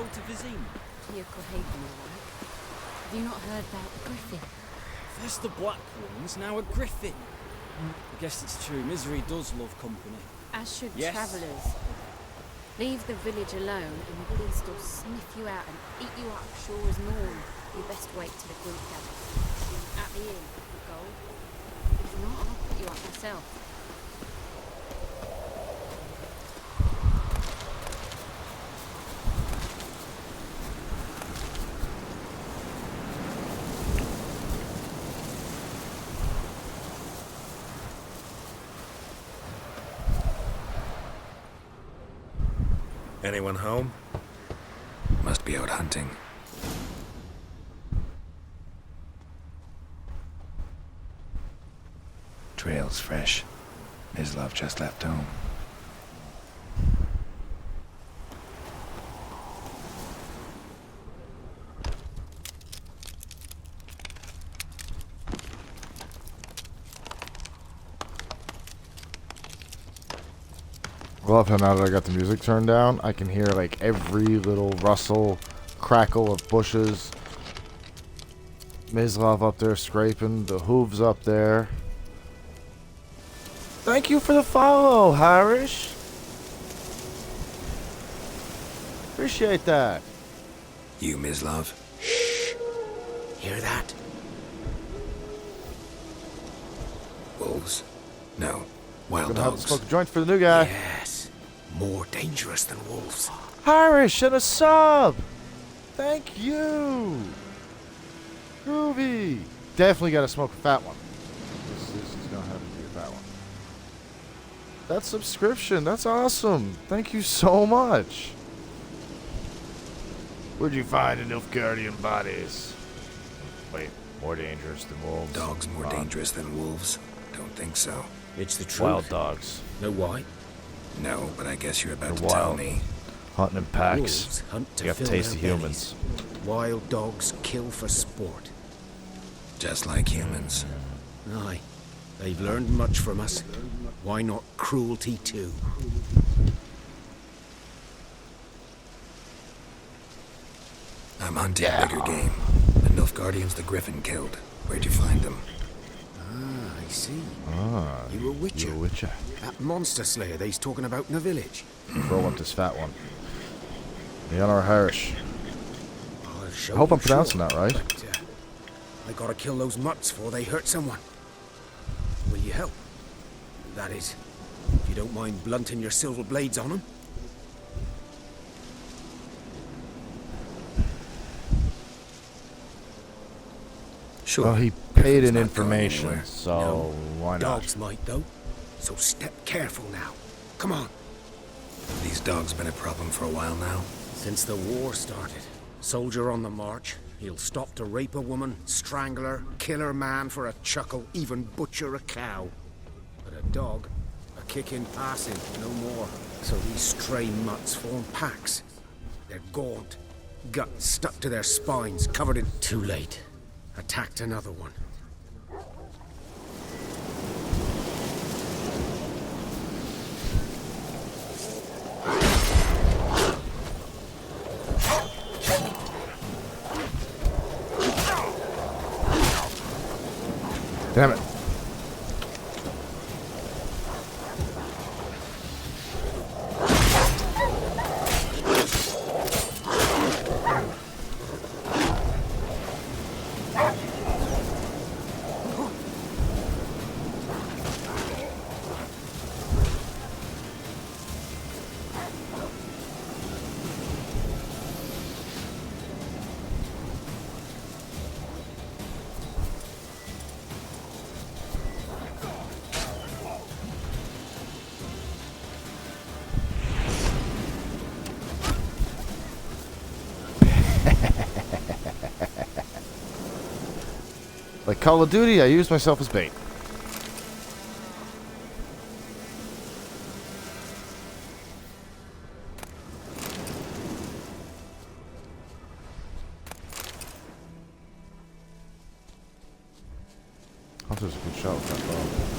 road to Vizima? To your Cohaven, all right. Have you not heard about Griffin? First the Black Ones, now a Griffin. I guess it's true, misery does love company. As should Yes. travellers. Leave the village alone and the beast will sniff you out and eat you up sure as morn. You best wait till the group gathers. At the inn, with gold. If not, I'll put you up myself. Anyone home? Must be out hunting. Trail's fresh. Mislav just left home. I love how now that I got the music turned down, I can hear like every little rustle, crackle of bushes. Mislav up there scraping, the hooves up there. Thank you for the follow, Harish. Appreciate that. You, Mislav? Hear that? Wolves? No. Wild Gonna have to dogs. smoke a joint for the new guy. Yes. More dangerous than wolves. Harish and a sub. Thank you. Groovy. Definitely got to smoke a fat one. This is gonna have to be a fat one. That subscription, that's awesome. Thank you so much. Where'd you find the Nilfgaardian bodies? Wait, more dangerous than wolves? Dogs more dangerous than wolves? Don't think so. It's the truth. Wild dogs. Know why? No, but I guess you're about They're to tell wild. me. Hunting in packs. Wolves hunt to You have to fill taste the their humans. Wild dogs kill for sport. Just like humans. Aye. They've learned much from us. Why not cruelty too? I'm hunting bigger game. The Nilfgaardians the Griffin killed. Where'd you find them? Ah, I see. Ah, You a witcher? you a witcher. That monster slayer they's talking about in the village. Roll up this fat one. Leonor Harish. I'll show I hope you I'm pronouncing sure, that right. but, I gotta kill those mutts before they hurt someone. Will you help? That is, if you don't mind blunting your silver blades on them. Sure. Well, he paid in information, so why not? Dogs might, though. So step careful now. Come on. These dogs been a problem for a while now. Since the war started. Soldier on the march. He'll stop to rape a woman, strangle her, kill her man for a chuckle, even butcher a cow. But a dog, a kick in passing, no more. So these stray mutts form packs. They're gaunt, guts stuck to their spines, covered in... Too late. Attacked another one. Damn it. Like Call of Duty, I use myself as bait. Hunter's a good shot with that bow.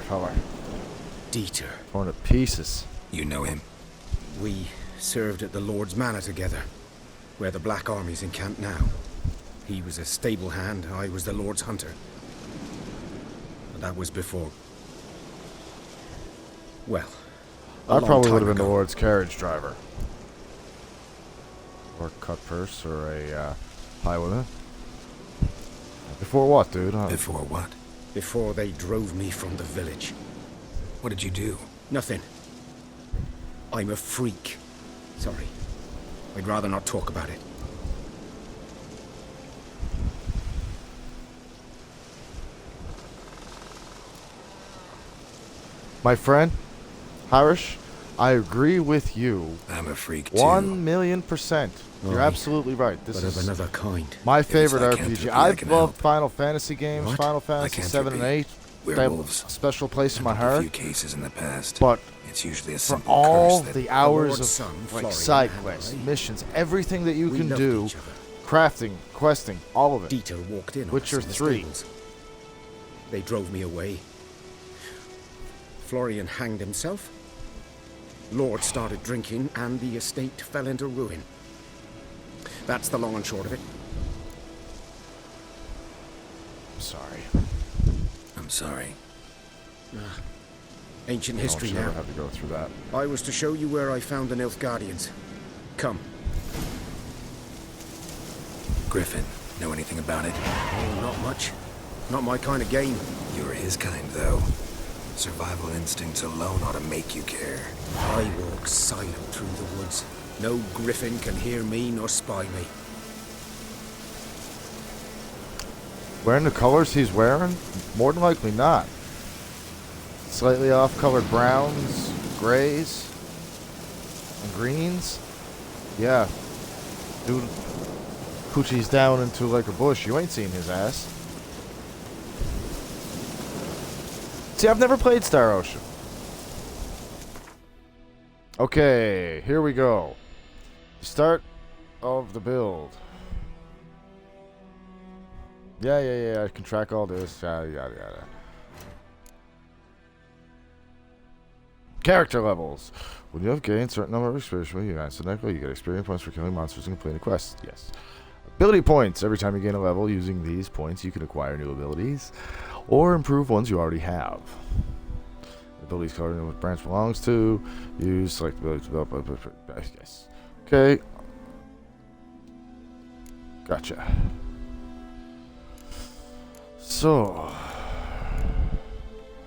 fella? Dieter. Torn to pieces. You know him? We served at the Lord's Manor together, where the Black Army's encamped now. He was a stable hand, I was the Lord's hunter. But that was before... Well, I probably would have been the Lord's carriage driver. Or cut purse, or a highwayman. Before what, dude? Before what? Before they drove me from the village. What did you do? Nothing. I'm a freak. Sorry. I'd rather not talk about it. My friend, Harish, I agree with you. I'm a freak too. 1,000,000%. You're absolutely right. This but is of another kind. my favorite I can't RPG. help you, I I've can loved help. Final Fantasy games, What? Final I Fantasy can't 7 and repeat. 8. They have Werewolves. a special place in my A heart. few cases in the past. But it's usually a for simple all curse that the hours Lord's of son, like Florian, side and quests, I, missions, everything that you we can loved do, each other. crafting, questing, all of it. Dieter walked in on Witcher us in the 3. stables. They drove me away. Florian hanged himself. Lord started drinking, and the estate fell into ruin. That's the long and short of it. I'm sorry. I'm sorry. Ancient I history don't now. have to go through that. I was to show you where I found the Nilfgaardians. Come. Griffin, know anything about it? Oh, not much. Not my kind of game. You're his kind, though. Survival instincts alone ought to make you care. I walk silent through the woods. No griffin can hear me nor spy me. Wearing the colors he's wearing? More than likely not. Slightly off-colored browns, grays, and greens. Yeah. Dude, Coochie's down into like a bush. You ain't seen his ass. See, I've never played Star Ocean. Okay, here we go. Start of the build. Yeah, I can track all this. Yada. Character levels. When you have gained a certain number of experience from you guys, you get experience points for killing monsters and completing quests. Yes. Ability points. Every time you gain a level using these points, you can acquire new abilities or improve ones you already have. Abilities colored in what branch belongs to. Use select ability to develop. Yes. Okay. Gotcha. So,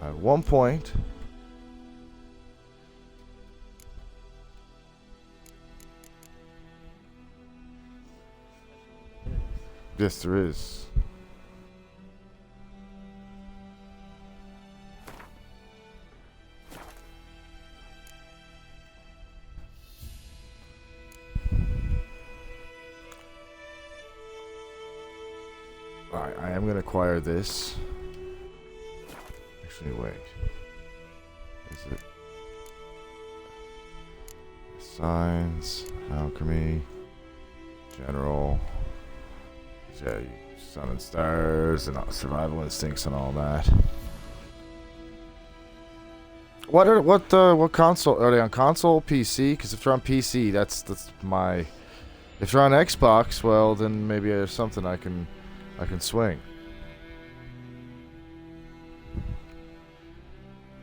at one point, yes, there is. Alright, I am going to acquire this. Actually, wait. Is it? Signs, alchemy, general. Yeah, sun and stars, and survival instincts, and all that. What console are they on? Console, PC? Because if they're on PC, that's my. If they're on Xbox, well, then maybe there's something I can swing.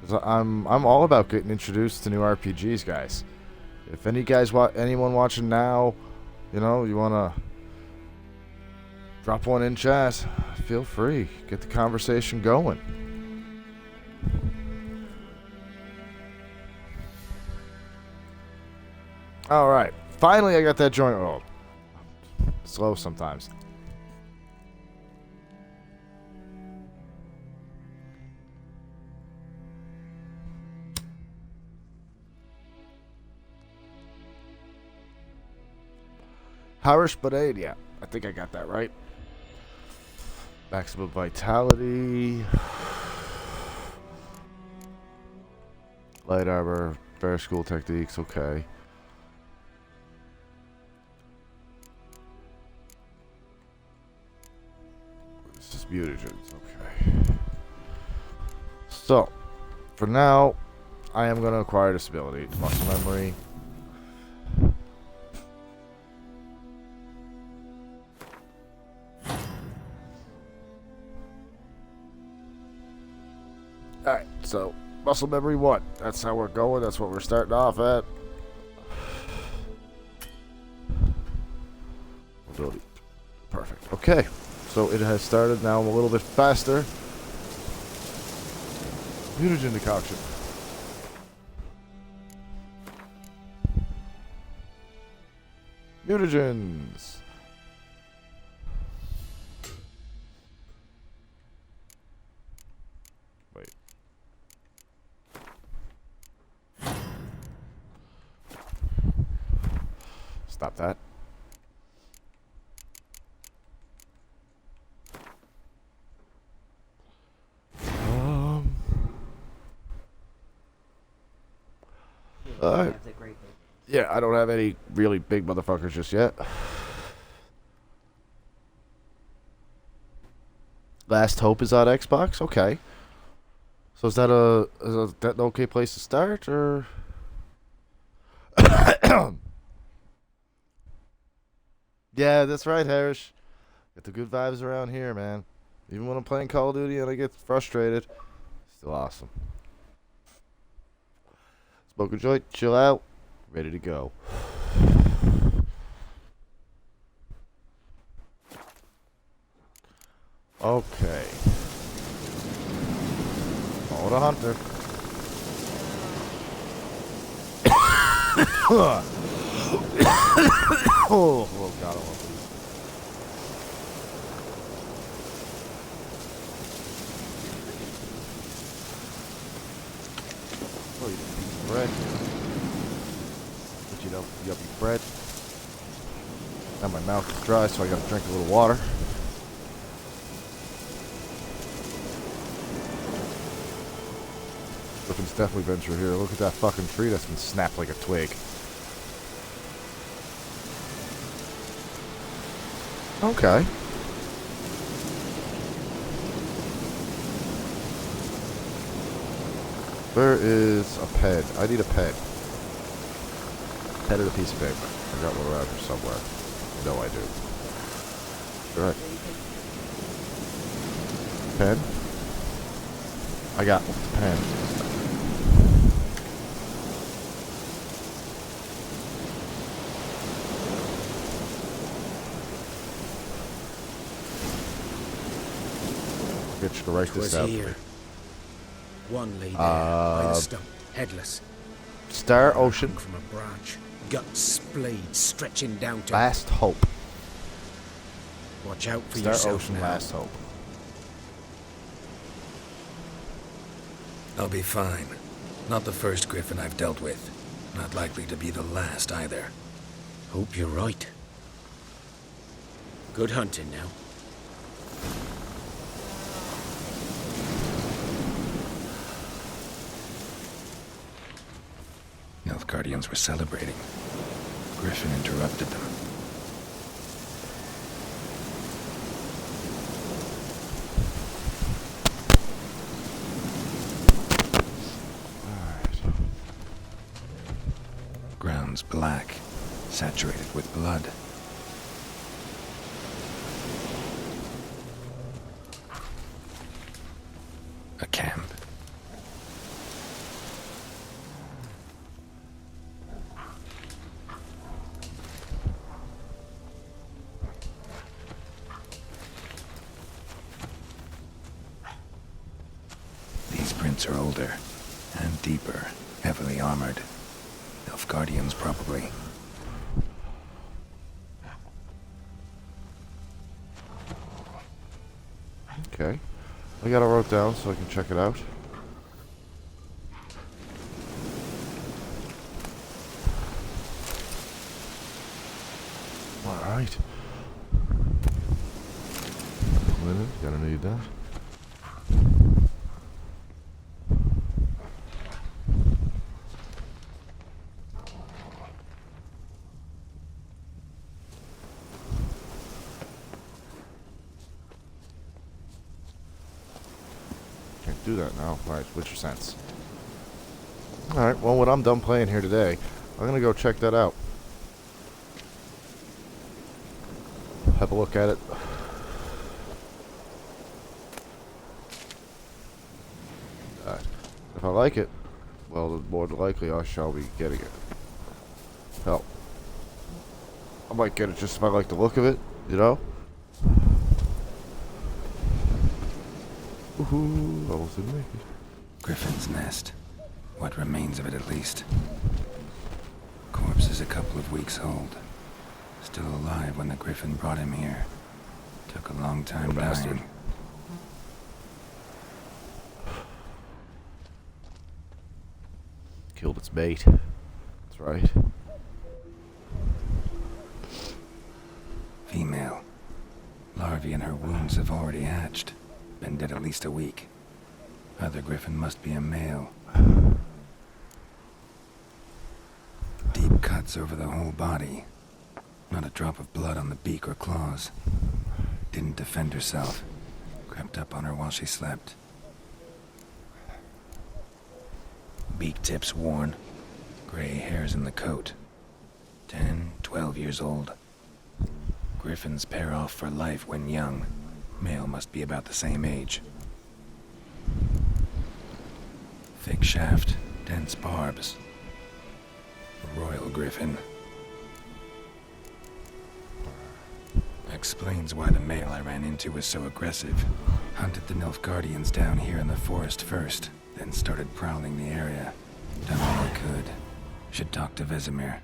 'Cause I'm all about getting introduced to new RPGs, guys. If anyone watching now, you wanna drop one in chat, feel free. Get the conversation going. All right, finally I got that joint rolled. Slow sometimes. Harish Barade, yeah. I think I got that right. Maximum vitality. Light armor. Fair school techniques, okay. This is mutagens, okay. So, for now, I am going to acquire this ability. Muscle memory. Alright, so muscle memory 1. That's how we're going. That's what we're starting off at. Ability. Perfect. Okay, so it has started. Now I'm a little bit faster. Mutagen decoction. Mutagens. Wait. Stop that. Alright. Yeah, I don't have any really big motherfuckers just yet. Last Hope is on Xbox? Okay. So is that an okay place to start, or? Yeah, that's right, Harris. Get the good vibes around here, man. Even when I'm playing Call of Duty and I get frustrated, still awesome. Smoke a joint, chill out, ready to go. Okay. Follow the hunter. Oh God, I love these. Oh, you didn't eat bread. But you know, yuppie bread. Now my mouth is dry, so I gotta drink a little water. Looking definitely venture here. Look at that fucking tree that's been snapped like a twig. Okay. Where is a pen? I need a pen. Pen and a piece of paper. I got one around here somewhere. No, I do. Alright. Pen? I got one. Pen. Get you to write this out. Here. One lay there by the stump, headless. Star Ocean. From a branch, guts splayed, stretching down to Last Hope. Watch out for Star yourself Ocean, now. Last Hope. I'll be fine. Not the first griffin I've dealt with. Not likely to be the last either. Hope you're right. Good hunting now. Nilfgaardians were celebrating. Griffin interrupted them. Ground's black, saturated with blood. A camp. These prints are older and deeper, heavily armored. Nilfgaardians, probably. Okay. I got it wrote down so I can check it out. Alright. Linen, gonna need that. Do that now. Alright, Witcher sense. Alright, well, when I'm done playing here today, I'm gonna go check that out. Have a look at it. If I like it, well, more than likely I shall be getting it. Hell, I might get it just if I like the look of it, you know? Woohoo, almost didn't make it. Griffin's nest. What remains of it, at least. Corpse is a couple of weeks old. Still alive when the Griffin brought him here. Took a long time dying. Killed its mate. That's right. Female. Larvae in her wounds have already hatched. Been dead at least a week. Other Griffin must be a male. Deep cuts over the whole body. Not a drop of blood on the beak or claws. Didn't defend herself. Crept up on her while she slept. Beak tips worn. Gray hairs in the coat. 10, 12 years old. Griffins pair off for life when young. Male must be about the same age. Thick shaft, dense barbs. A royal griffin. Explains why the male I ran into was so aggressive. Hunted the Nilfgaardians down here in the forest first, then started prowling the area. Done all I could. Should talk to Vesemir.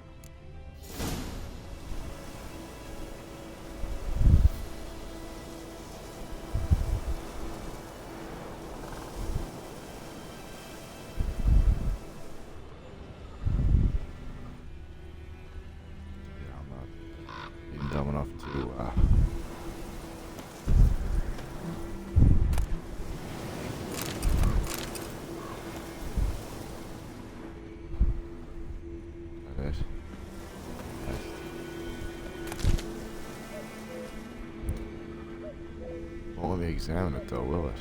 Dumb enough to that is. Won't let me examine it though, will it?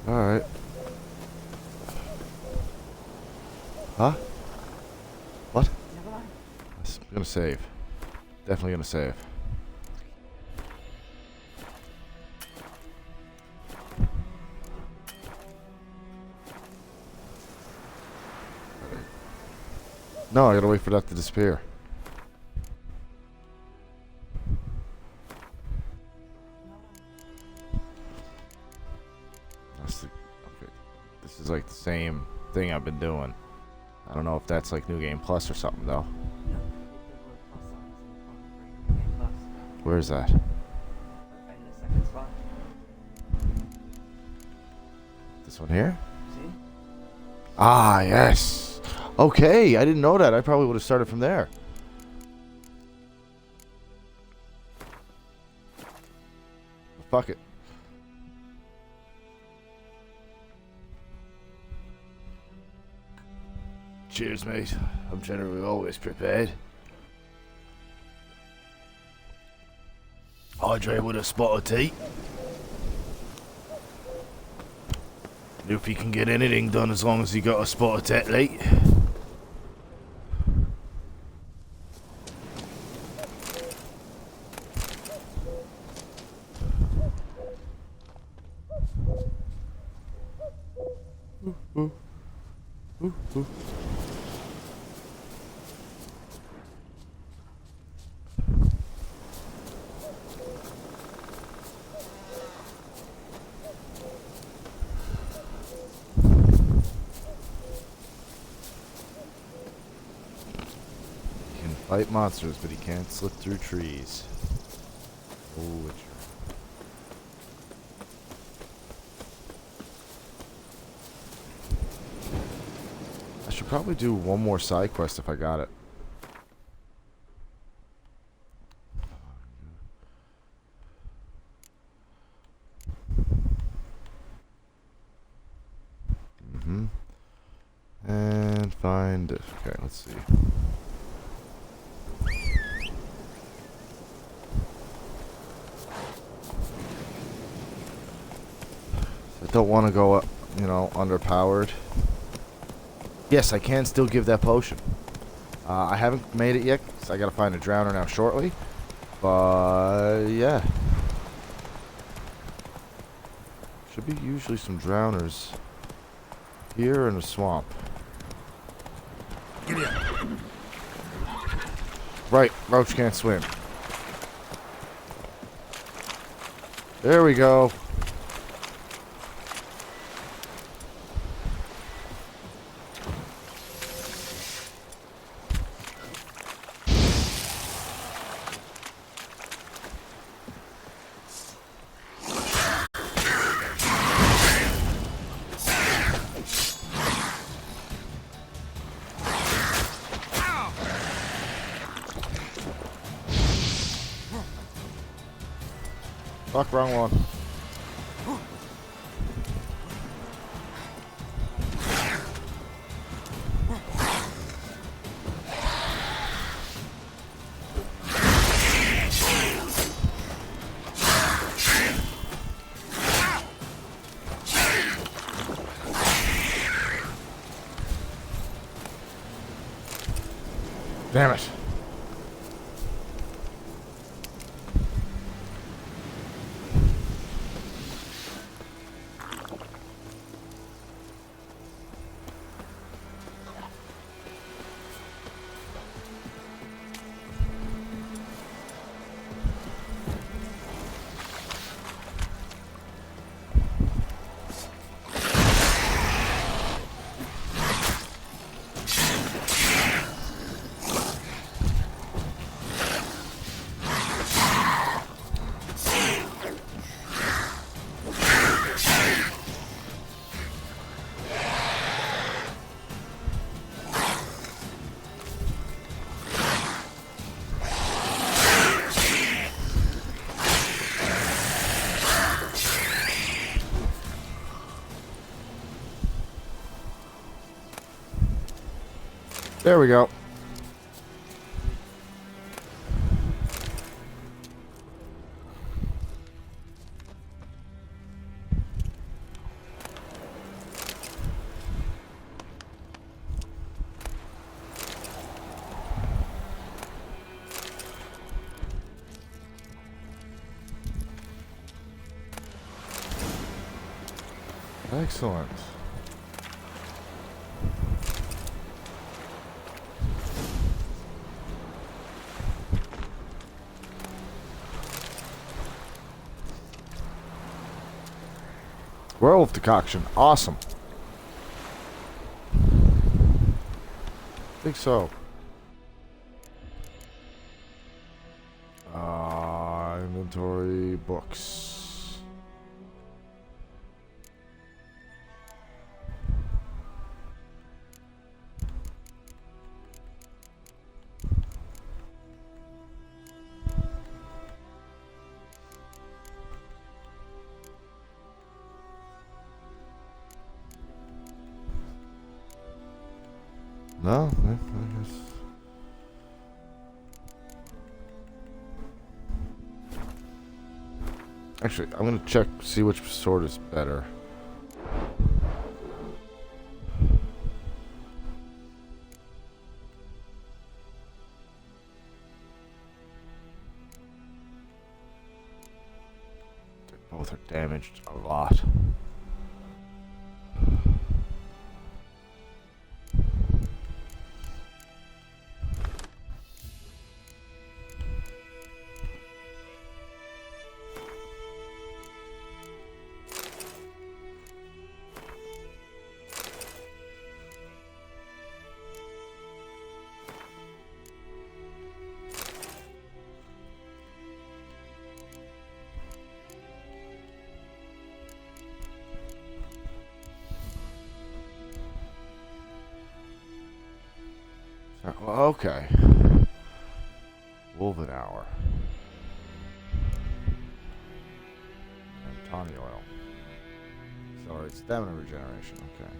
Alright. Huh? What? I'm gonna save. Definitely gonna save. No, I gotta wait for that to disappear. Okay. This is like the same thing I've been doing. I don't know if that's like New Game Plus or something though. Where is that? This one here? Ah, yes. Okay, I didn't know that. I probably would have started from there. Fuck it. Cheers, mate. I'm generally always prepared. Hydrate with a spot of tea. If you can get anything done as long as you got a spot of Tetley. Fight monsters, but he can't slip through trees. Oh, Witcher. I should probably do one more side quest if I got it. And find it. Okay, let's see. don't want to go, you know, underpowered. Yes, I can still give that potion. I haven't made it yet, so I gotta find a drowner now shortly. But yeah, should be usually some drowners here in the swamp. Right, Roach can't swim. There we go. Fuck, wrong one. Damn it. There we go. Excellent. Werewolf decoction. Awesome. I think so. Inventory, books. No, I guess. Actually, I'm gonna check, see which sword is better. They both are damaged a lot. Okay. Wolven hour. And tawny oil. Accelerates stamina regeneration. Okay.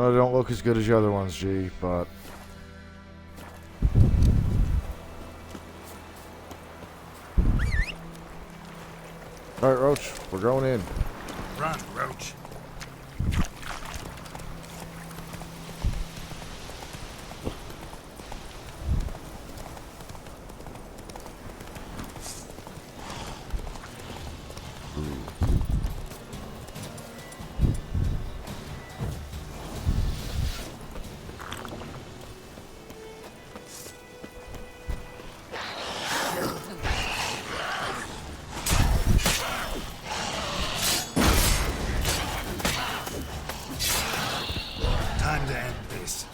know they don't look as good as the other ones, G, but... Alright, Roach, we're going in. Run, Roach. Time to end this.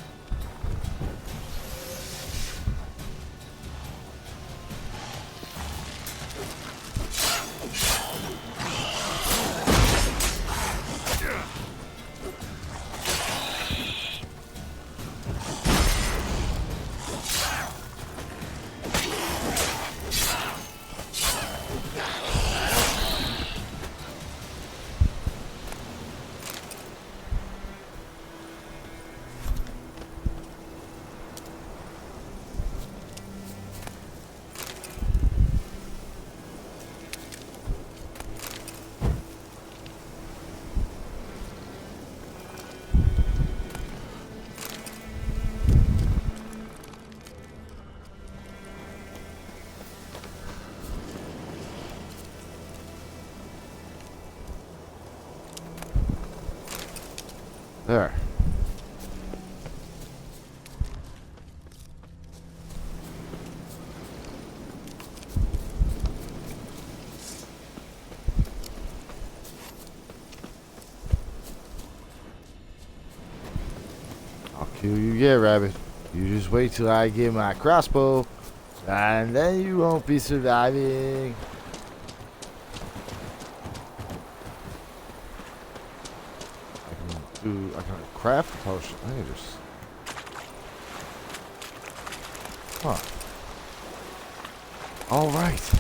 There. I'll kill you yet, Rabbit. You just wait till I get my crossbow, and then you won't be surviving. I can craft a potion. I need just... Huh. Alright.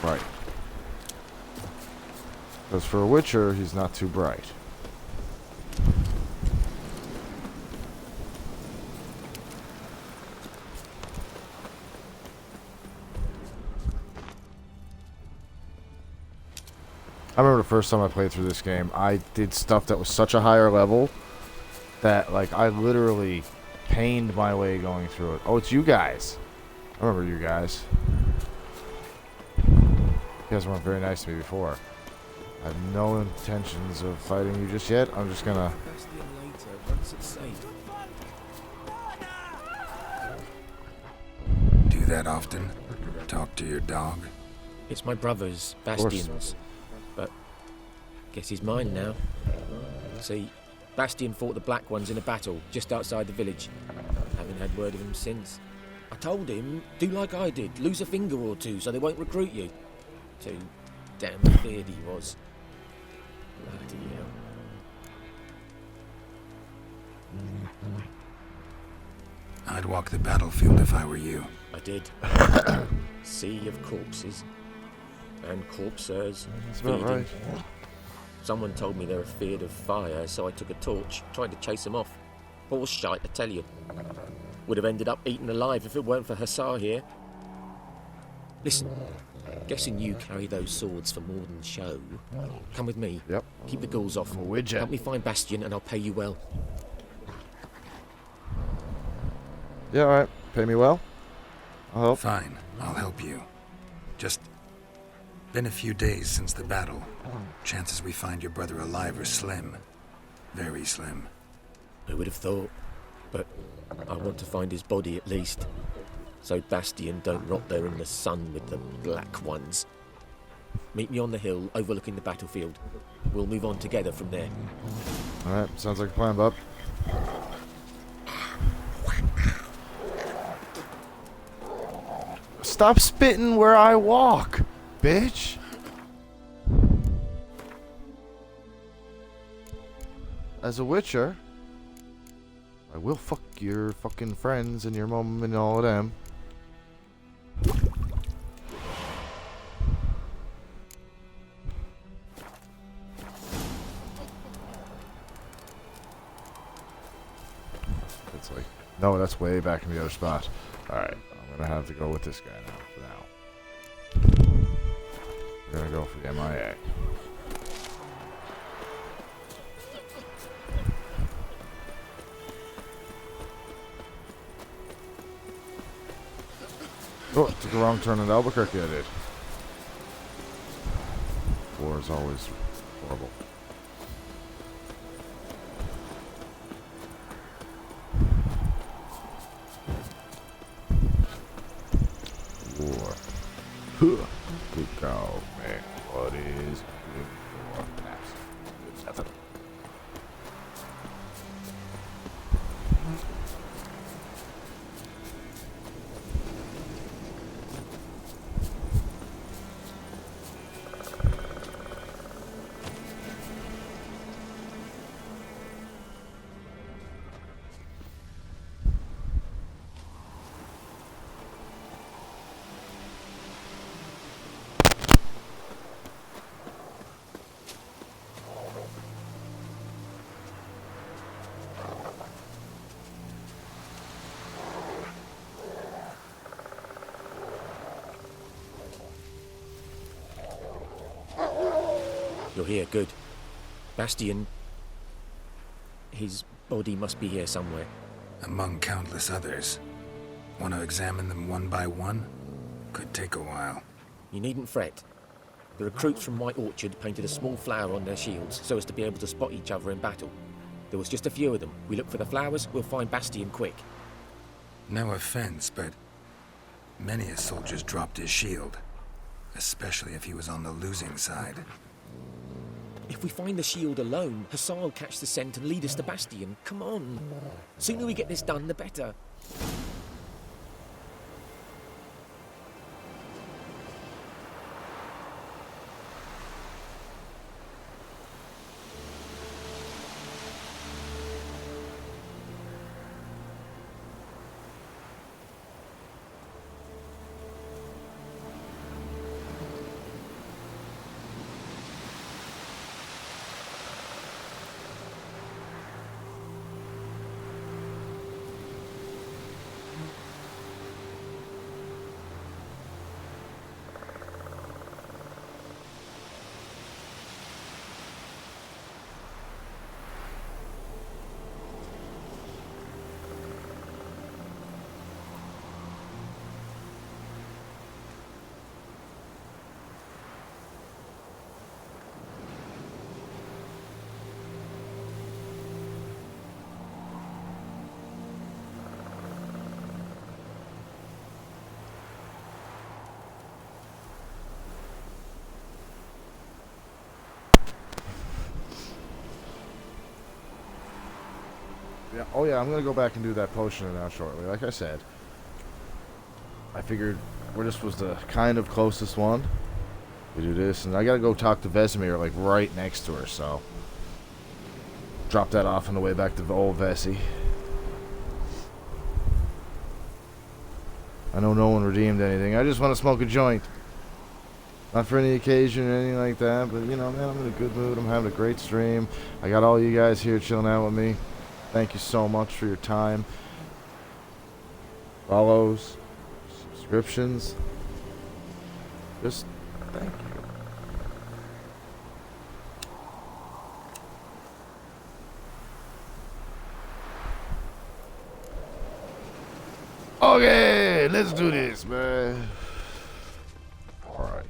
Right. Because for a Witcher, he's not too bright. I remember the first time I played through this game, I did stuff that was such a higher level that, like, I literally pained my way going through it. Oh, it's you guys. I remember you guys. You guys weren't very nice to me before. I have no intentions of fighting you just yet. I'm just gonna... Do that often? Talk to your dog? It's my brother's, Bastion's. But guess he's mine now. See, Bastion fought the Black Ones in a battle just outside the village. Haven't had word of him since. I told him, do like I did, lose a finger or two so they won't recruit you. Too damn feared he was. Bloody hell. I'd walk the battlefield if I were you. I did. Sea of corpses. And corpsers. That's about feeding. right. Someone told me they were feared of fire, so I took a torch, tried to chase them off. Horse shite, I tell you. Would have ended up eaten alive if it weren't for Hussar here. Listen, guessing you carry those swords for more than show. Come with me. Yep. Keep the ghouls off. Help me find Bastion and I'll pay you well. Yeah, alright. Pay me well. I'll help. Fine, I'll help you. Just... been a few days since the battle. Chances we find your brother alive are slim. Very slim. Who would have thought? But I want to find his body at least. So Bastion don't rot there in the sun with the Black Ones. Meet me on the hill overlooking the battlefield. We'll move on together from there. Alright, sounds like a plan, bub. Stop spitting where I walk, bitch. As a Witcher, I will fuck your fucking friends and your mom and all of them. It's like, no, that's way back in the other spot. Alright, I'm gonna have to go with this guy now, for now. We're gonna go for the MIA. Oh, took a wrong turn at Albuquerque, I did. War is always horrible. War. Good cow, man. What is good for maps? Good nothing. You're here, good. Bastian... his body must be here somewhere. Among countless others. Want to examine them one by one? Could take a while. You needn't fret. The recruits from White Orchard painted a small flower on their shields so as to be able to spot each other in battle. There was just a few of them. We look for the flowers, we'll find Bastian quick. No offense, but many a soldier's dropped his shield. Especially if he was on the losing side. If we find the shield alone, Hassan will catch the scent and lead us to Bastian. Come on. Sooner we get this done, the better. Yeah. Oh yeah, I'm gonna go back and do that potion now shortly. Like I said, I figured this was the kind of closest one. We do this, and I gotta go talk to Vesemir like right next to her, so drop that off on the way back to old Vesey. I know no one redeemed anything. I just want to smoke a joint. Not for any occasion or anything like that, but you know, man, I'm in a good mood. I'm having a great stream. I got all you guys here chilling out with me. Thank you so much for your time. Follows, subscriptions. Just thank you. Okay, let's do this, man. Alright.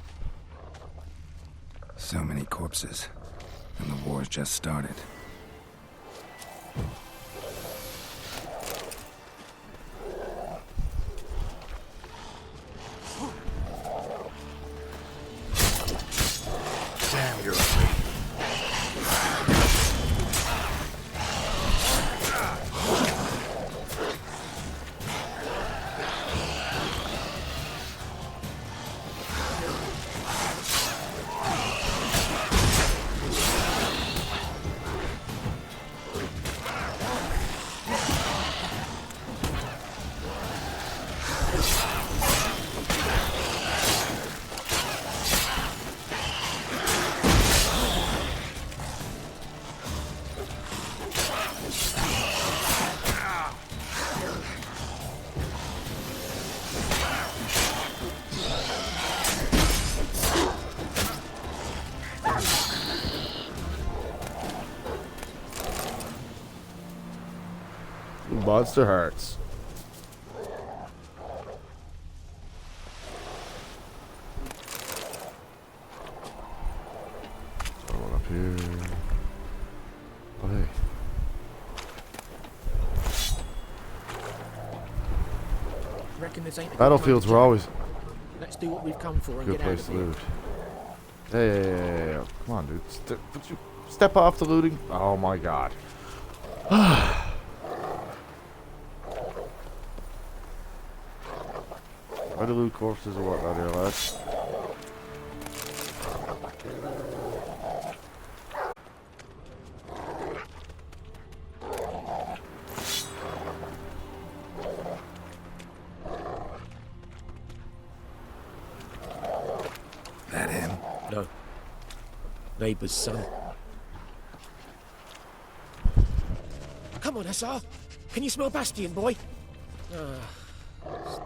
So many corpses. And the war's just started. Damn, you're afraid. Monster Hearts. One up here. Oh, hey. Reckon this ain't a good Battlefields moment were to- always Let's do what we've come for and good get out place of to here. loot. Hey, come on, dude. Would you step off the looting? Oh my god. Try to loot corpses or whatnot here, lads. That him? No. Neighbour's son. Come on, Hussar. Can you smell Bastion, boy? Still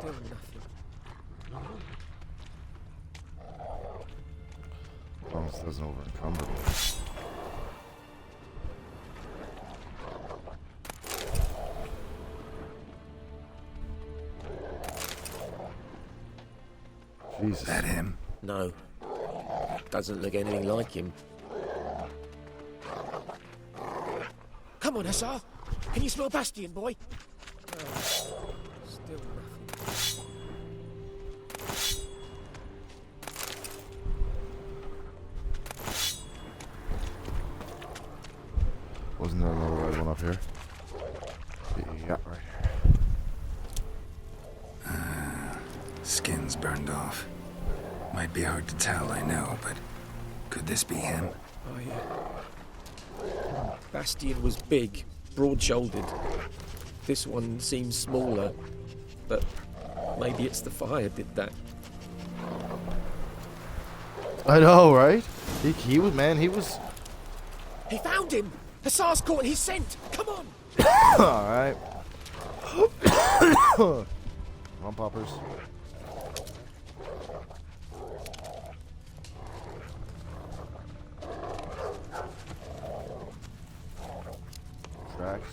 nothing. As long as it doesn't over-encumber me. Jesus. That him? No. Doesn't look anything like him. Come on, Hussar. Can you smell Bastion, boy? Still nothing. Wasn't there another red one up here? Yeah, right here. Skin's burned off. Might be hard to tell, I know, but could this be him? Oh, yeah. Bastion was big, broad-shouldered. This one seems smaller, but maybe it's the fire did that. I know, right? He was, man, he was... He found him! Hussar's caught his scent! Come on! Alright. Come on, poppers. Tracks.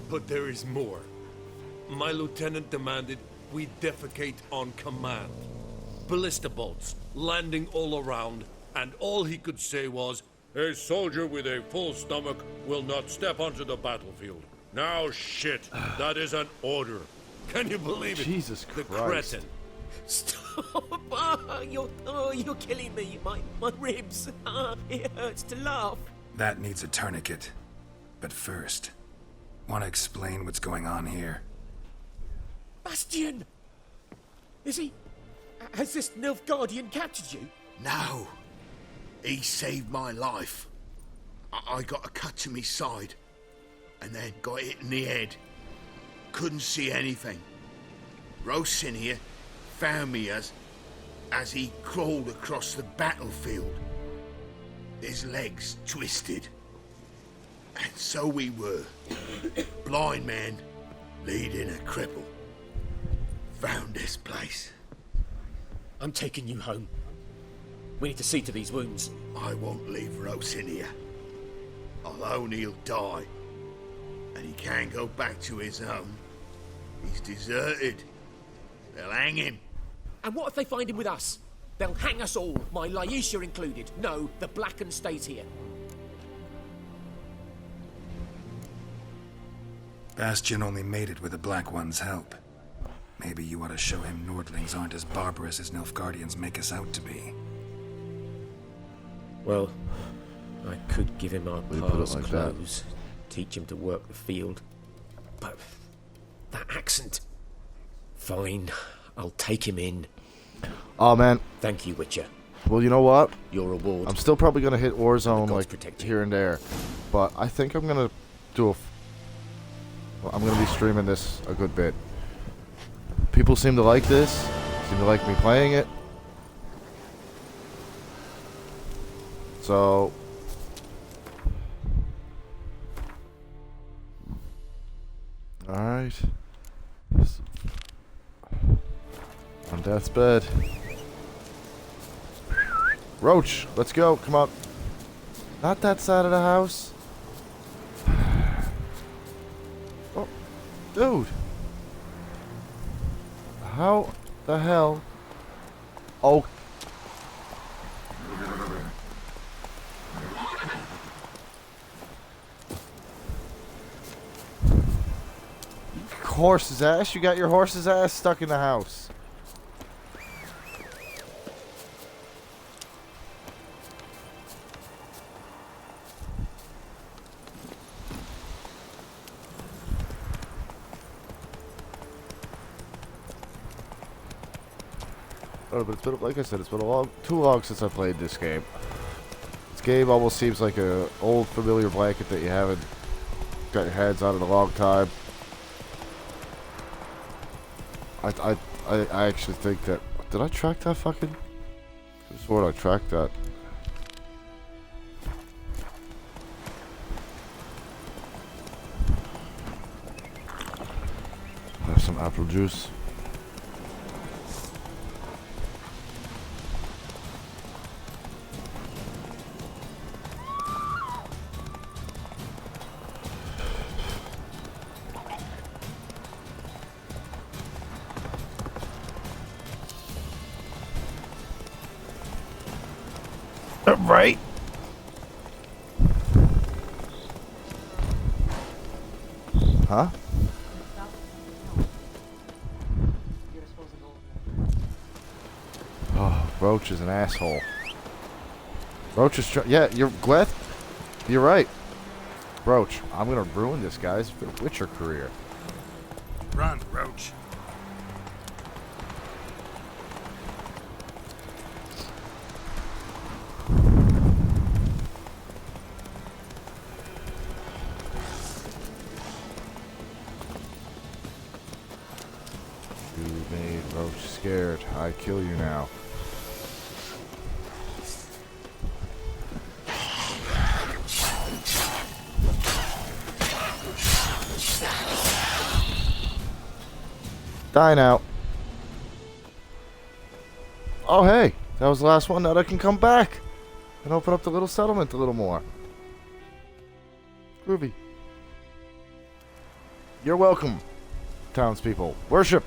But there is more. My lieutenant demanded we defecate on command. Ballista bolts landing all around, and all he could say was, "A soldier with a full stomach will not step onto the battlefield." Now shit, that is an order. Can you believe it? Jesus The Christ. cretin. Stop! You're killing me. My ribs. It hurts to laugh. That needs a tourniquet. But first, want to explain what's going on here? Bastion! Is he... Has this Nilfgaardian captured you? No. He saved my life. I got a cut to my side, and then got hit in the head. Couldn't see anything. Rosinia found me as he crawled across the battlefield. His legs twisted. And so we were. Blind man leading a cripple. Found this place. I'm taking you home. We need to see to these wounds. I won't leave Rosinia. Alone he'll die. And he can't go back to his home. He's deserted. They'll hang him. And what if they find him with us? They'll hang us all, my Laisha included. No, the Blacken stays here. Bastion only made it with the Black One's help. Maybe you ought to show him Nordlings aren't as barbarous as Nilfgaardians make us out to be. Well, I could give him our you put it past like that? clothes, teach him to work the field. But that accent... Fine, I'll take him in. Oh, man. Thank you, Witcher. Well, you know what? Your reward. I'm still probably going to hit Warzone, like, protect you. here and there. But I think I'm going to do well, I'm going to be streaming this a good bit. People seem to like this. Seem to like me playing it. So... Alright. On death's bed. Roach, let's go. Come on. Not that side of the house. Dude. How the hell? Oh. Horse's ass? You got your horse's ass stuck in the house. Oh, but it's been, like I said, it's been too long since I played this game. This game almost seems like a old familiar blanket that you haven't got your hands on in a long time. I actually think that... Did I track that fucking... I could have sworn I tracked that. Have some apple juice. Right? Huh? Oh, Roach is an asshole. Roach is yeah, you're Gleth. You're right. Roach, I'm gonna ruin this guy's Witcher career. Run, Roach. Scared. I kill you now. Die now. Oh hey, that was the last one. Now I can come back and open up the little settlement a little more. Groovy. You're welcome, townspeople. Worship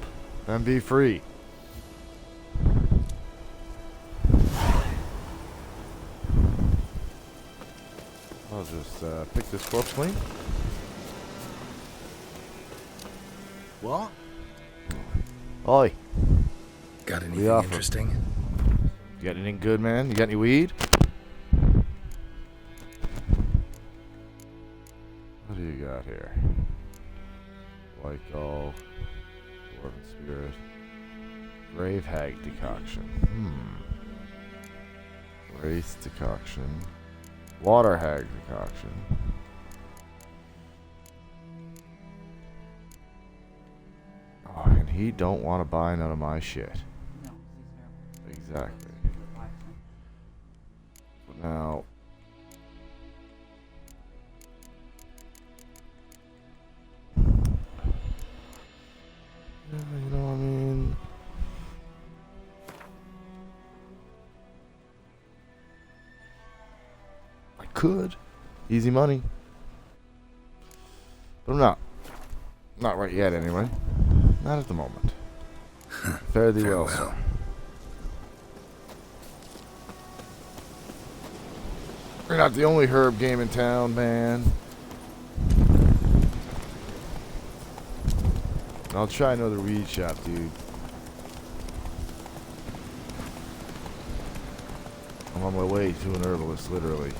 and be free. I'll just pick this corpse clean. What? Oi. Got anything interesting? You got anything good, man? You got any weed? What do you got here? White Gull, Dwarven Spirit, Grave Hag Decoction. Wraith Decoction, Water Hag Decoction. Oh, and he don't want to buy none of my shit. No, exactly. Now, you know what I mean? I could. Easy money. But I'm not. Not right yet, anyway. Not at the moment. Fare thee well, sir. You're not the only herb game in town, man. I'll try another weed shop, dude. I'm on my way to an herbalist, literally.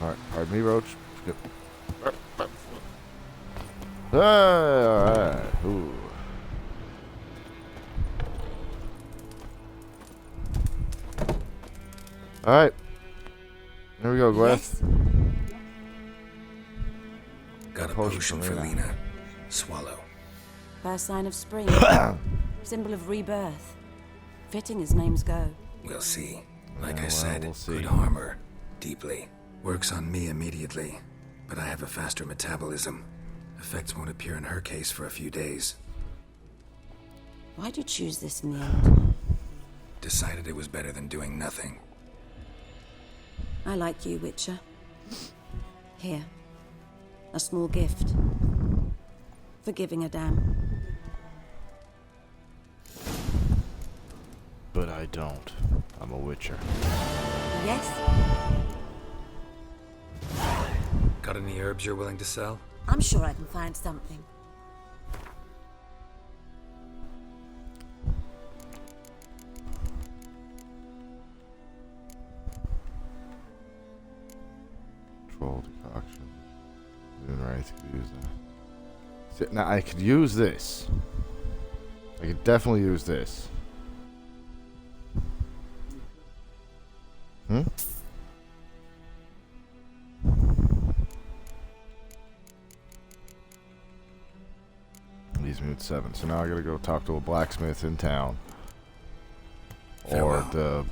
Alright, pardon me, Roach. Skip. Alright. Ooh. Alright. Here we go, Gweth. Got a potion for Lena. Swallow. First sign of spring. Symbol of rebirth. Fitting as names go. We'll see. Like I well, said, we'll see. could harm her. Deeply. Works on me immediately. But I have a faster metabolism. Effects won't appear in her case for a few days. Why'd you choose this in the end? Decided it was better than doing nothing. I like you, Witcher. Here. A small gift. For giving a damn. But I don't. I'm a Witcher. Yes? Got any herbs you're willing to sell? I'm sure I can find something. Troll decoction. Right, could use that. See, now I could use this. I could definitely use this. Hmm? Leaves me with 7. So now I gotta go talk to a blacksmith in town. Or the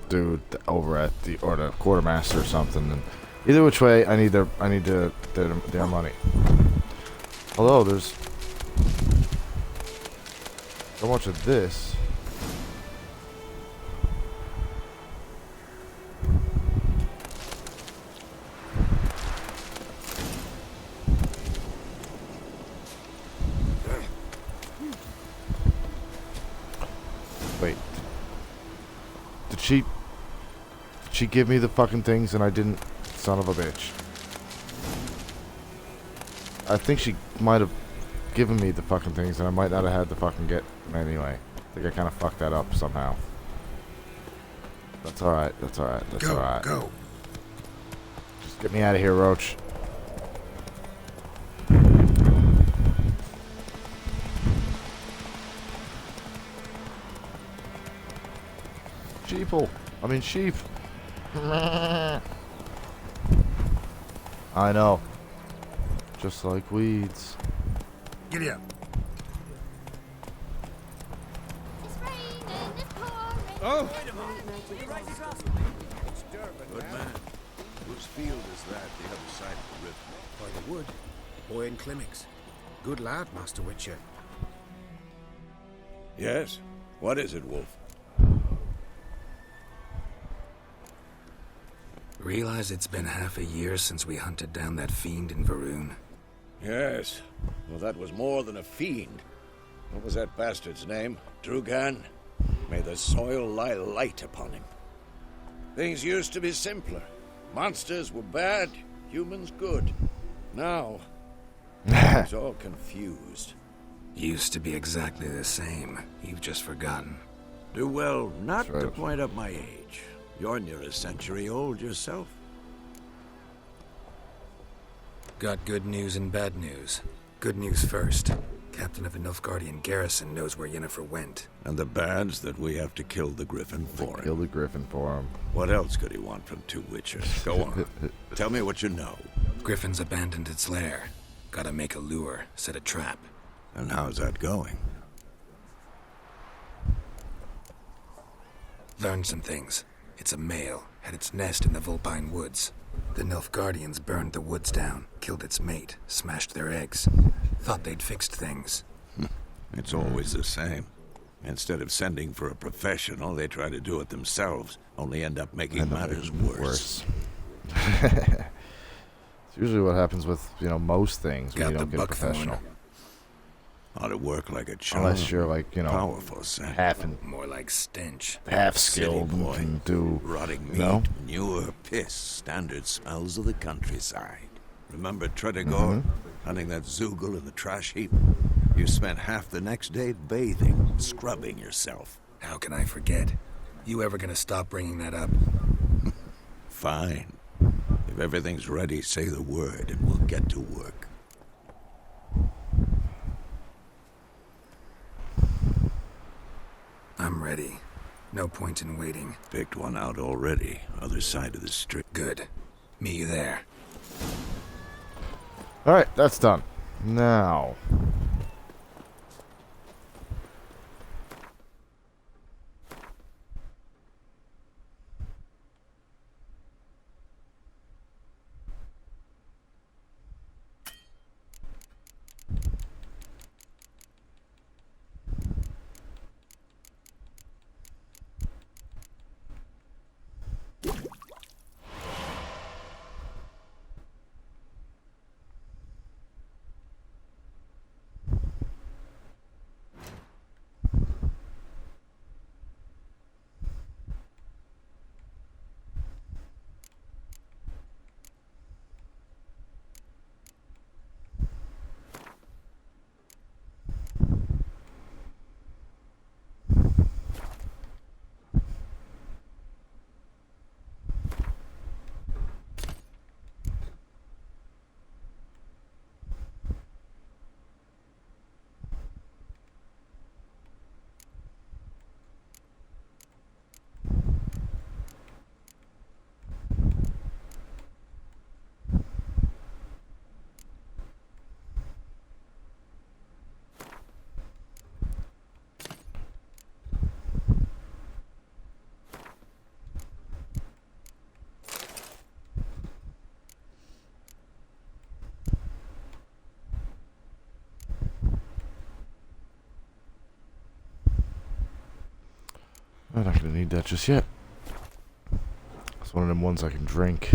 dude over at the quartermaster or something. And either which way, I need their money. Although there's so much of this. Wait. Did she give me the fucking things and I didn't? Son of a bitch. I think she might have given me the fucking things and I might not have had to fucking get them anyway. I think I kind of fucked that up somehow. That's alright, that's alright, that's alright. Go. Just get me out of here, Roach. Sheeple. I mean sheep. I know. Just like weeds. Giddy up. Oh! Good man. Whose field is that the other side of the river? By the wood. Boy in Climmix. Good lad, Master Witcher. Yes? What is it, Wolf? Realize it's been half a year since we hunted down that fiend in Varun? Yes. Well, that was more than a fiend. What was that bastard's name? Drugan? May the soil lie light upon him. Things used to be simpler. Monsters were bad, humans good. Now, it's all confused. Used to be exactly the same. You've just forgotten. Do well not to point up my age. You're near a century old yourself. Got good news and bad news. Good news first. Captain of the Nilfgaardian garrison knows where Yennefer went. And the bad's that we have to kill the Griffin for him. Kill the Griffin for him. What else could he want from two Witchers? Go on. Tell me what you know. Griffin's abandoned its lair. Gotta make a lure, set a trap. And how's that going? Learned some things. It's a male, had its nest in the Vulpine Woods. The Nilfgaardians burned the woods down, killed its mate, smashed their eggs. Thought they'd fixed things. It's always the same. Instead of sending for a professional, they try to do it themselves, only end up making matters worse. It's usually what happens with, most things when you don't get a professional. Ought to work like a child. Unless you're like, powerful, more like stench. Half skilled and can do rotting meat, manure, piss, standard smells of the countryside. Remember Tredegor? Hunting that Zoogle in the trash heap? You spent half the next day bathing, scrubbing yourself. How can I forget? You ever gonna stop bringing that up? Fine. If everything's ready, say the word and we'll get to work. I'm ready. No point in waiting. Picked one out already. Other side of the street. Good. Meet you there. Alright, that's done. Now. I'm not gonna need that just yet. It's one of them ones I can drink.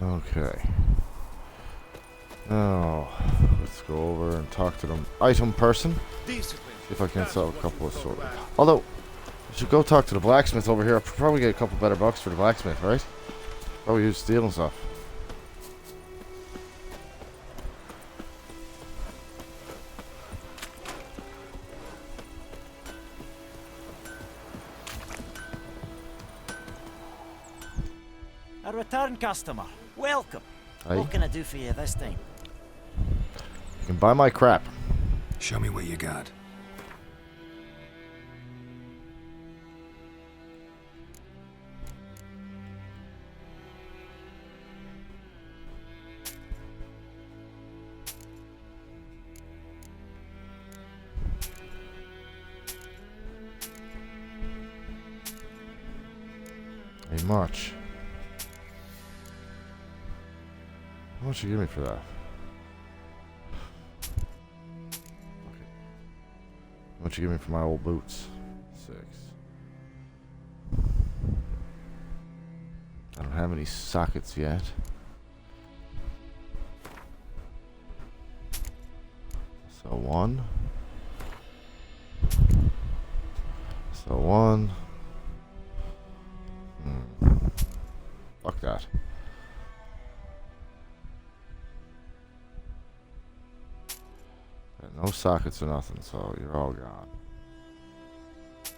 Okay. Now, let's go over and talk to the item person. See if I can sell a couple of swords. Although, I should go talk to the blacksmith over here. I'll probably get a couple better bucks for the blacksmith, right? Probably use steel and stuff. A return customer. Welcome. Aye. What can I do for you this time? You can buy my crap. Show me what you got. A march. How much you give me for that? Okay. How much you give me for my old boots? 6. I don't have any sockets yet. So 1. So 1. Fuck that. Got no sockets or nothing, so you're all gone. I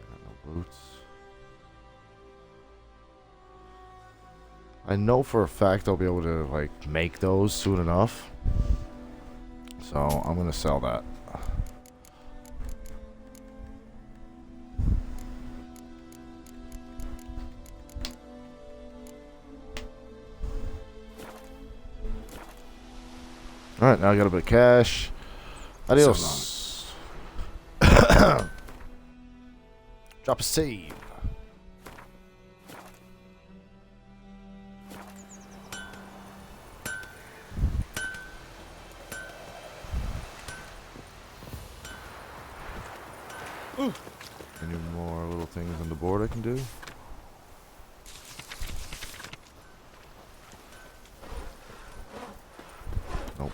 got no boots. I know for a fact I'll be able to like make those soon enough. So I'm gonna sell that. Alright, now I got a bit of cash. Adios. Drop a save. Ooh. Any more little things on the board I can do? Nope.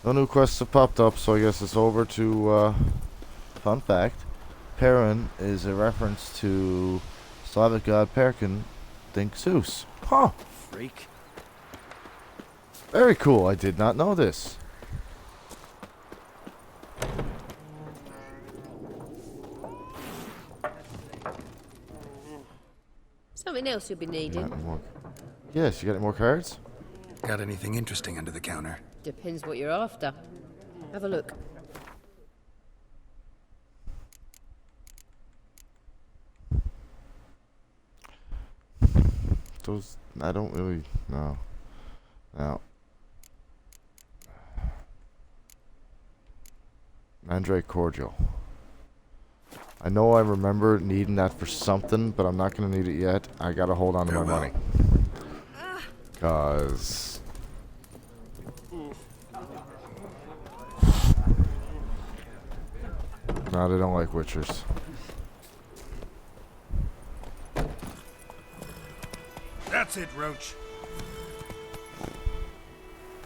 No new quests have popped up, so I guess it's over to, fun fact, Perrin is a reference to Slavic god Perkin, think Zeus. Huh. Freak. Very cool, I did not know this. Something else you'll be needing. Yes, you got any more cards? Got anything interesting under the counter? Depends what you're after. Have a look. those... I don't really... No. Now... Mandrake Cordial. I know I remember needing that for something, but I'm not going to need it yet. I got to hold on to my money. Because... No, they don't like witchers. That's it, Roach.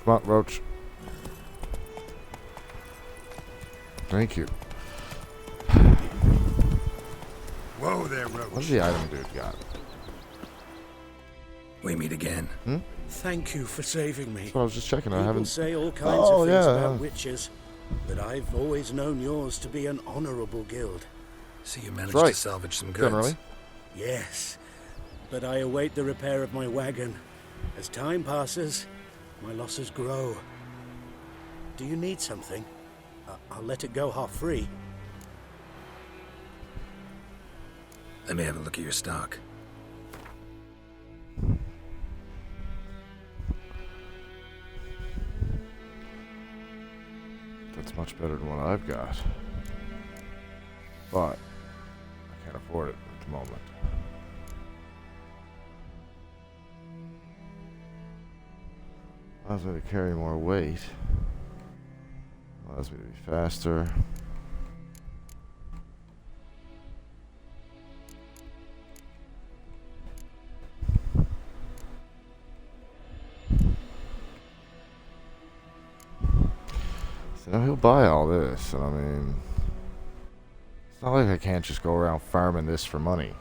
Come on, Roach. Thank you. Whoa there, Roach. What's the item dude got? We meet again. Hmm? Thank you for saving me. That's what I was just checking. I People haven't... say all kinds of things yeah, about witches, but I've always known yours to be an honourable guild. So you managed right. to salvage some goods. Generally. Yes, but I await the repair of my wagon. As time passes, my losses grow. Do you need something? I'll let it go half free. Let me have a look at your stock. That's much better than what I've got. But I can't afford it at the moment. Allows me to carry more weight. Allows me to be faster. So he'll buy all this, and I mean, it's not like I can't just go around farming this for money.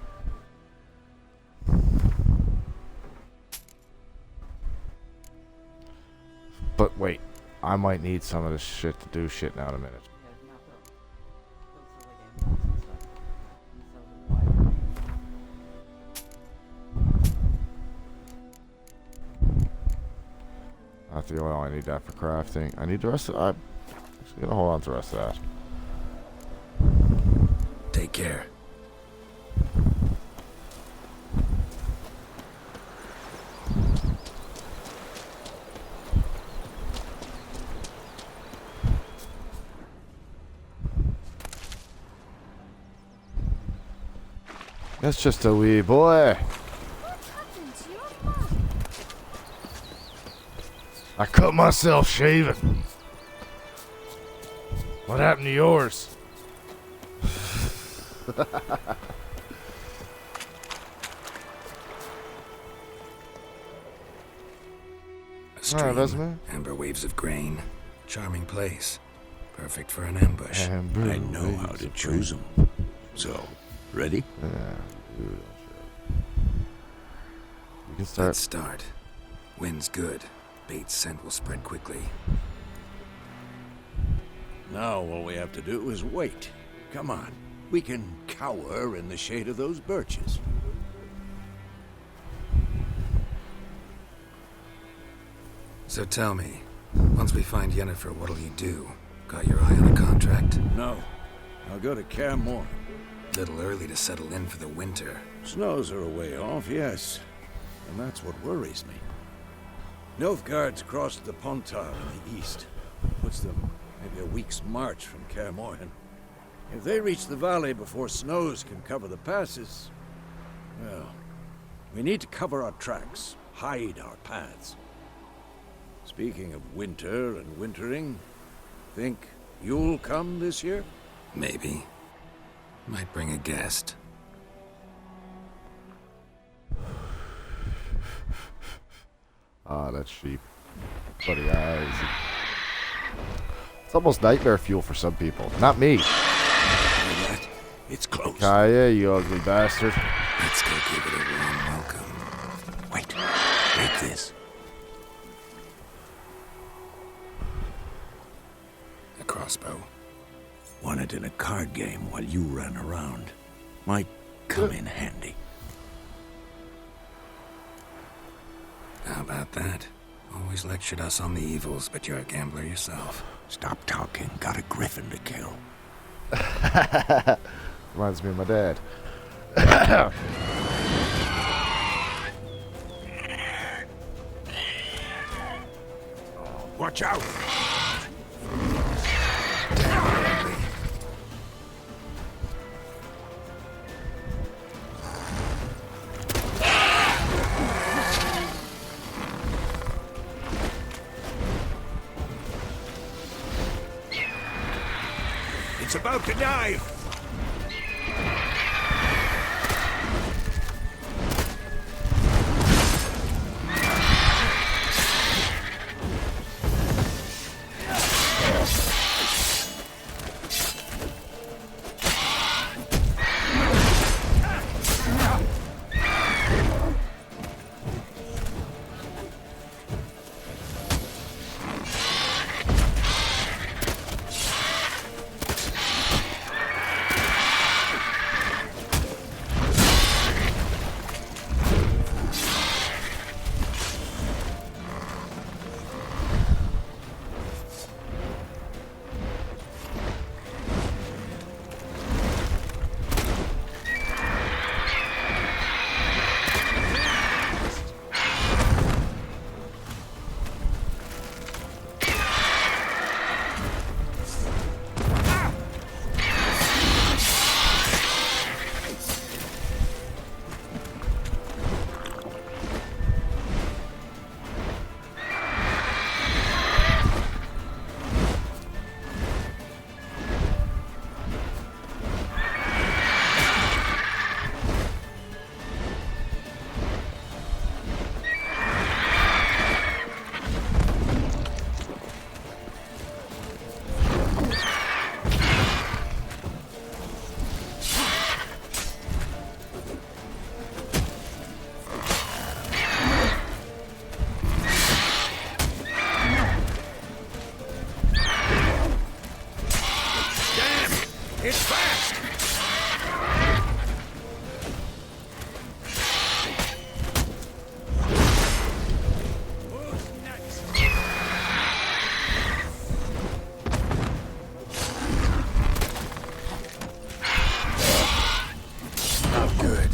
But wait, I might need some of this shit to do shit now in a minute. Not the oil, I need that for crafting. I need the rest of... I'm just gonna hold on to the rest of that. Take care. That's just a wee boy. I cut myself shaving. What happened to yours? A stream, Vesemir. amber waves of grain, charming place, perfect for an ambush. I know how to choose them. So, ready? Yeah. You can start. Let's start. Wind's good. Bait's scent will spread quickly. Now all we have to do is wait. Come on. We can cower in the shade of those birches. So tell me, once we find Yennefer, what'll you do? Got your eye on a contract? No. I'll go to Kaer Morhen. Little early to settle in for the winter. Snows are a way off, yes. And that's what worries me. Nilfgaard's crossed the Pontar in the east. Puts them maybe a week's march from Kaer Morhen. If they reach the valley before snows can cover the passes, well, we need to cover our tracks, hide our paths. Speaking of winter and wintering, think you'll come this year? Maybe. Might bring a guest. Ah, that's sheep. Bloody eyes. It's almost nightmare fuel for some people. Not me. It's close. Kaya, you ugly bastard. Let's go give it a warm welcome. Wait. Take this. A crossbow. Won it in a card game while you ran around. Might come in handy. How about that? Always lectured us on the evils, but you're a gambler yourself. Stop talking. Got a griffin to kill. Reminds me of my dad. Watch out! It's about to dive! It's fast! Not good.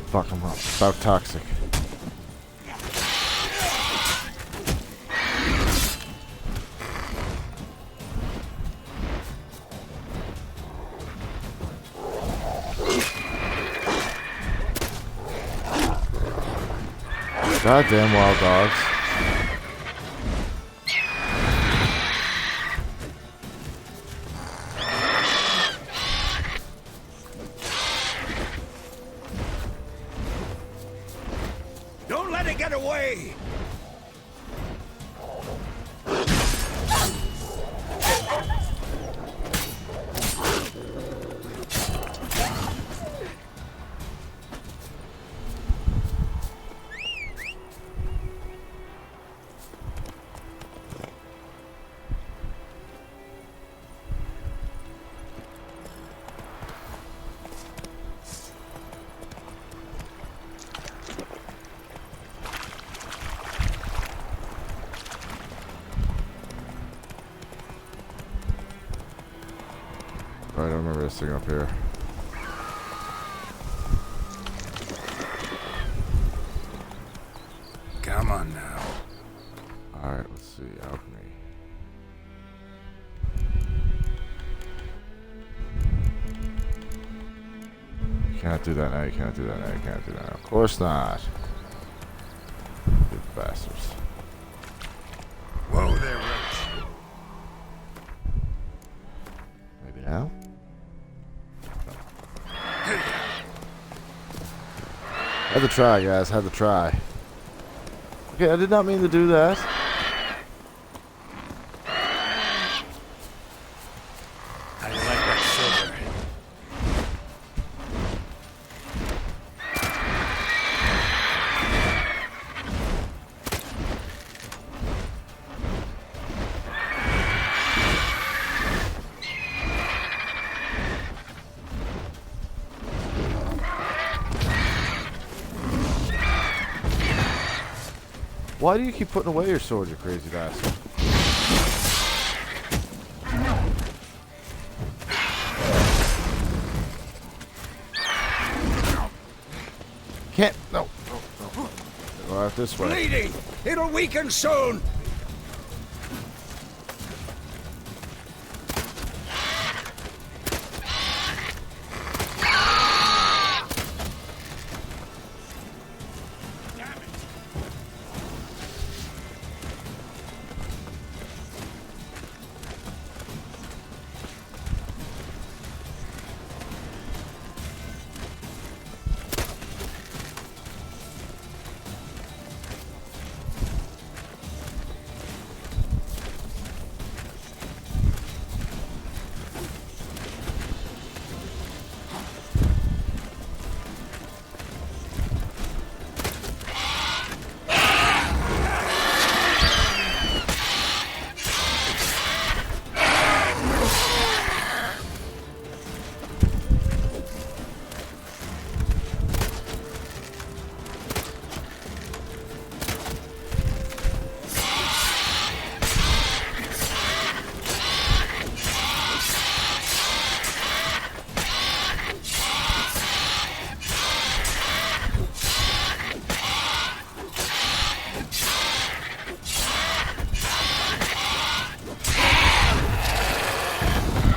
Fuck him up. About toxic. Goddamn wild dogs. Don't let it get away! I don't remember this thing up here. Come on now. Alright, let's see. Alchemy. You can't do that now. You can't do that now. You can't do that now. Of course not. You bastards. Whoa there, Roach. Maybe now? Had to try, guys. Had to try. Okay, I did not mean to do that. How do you like that silver? Why do you keep putting away your sword, you crazy bastard? Can't. No. Go out this way. Bleeding! It'll weaken soon!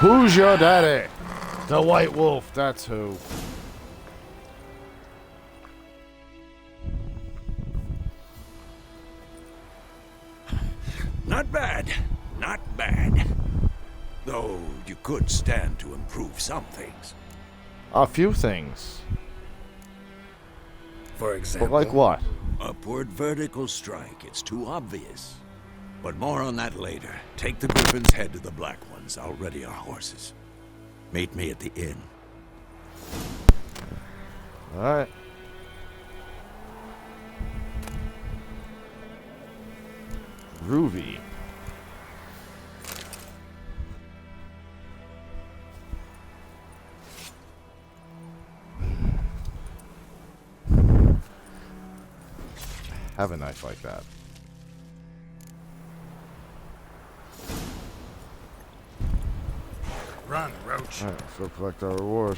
Who's your daddy? The White Wolf, that's who. Not bad. Not bad. Though you could stand to improve some things. A few things. For example? But like what? Upward vertical strike. It's too obvious. But more on that later. Take the Griffin's head to the Black Ones. I'll ready our horses. Meet me at the inn. Alright. Groovy. Have a knife like that. Run, Roach. Alright, let's go collect our reward.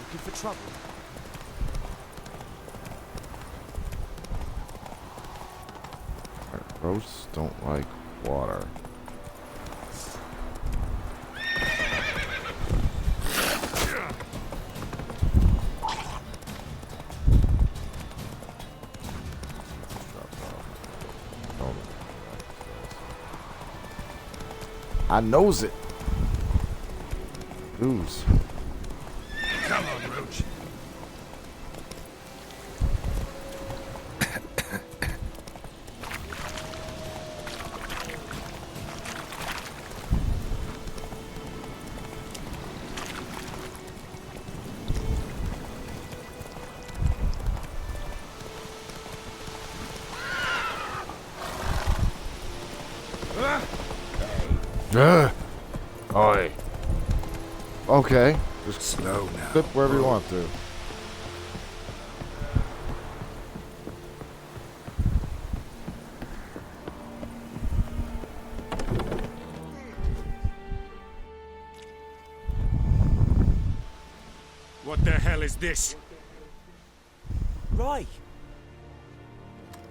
Looking for trouble? Alright, roasts don't like water. I knows it. Ooze. Come on, Roach. Oi. Okay. Just slow now. Flip wherever you want to. What the hell is this? Right.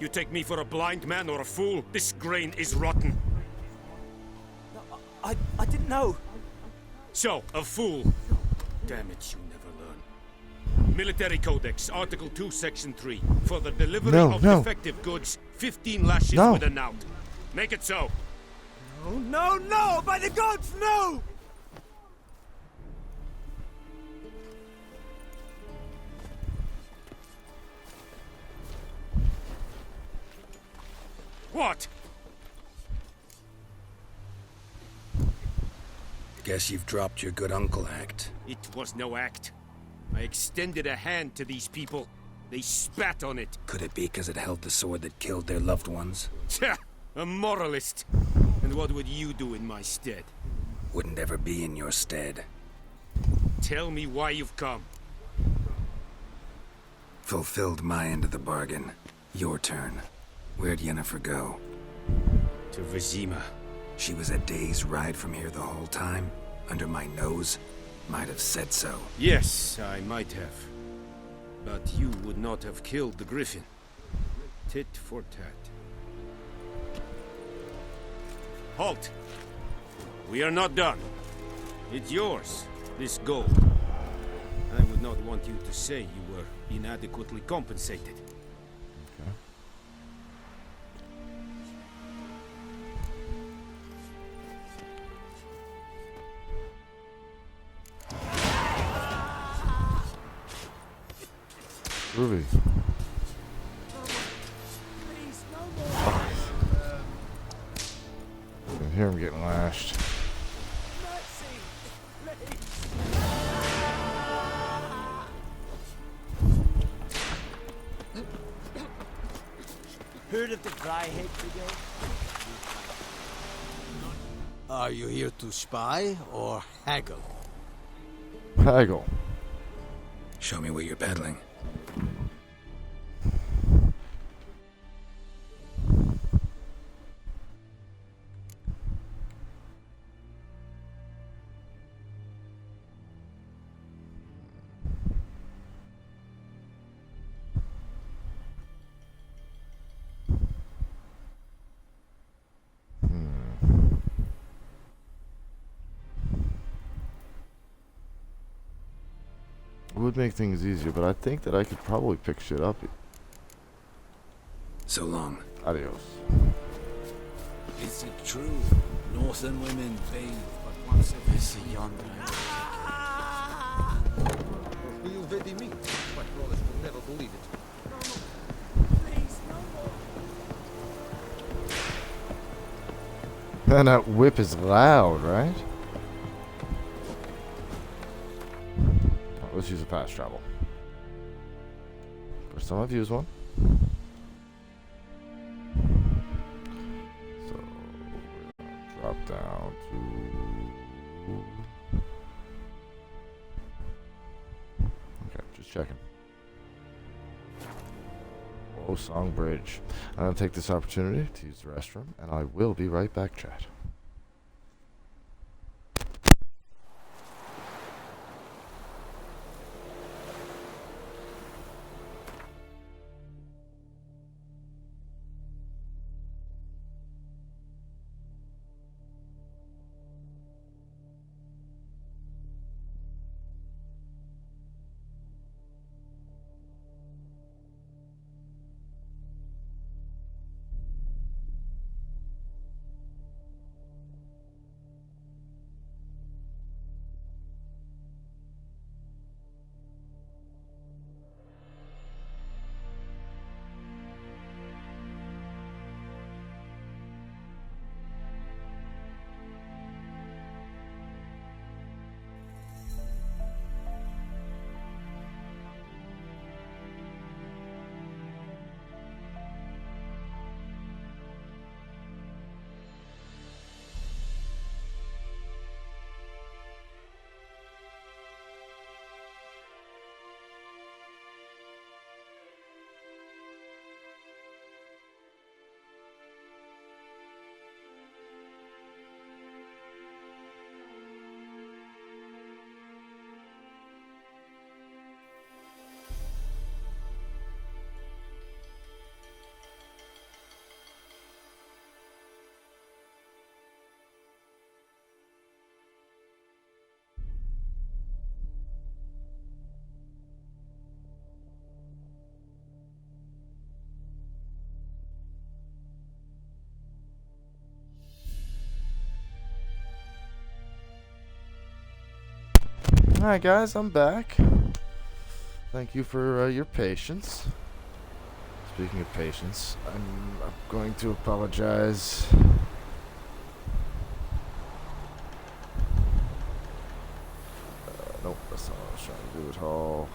You take me for a blind man or a fool? This grain is rotten. I didn't know. So, a fool. Damn it, you never learn. Military Codex, Article 2, Section 3. For the delivery of defective goods, 15 lashes with a knout. Make it so. No, no, no! By the gods, no! What? Guess you've dropped your good uncle act. It was no act. I extended a hand to these people. They spat on it. Could it be because it held the sword that killed their loved ones? Tja, a moralist. And what would you do in my stead? Wouldn't ever be in your stead. Tell me why you've come. Fulfilled my end of the bargain. Your turn. Where'd Yennefer go? To Vizima. She was a day's ride from here the whole time? Under my nose? Might have said so. Yes, I might have. But you would not have killed the griffin. Tit for tat. Halt! We are not done. It's yours, this gold. I would not want you to say you were inadequately compensated. Ruby. I can hear him getting lashed. Heard of the dry head brigade? Are you here to spy or haggle? Haggle. Show me what you're peddling. It would make things easier, but I think that I could probably pick shit up. So long. Adios. Is it true? Northern women bathe but once every sea yonder. You vedi me. My brothers will never believe it. Man, that whip is loud, right? Let's use a fast travel. First time I've used one. So, we're gonna drop down to... Okay, just checking. Oh, Song Bridge. I'm going to take this opportunity to use the restroom, and I will be right back, chat. Alright guys, I'm back. Thank you for your patience. Speaking of patience, I'm going to apologize. Nope, that's not what I was trying to do at all.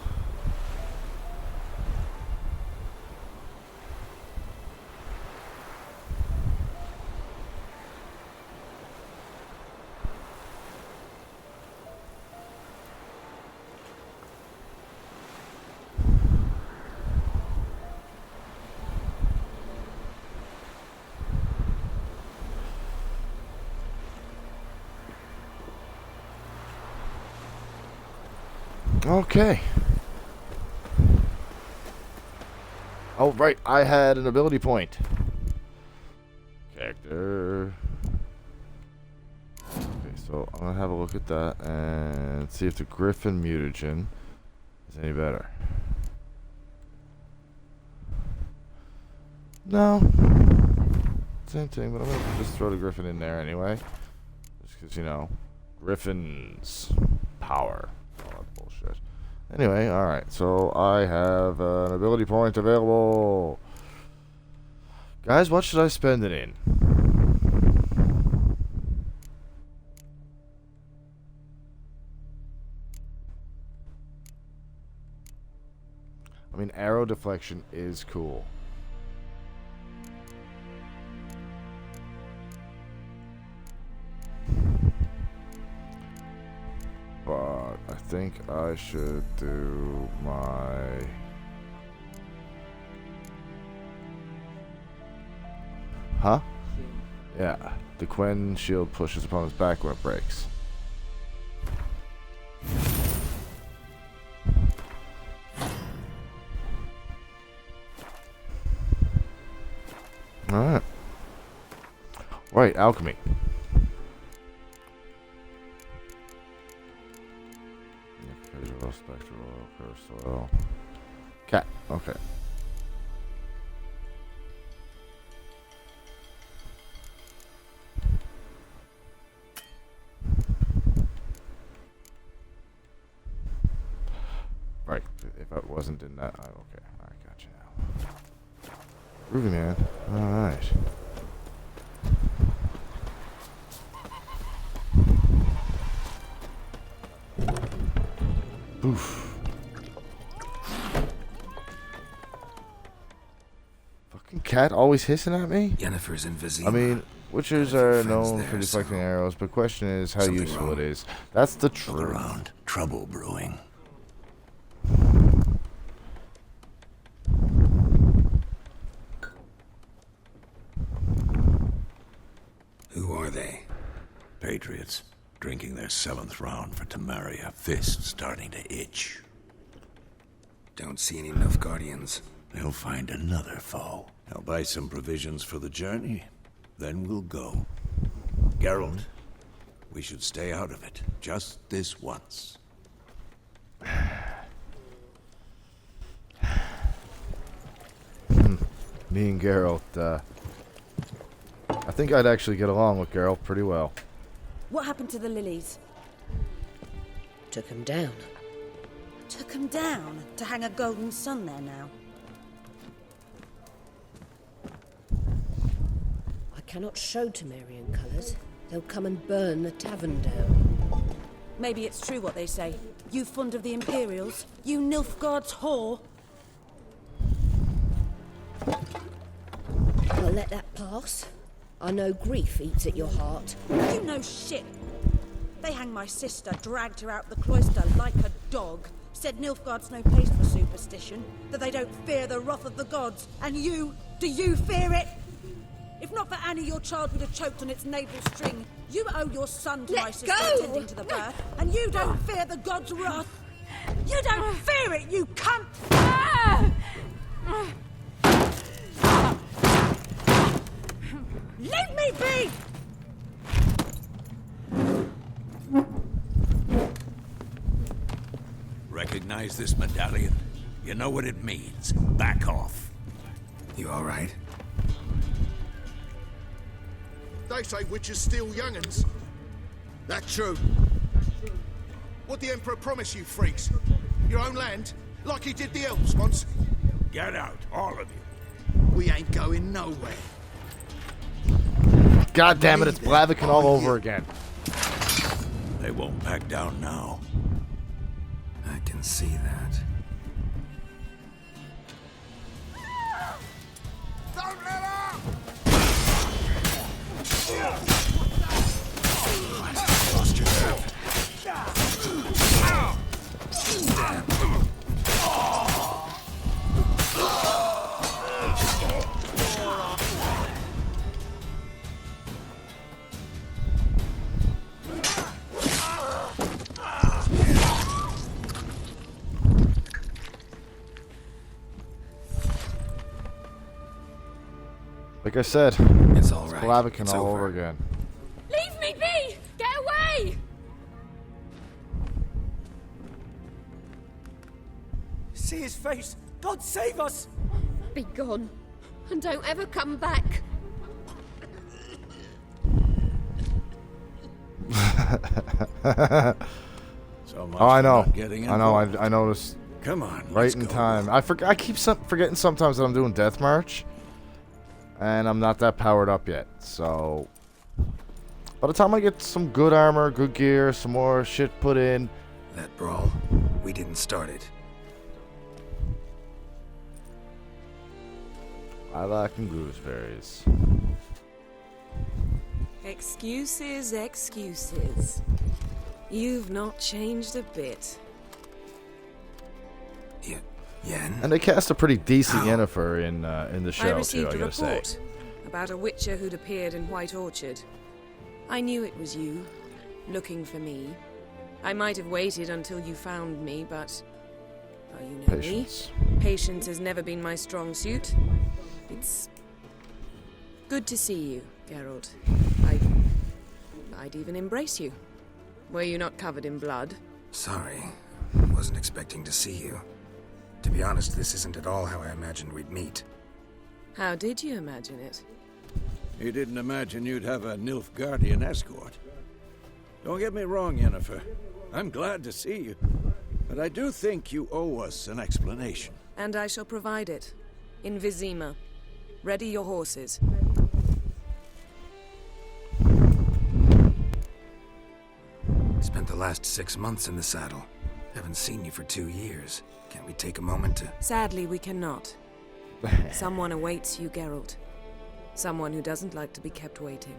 Okay. Oh, right. I had an ability point. Character. Okay, so I'm going to have a look at that and see if the Griffin mutagen is any better. No. Same thing, but I'm going to just throw the Griffin in there anyway. Just because, you know, Griffin's power. All that bullshit. Anyway, alright, so I have an ability point available. Guys, what should I spend it in? I mean, arrow deflection is cool. But I think I should do my... Huh? Yeah. The Quen shield pushes opponent's back when it breaks. Alright. Right, alchemy. Visual, spectral, curse soil. Cat. Okay. Right. If I wasn't in that, okay. I got you now. Groovy, man. All right. Oof. Fucking cat always hissing at me? Yennefer's in Vizima. I mean, Witchers are known there, for deflecting so arrows, but question is how something useful wrong. it is. That's the truth. Look around. Trouble brewing. Who are they? Patriots. Drinking their 7th round for Temeria. Fist starting to itch. Don't see any Nilfgaardians. They'll find another foe. I'll buy some provisions for the journey. Then we'll go. Geralt, we should stay out of it. Just this once. Me and Geralt, I think I'd actually get along with Geralt pretty well. What happened to the lilies? Took him down. Took them down to hang a golden sun there now. I cannot show Temerian colours. They'll come and burn the tavern down. Maybe it's true what they say. You fond of the Imperials? You Nilfgaard's whore? I'll let that pass. I know grief eats at your heart. You know shit. They hanged my sister, dragged her out the cloister like a dog. Said Nilfgaard's no place for superstition, that they don't fear the wrath of the gods. And you, do you fear it? If not for Annie, your child would have choked on its navel string. You owe your son to my sister attending to the birth, and you don't fear the gods' wrath. You don't fear it, you cunt! Leave me be! Recognize this medallion? You know what it means. Back off. You all right? They say witches steal young'uns. That true? What the Emperor promise you, freaks? Your own land? Like he did the elves once? Get out, all of you. We ain't going nowhere. God damn it, it's Blaviken all over again. They won't back down now. I can see that. Don't let up! Lost your nerve. Like I said, It's all right. Blaviken It's all over. over again. Leave me be! Get away! See his face! God save us! Be gone. And don't ever come back. So much Oh, I for know. not getting I know. involved. I noticed. Come on, Right let's in go. time. I keep forgetting sometimes that I'm doing Death March, and I'm not that powered up yet. So by the time I get some good armor, good gear, some more shit put in. That brawl, we didn't start it. I like gooseberries. Excuses, excuses. You've not changed a bit. Yen? And they cast a pretty decent Yennefer in the show I too. received I a gotta say. report about a witcher who'd appeared in White Orchard. I knew it was you, looking for me. I might have waited until you found me, but... Oh, you know Patience. me. Patience has never been my strong suit. It's... good to see you, Geralt. I'd even embrace you. Were you not covered in blood? Sorry. Wasn't expecting to see you. To be honest, this isn't at all how I imagined we'd meet. How did you imagine it? You didn't imagine you'd have a Nilfgaardian escort. Don't get me wrong, Yennefer. I'm glad to see you. But I do think you owe us an explanation. And I shall provide it. In Vizima. Ready your horses. Spent the last 6 months in the saddle. Haven't seen you for 2 years. Can't we take a moment to... Sadly, we cannot. Someone awaits you, Geralt. Someone who doesn't like to be kept waiting.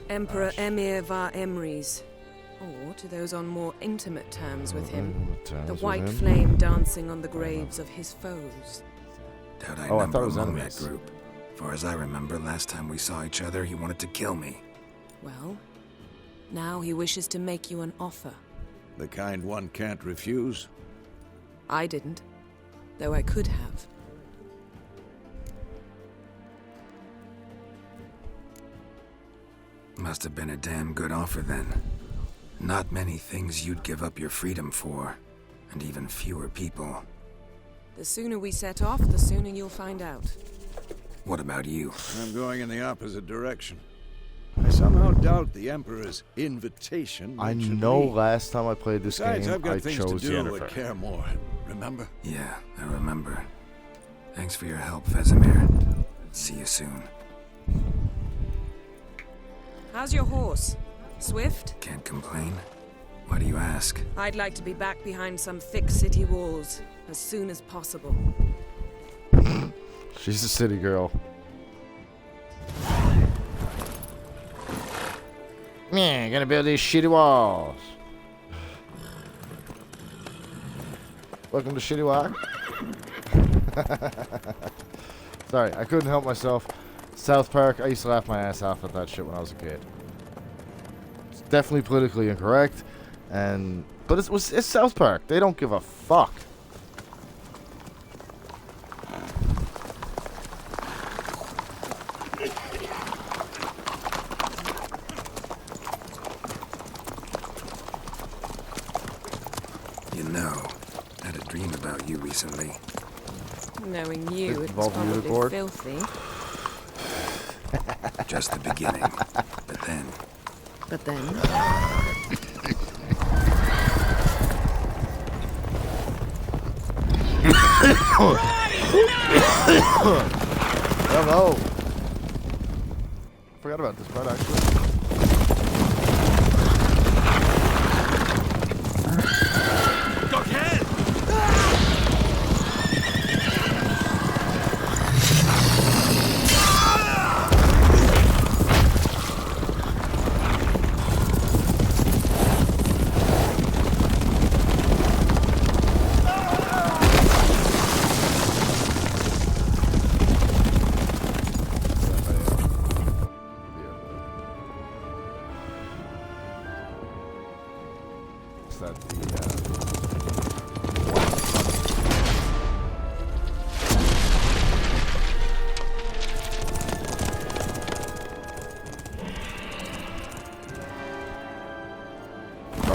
Emperor Emir var Emrys. Or, to those on more intimate terms with him, the white flame dancing on the graves of his foes. Doubt I Oh, I number thought it was among enemies. that group. Far as I remember, last time we saw each other, he wanted to kill me. Well, now he wishes to make you an offer. The kind one can't refuse. I didn't, though I could have. Must have been a damn good offer then. Not many things you'd give up your freedom for, and even fewer people. The sooner we set off, the sooner you'll find out. What about you? I'm going in the opposite direction. I somehow doubt the Emperor's invitation. I mentioned know me. last time I played this Besides, game, I've got I things chose to do Yennefer. at Kaer remember? Yeah, I remember. Thanks for your help, Vesemir. See you soon. How's your horse? Swift? Can't complain. Why do you ask? I'd like to be back behind some thick city walls as soon as possible. She's a city girl. Yeah, gonna build these shitty walls. Welcome to Shitty Walk. Sorry, I couldn't help myself. South Park, I used to laugh my ass off at that shit when I was a kid. It's definitely politically incorrect, but it's South Park. They don't give a fuck. You know, I had a dream about you recently. Knowing you, It it's involved you, probably Gord? filthy. Just the beginning. But then... But then... Hello. Forgot about this part actually. Is that the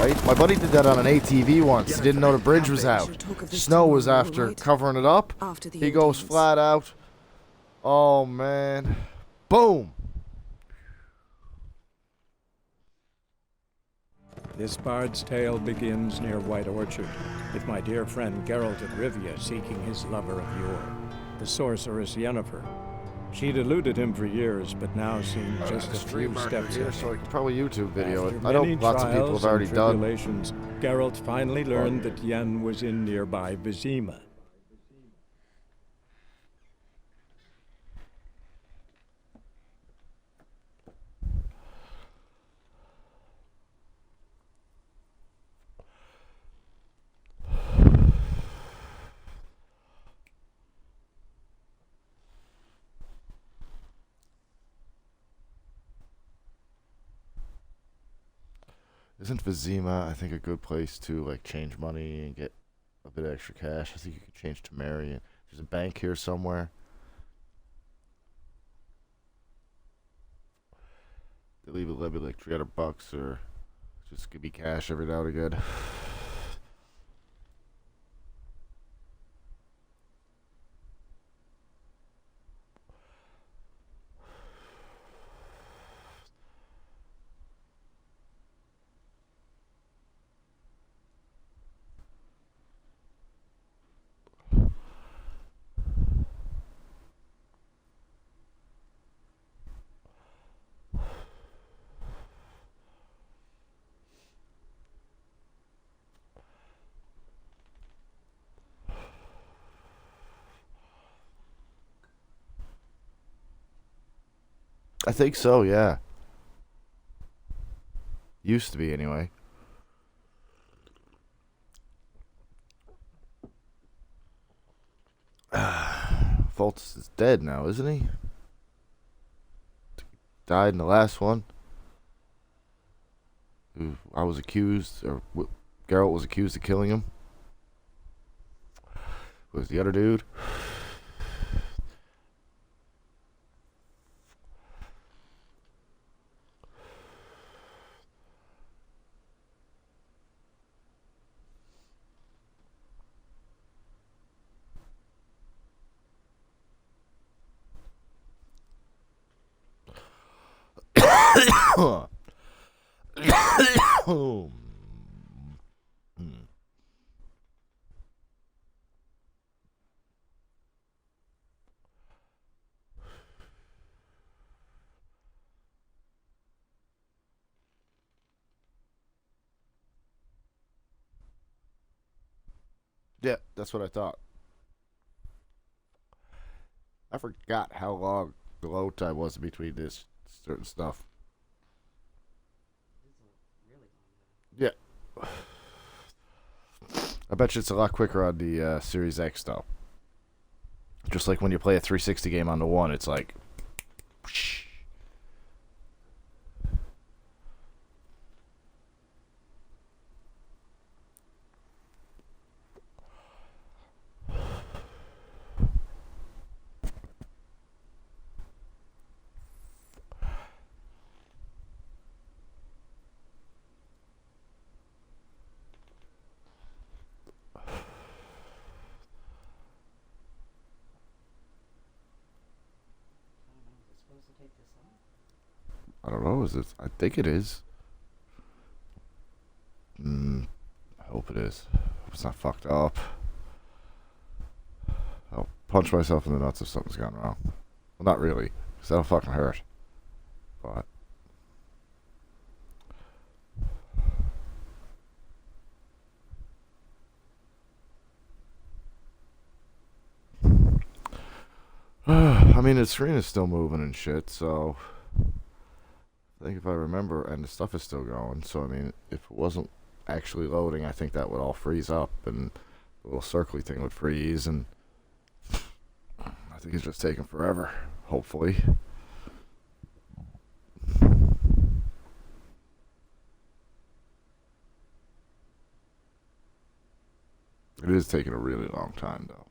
right? My buddy did that on an ATV once. He didn't know the bridge was out. Snow was after covering it up. He goes flat out. Oh, man. Boom. This bard's tale begins near White Orchard, with my dear friend Geralt of Rivia seeking his lover of yore, the sorceress Yennefer. She'd eluded him for years, but now seemed just a few steps here, ahead. so I could probably YouTube video it. After I know many lots of people trials have already and done. tribulations, Geralt finally learned that Yen was in nearby Vizima. Isn't Vizima, I think, a good place to like change money and get a bit of extra cash? I think you could change to Marion. There's a bank here somewhere. They leave it like $300 or just give me cash every now and again. I think so, yeah. Used to be, anyway. Fultus is dead now, isn't he? Died in the last one. I was accused, or Geralt was accused of killing him. Was the other dude? Yeah, that's what I thought. I forgot how long the load time was between this certain stuff. Yeah. I bet you it's a lot quicker on the Series X, though. Just like when you play a 360 game on the One, it's like... I don't know, is it? I think it is. I hope it is. Hope it's not fucked up. I'll punch myself in the nuts if something's gone wrong. Well, not really, because that'll fucking hurt. But... I mean, the screen is still moving and shit, so... I think if I remember, and the stuff is still going, so I mean, if it wasn't actually loading, I think that would all freeze up, and the little circly thing would freeze, and I think it's just taking forever, hopefully. It is taking a really long time, though.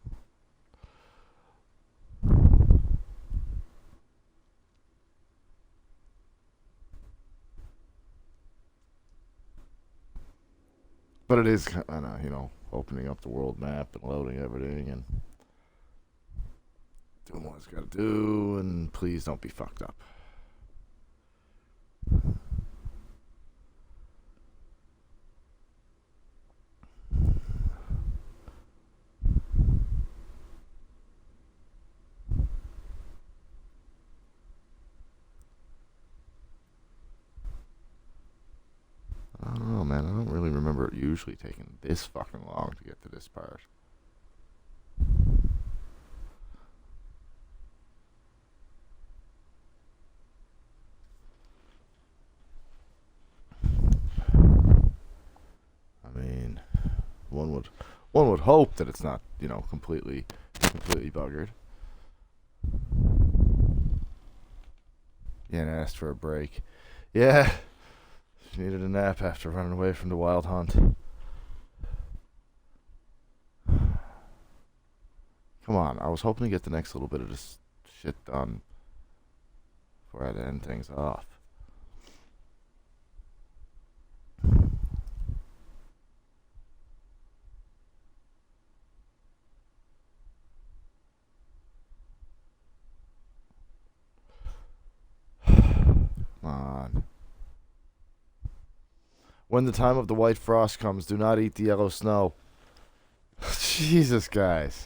But it is kind of, you know, opening up the world map and loading everything and doing what it's got to do, and please don't be fucked up. I don't know, man. I don't really remember it usually taking this fucking long to get to this part. I mean, one would hope that it's not, you know, completely buggered. Yeah, and asked for a break. Yeah. She needed a nap after running away from the wild hunt. Come on, I was hoping to get the next little bit of this shit done before I had to end things off. Come on. When the time of the white frost comes, do not eat the yellow snow. Jesus, guys.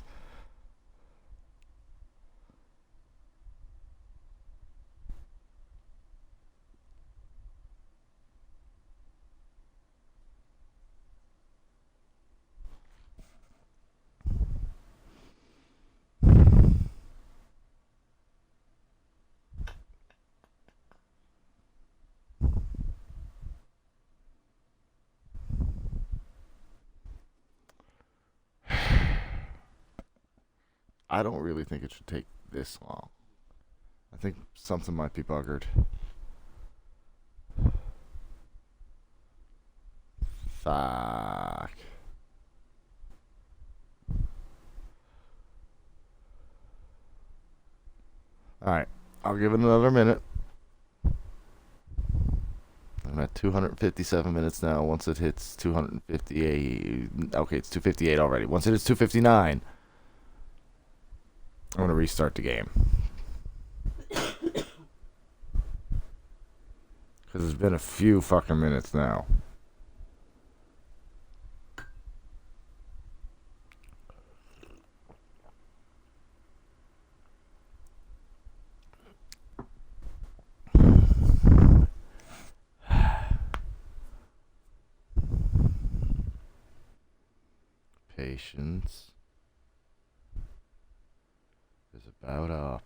I don't really think it should take this long. I think something might be buggered. Fuck. Alright, I'll give it another minute. I'm at 257 minutes now. Once it hits 258... Okay, it's 258 already. Once it hits 259... I'm going to restart the game. Because it's been a few fucking minutes now. Patience is about up.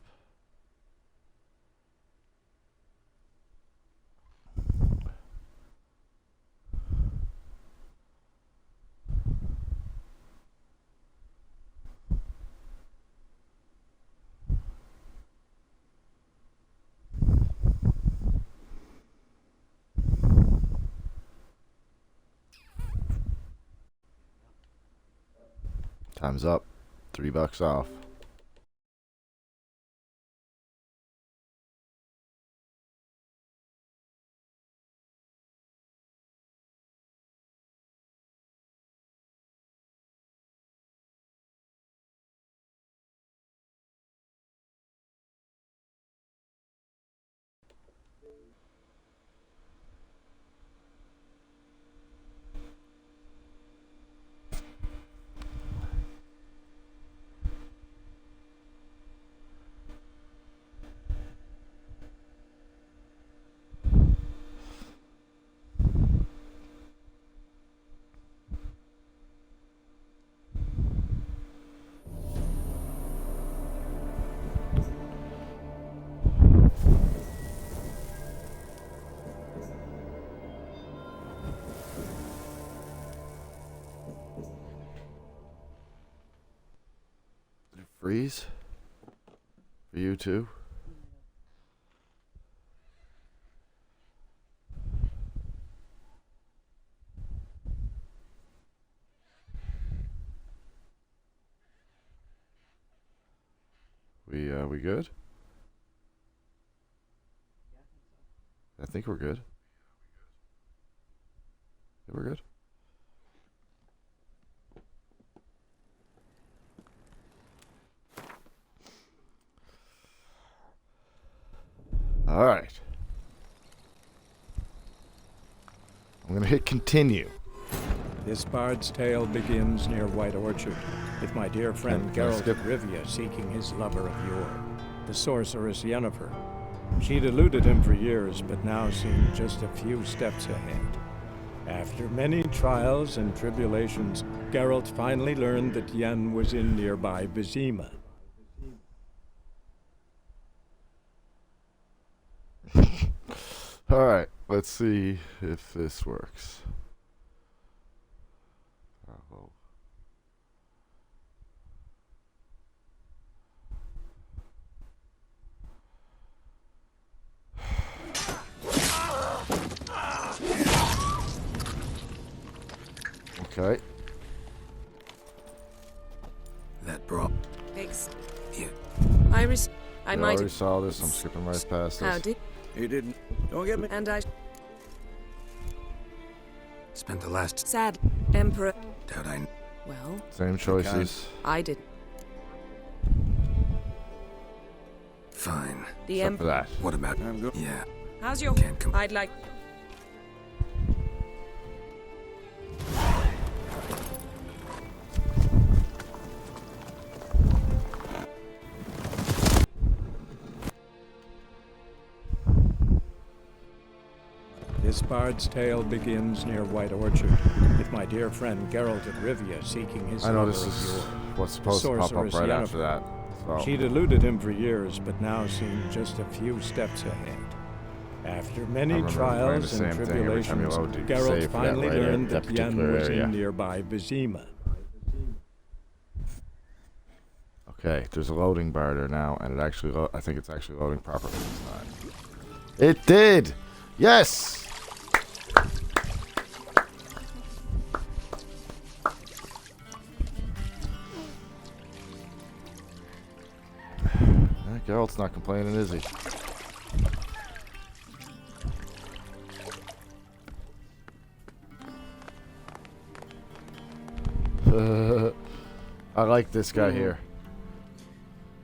Time's up. $3 off. Did it freeze? For you too? We good? I think we're good. Yeah, we're good. Alright. I'm gonna hit continue. This bard's tale begins near White Orchard, with my dear friend Can I Geralt skip? of Rivia seeking his lover of yore, the sorceress Yennefer. She'd eluded him for years, but now seemed just a few steps ahead. After many trials and tribulations, Geralt finally learned that Yen was in nearby Vizima. Alright, let's see if this works. Oh. Okay. That brought. Thanks. Yeah. I I might already saw this. I'm skipping right past this. Howdy. You didn't. Don't get me. And I Spent the last. sad Emperor. Doubt I. Well, Same choices. I did. Fine. The Except for that. What about? Yeah. How's your? Can't come. I'd like. This bard's tale begins near White Orchard, with my dear friend Geralt of Rivia seeking his I know lover this of is yore, what's the supposed to pop up sorceress right Yennefer. after that. So. She'd eluded him for years, but now seemed just a few steps ahead. After many remember trials doing the and same thing every time you tribulations, load to Geralt save for that finally right learned that that Yen particular was area. in nearby Vizima. Okay, there's a loading bar there now, and it actually, I think it's actually loading properly this time. It did! Yes! Geralt's not complaining, is he? I like this guy here.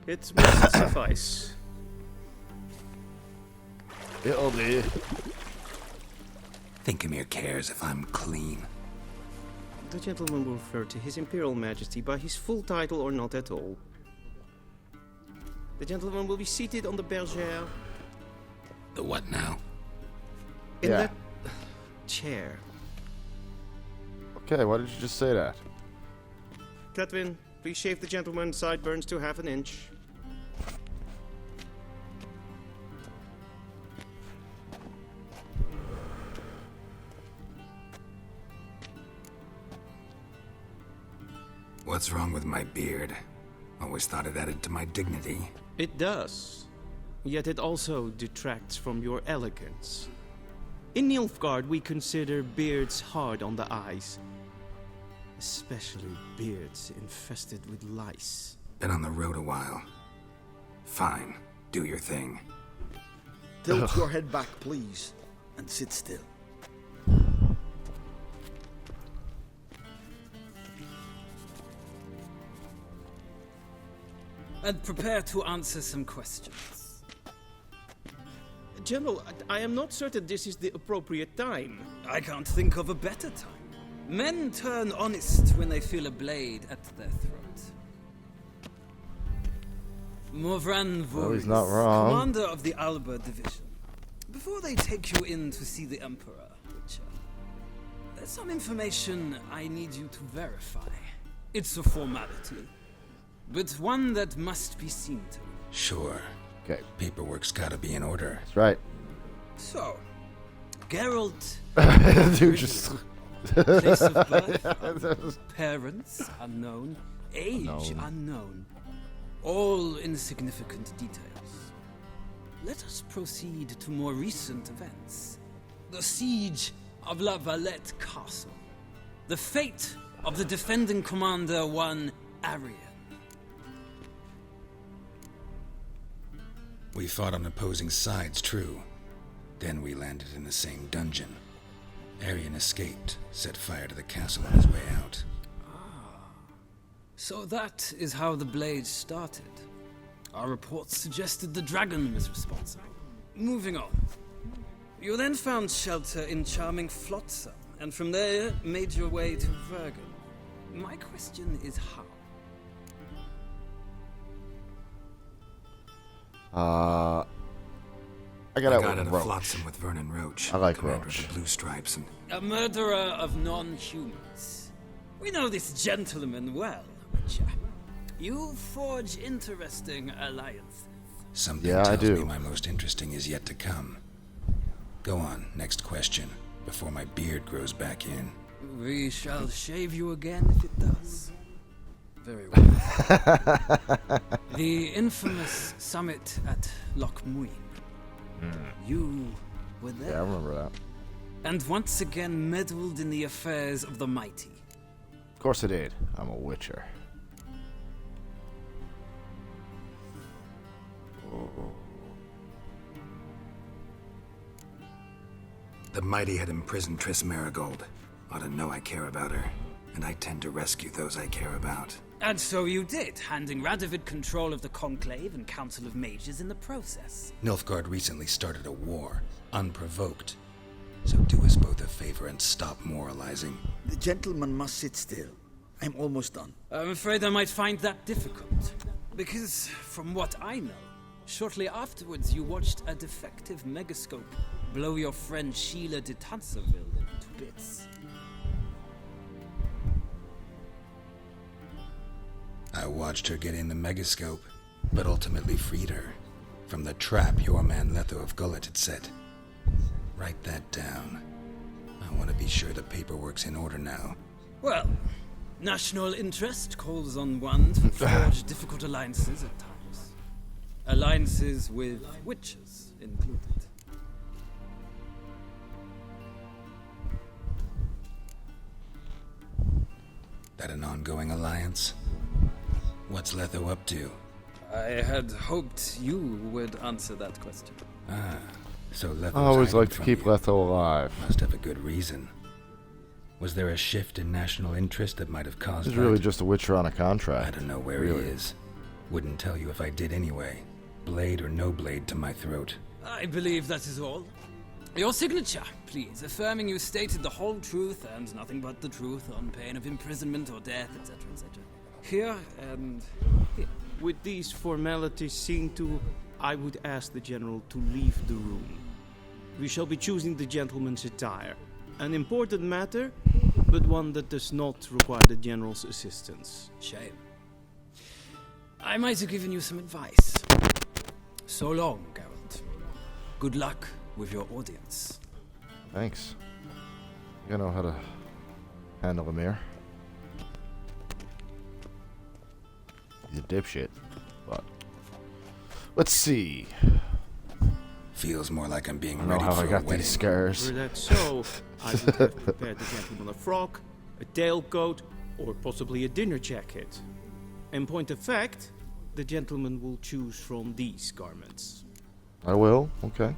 It must suffice. It'll do. Thinkamere cares if I'm clean. The gentleman will refer to His Imperial Majesty by his full title or not at all. The gentleman will be seated on the bergère. The what now? In Yeah. that chair. Okay, why did you just say that? Cletwin, please shave the gentleman's sideburns to half an inch. What's wrong with my beard? Always thought it added to my dignity. It does. Yet it also detracts from your elegance. In Nilfgaard, we consider beards hard on the eyes. Especially beards infested with lice. Been on the road a while. Fine. Do your thing. Tilt your head back, please, and sit still. And prepare to answer some questions. General, I am not certain this is the appropriate time. I can't think of a better time. Men turn honest when they feel a blade at their throat. Morvran Well, he's Voorhis, not wrong. commander of the Alba division. Before they take you in to see the Emperor, Witcher, there's some information I need you to verify. It's a formality, but one that must be seen to. Sure. Okay. Paperwork's gotta be in order. That's right. So, Geralt. Dude, just. Place of birth unknown, parents unknown, age unknown. All insignificant details. Let us proceed to more recent events. The siege of La Valette Castle. The fate of the defending commander, one Arian. We fought on opposing sides, true. Then we landed in the same dungeon. Arian escaped, set fire to the castle on his way out. So that is how the Blade started. Our reports suggested the dragon was responsible. moving on. You then found shelter in charming Flotsam, and from there made your way to Vergen. My question is how? I got out with of Roach. Flotsam with Vernon Roach. I like commander Roach. of the Blue Stripes, and A murderer of non-humans. We know this gentleman well, Witcher. You forge interesting alliances. something Yeah, I tells do. me my most interesting is yet to come. Go on, next question, before my beard grows back in. We shall shave you again if it does. Very well. The infamous summit at Loch Muin. You were there. Yeah, I remember that. And once again meddled in the affairs of the mighty. Of course I did. I'm a witcher. The mighty had imprisoned Triss Marigold. Ought to know I care about her, and I tend to rescue those I care about. And so you did, handing Radovid control of the Conclave and Council of Mages in the process. Nilfgaard recently started a war, unprovoked. So do us both a favor and stop moralizing. The gentleman must sit still. I'm almost done. I'm afraid I might find that difficult. Because, from what I know, shortly afterwards you watched a defective megascope blow your friend Sheila de Tanserville to bits. I watched her get in the megascope, but ultimately freed her from the trap your man Letho of Gullet had set. Write that down. I want to be sure the paperwork's in order now. Well, national interest calls on one to forge difficult alliances at times. Alliances with witches included. That an ongoing alliance? What's Letho up to? I had hoped you would answer that question. Ah, so Letho's I always hiding like to from keep you. Letho alive. Must have a good reason. Was there a shift in national interest that might have caused He's that? really just a witcher on a contract. I don't know where really. he is. Wouldn't tell you if I did anyway. Blade or no blade to my throat. I believe that is all. Your signature, please, affirming you stated the whole truth and nothing but the truth on pain of imprisonment or death, etc., etc. Here and here. With these formalities seen to, I would ask the general to leave the room. We shall be choosing the gentleman's attire. An important matter, but one that does not require the general's assistance. Shame. I might have given you some advice. So long, Geralt. Good luck with your audience. Thanks. You know how to handle Emir. He's a dipshit, but let's see. Feels more like I'm being I don't know ready how for I a got wedding. these scars. Were that so, I would have prepared the gentleman a frock, a tailcoat, or possibly a dinner jacket. In point of fact, the gentleman will choose from these garments. I will. Okay.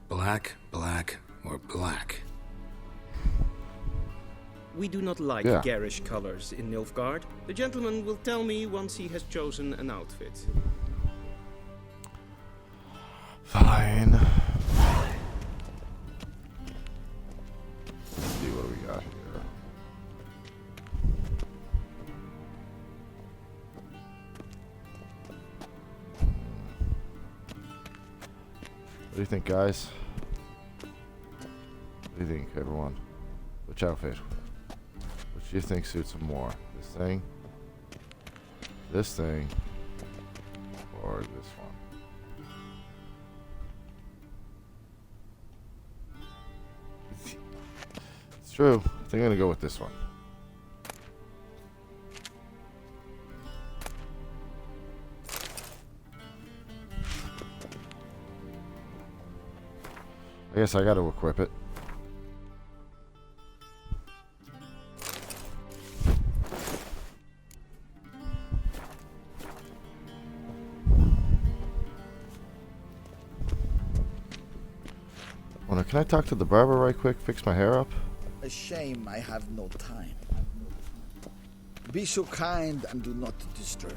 Black, black, or black? We do not like Yeah. garish colors in Nilfgaard. The gentleman will tell me once he has chosen an outfit. Fine. Let's see what we got here. What do you think, guys? What do you think, everyone? Which outfit? Which do you think suits him more? This thing? This thing? Or this one? It's true. I think I'm gonna go with this one. I guess I gotta equip it. Wonder, can I talk to the barber right quick? Fix my hair up? A shame I have no time. Be so kind and do not disturb.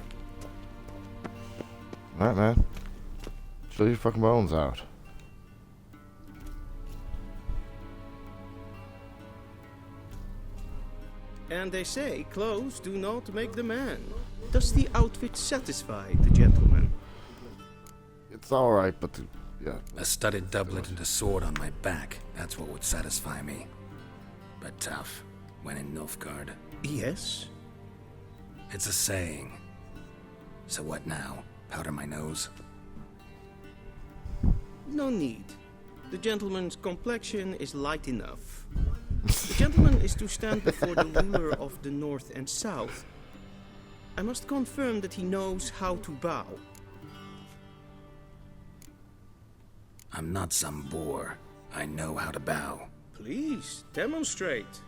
Alright, man. Chill your fucking bones out. And they say clothes do not make the man. Does the outfit satisfy the gentleman? It's alright, but yeah. A studded doublet and a sword on my back, that's what would satisfy me. But tough, when in Nilfgaard. Yes? It's a saying. So what now? Powder my nose? No need. The gentleman's complexion is light enough. The gentleman is to stand before the ruler of the North and South. I must confirm that he knows how to bow. I'm not some boor. I know how to bow. Please, demonstrate.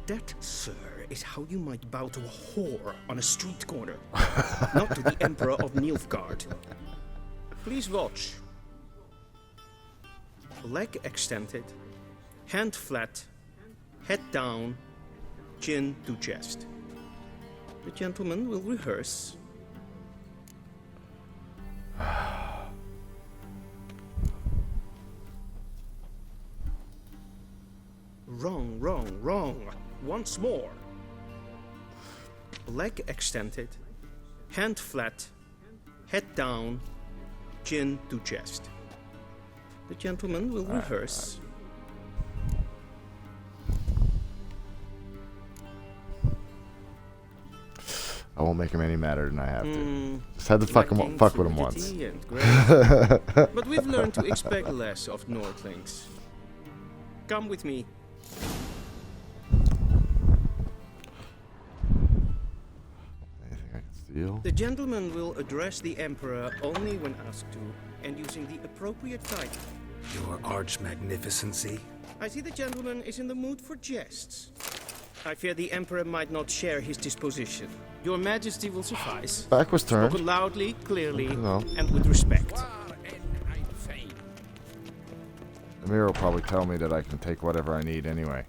That, sir, is how you might bow to a whore on a street corner. Not to the Emperor of Nilfgaard. Please watch. Leg extended, hand flat, head down, chin to chest. The gentleman will rehearse. Wrong, wrong, wrong. Once more. Leg extended, hand flat, head down, chin to chest. The gentleman will rehearse. I won't make him any madder than I have to. Just had to fuck with him once. But we've learned to expect less of Nordlings. Come with me. Anything I can steal? The gentleman will address the Emperor only when asked to, and using the appropriate title. Your arch-magnificency? I see the gentleman is in the mood for jests. I fear the Emperor might not share his disposition. Your Majesty will suffice. Back was turned. Spoken loudly, clearly, No. and with respect. Emir will probably tell me that I can take whatever I need anyway.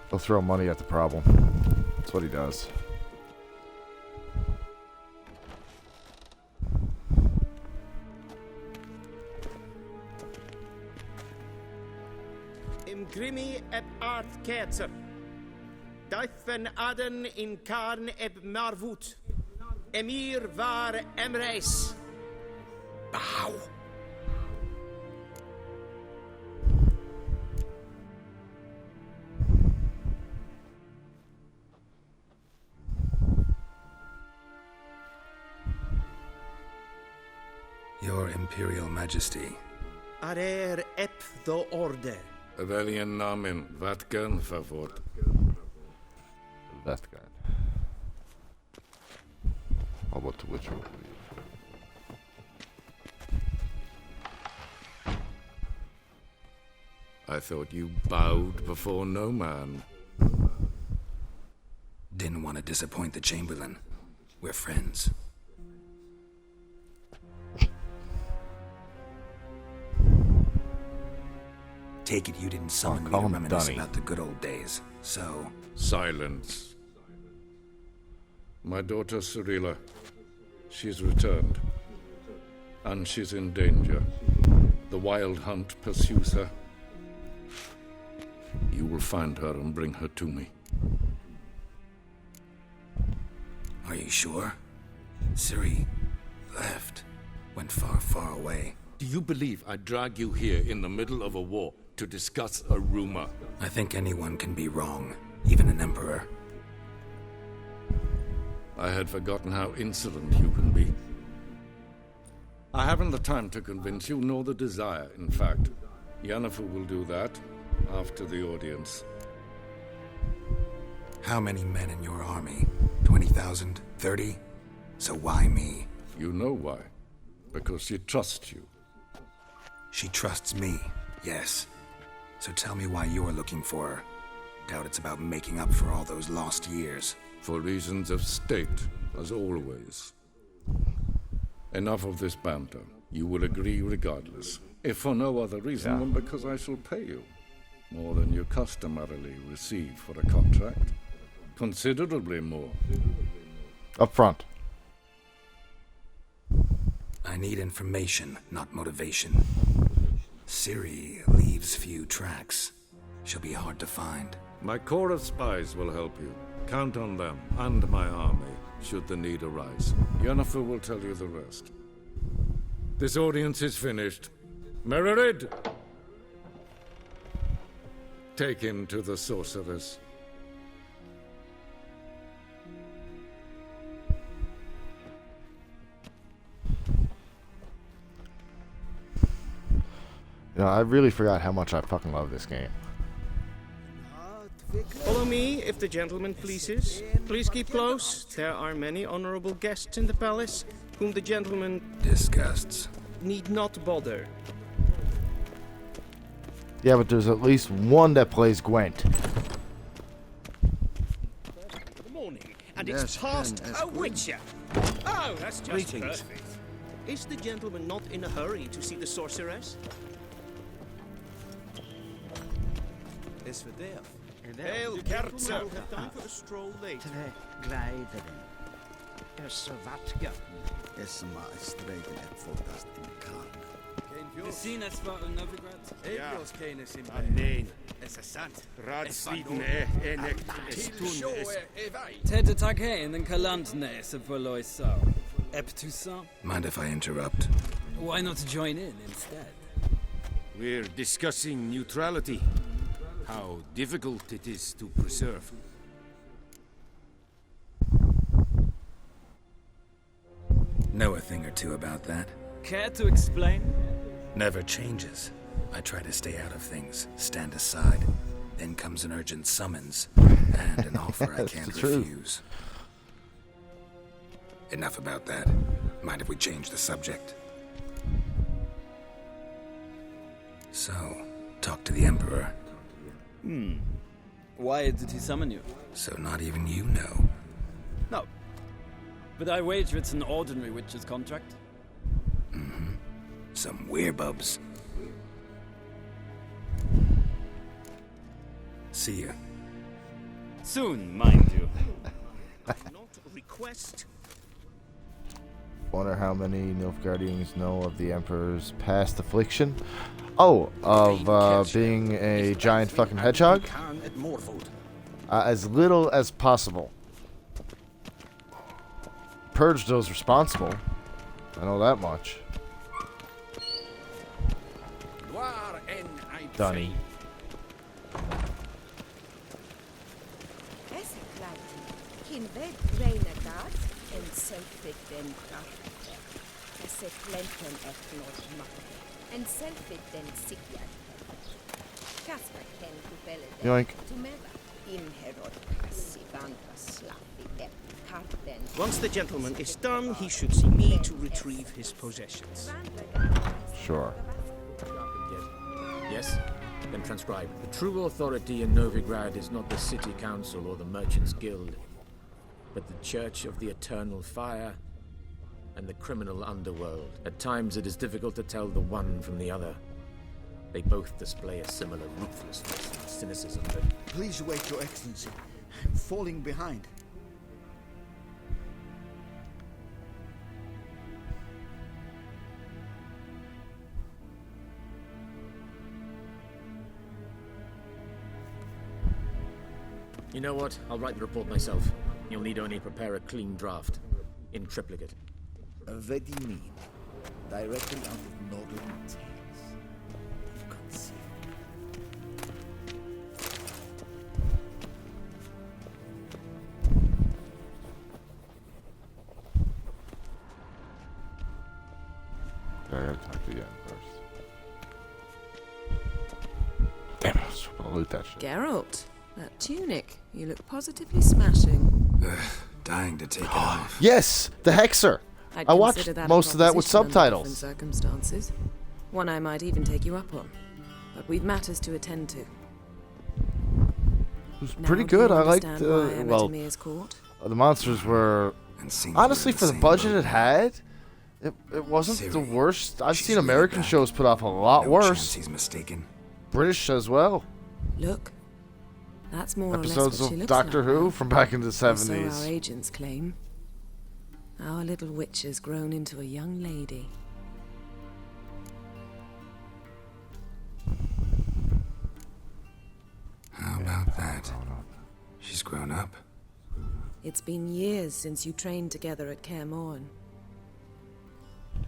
He'll throw money at the problem. That's what he does. Imgrimi eb art ketzer. Daifen aden in karn eb marvut. Emir var emreis. Bow. Your Imperial Majesty. Arer ep the orde. Veljen namen, Vatkan favort. That guy. How about the Witcher? I thought you bowed before no man. Didn't want to disappoint the Chamberlain. We're friends. Take it you didn't summon me to reminisce about the good old days, so... Silence. My daughter Cirilla, she's returned. And she's in danger. The Wild Hunt pursues her. You will find her and bring her to me. Are you sure? Ciri left. Went far, far away. Do you believe I drag you here in the middle of a war to discuss a rumor? I think anyone can be wrong, even an emperor. I had forgotten how insolent you can be. I haven't the time to convince you, nor the desire, in fact. Yennefer will do that after the audience. How many men in your army? 20,000? 30? So why me? You know why. Because she trusts you. She trusts me, yes. So tell me why you're looking for her. Doubt it's about making up for all those lost years. For reasons of state, as always. Enough of this banter. You will agree regardless. If for no other reason than because I shall pay you. More than you customarily receive for a contract. Considerably more. Up front. I need information, not motivation. Ciri leaves few tracks. She'll be hard to find. My corps of spies will help you. Count on them, and my army, should the need arise. Yennefer will tell you the rest. This audience is finished. Mererid! Take him to the sorceress. You know, I really forgot how much I fucking love this game. Follow me, if the gentleman pleases. Please keep close. There are many honorable guests in the palace, whom the gentleman disgusts. Need not bother. Yeah, but there's at least one that plays Gwent. Good morning, and it's past a Witcher. Oh, that's just perfect. Is the gentleman not in a hurry to see the sorceress? Is for death. Hail, Kerzer! Have time for a stroll later. Gleideren. Så vattgatten. Som var strejden ett fotast in karn. Vi synes for Novigrad. Eagles kenes in nee. Es ist sant. Radslieden enek estun es. Tete tag heen en kalandnese verlois so. Eptusa. Mind if I interrupt? Why not join in instead? We're discussing neutrality. How difficult it is to preserve. Know a thing or two about that? Care to explain? Never changes. I try to stay out of things, stand aside. Then comes an urgent summons, and an offer I can't refuse. Enough about that. Mind if we change the subject? So, talk to the Emperor. Why did he summon you? So not even you know. No. But I wager it's an ordinary witch's contract. Mm-hmm. Some werebubs. See ya. Soon, mind you. Not request. Wonder how many Nilfgaardians know of the Emperor's past affliction. Oh, of being a giant fucking hedgehog? As little as possible. Purge those responsible. I know that much. Dunny. Yoink. Once the gentleman is done, he should see me to retrieve his possessions. Sure. Yes? Then transcribe. The true authority in Novigrad is not the city council or the merchants' guild, but the Church of the Eternal Fire and the criminal underworld. At times it is difficult to tell the one from the other. They both display a similar ruthlessness and cynicism, but... Please wait, Your Excellency. I'm falling behind. You know what? I'll write the report myself. You'll need only prepare a clean draft. In triplicate. Vedi mean. Directly out of Northern Tales. Conceal. I gotta talk to Yen first. Damn it, I was trying to loot that shit. Geralt, that tunic. You look positively smashing. Dying to take it off. Yes! The Hexer! I'd I watched consider that most of that with proposition under different subtitles. Circumstances. One I might even take you up on. But we've matters to attend to. It was Now pretty do good. you I liked, understand why I'm at well, Emir's court? the monsters were, honestly, for the budget it had, it wasn't the worst. I've seen American shows put off a lot worse. He's mistaken. British as well. Look. That's more episodes or less what she of looks Doctor like Who now. from back in the Or so 70s. our agents claim. Our little witch has grown into a young lady. How about that? She's grown up. It's been years since you trained together at Kaer Morhen.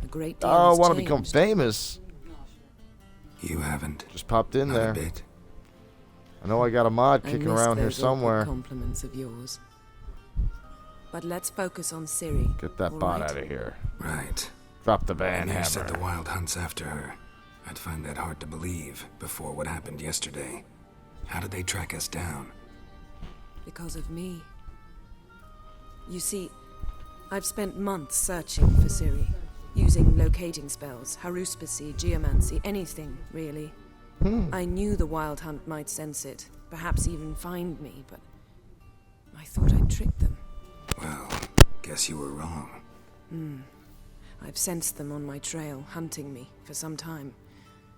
A great deal Oh, I has want to become changed. famous. You haven't. Just popped in Not a there. bit. I know I got a mod I kicking miss around here those awkward somewhere. compliments of yours. But let's focus on Ciri. Get that all bot right? out of here. Right. Drop the band And you said hammer. the Wild Hunt's after her. I'd find that hard to believe before what happened yesterday. How did they track us down? Because of me. You see, I've spent months searching for Ciri, using locating spells, haruspicy, geomancy, anything, really. I knew the Wild Hunt might sense it, perhaps even find me, but I thought I'd trick them. Well, guess you were wrong. I've sensed them on my trail, hunting me, for some time.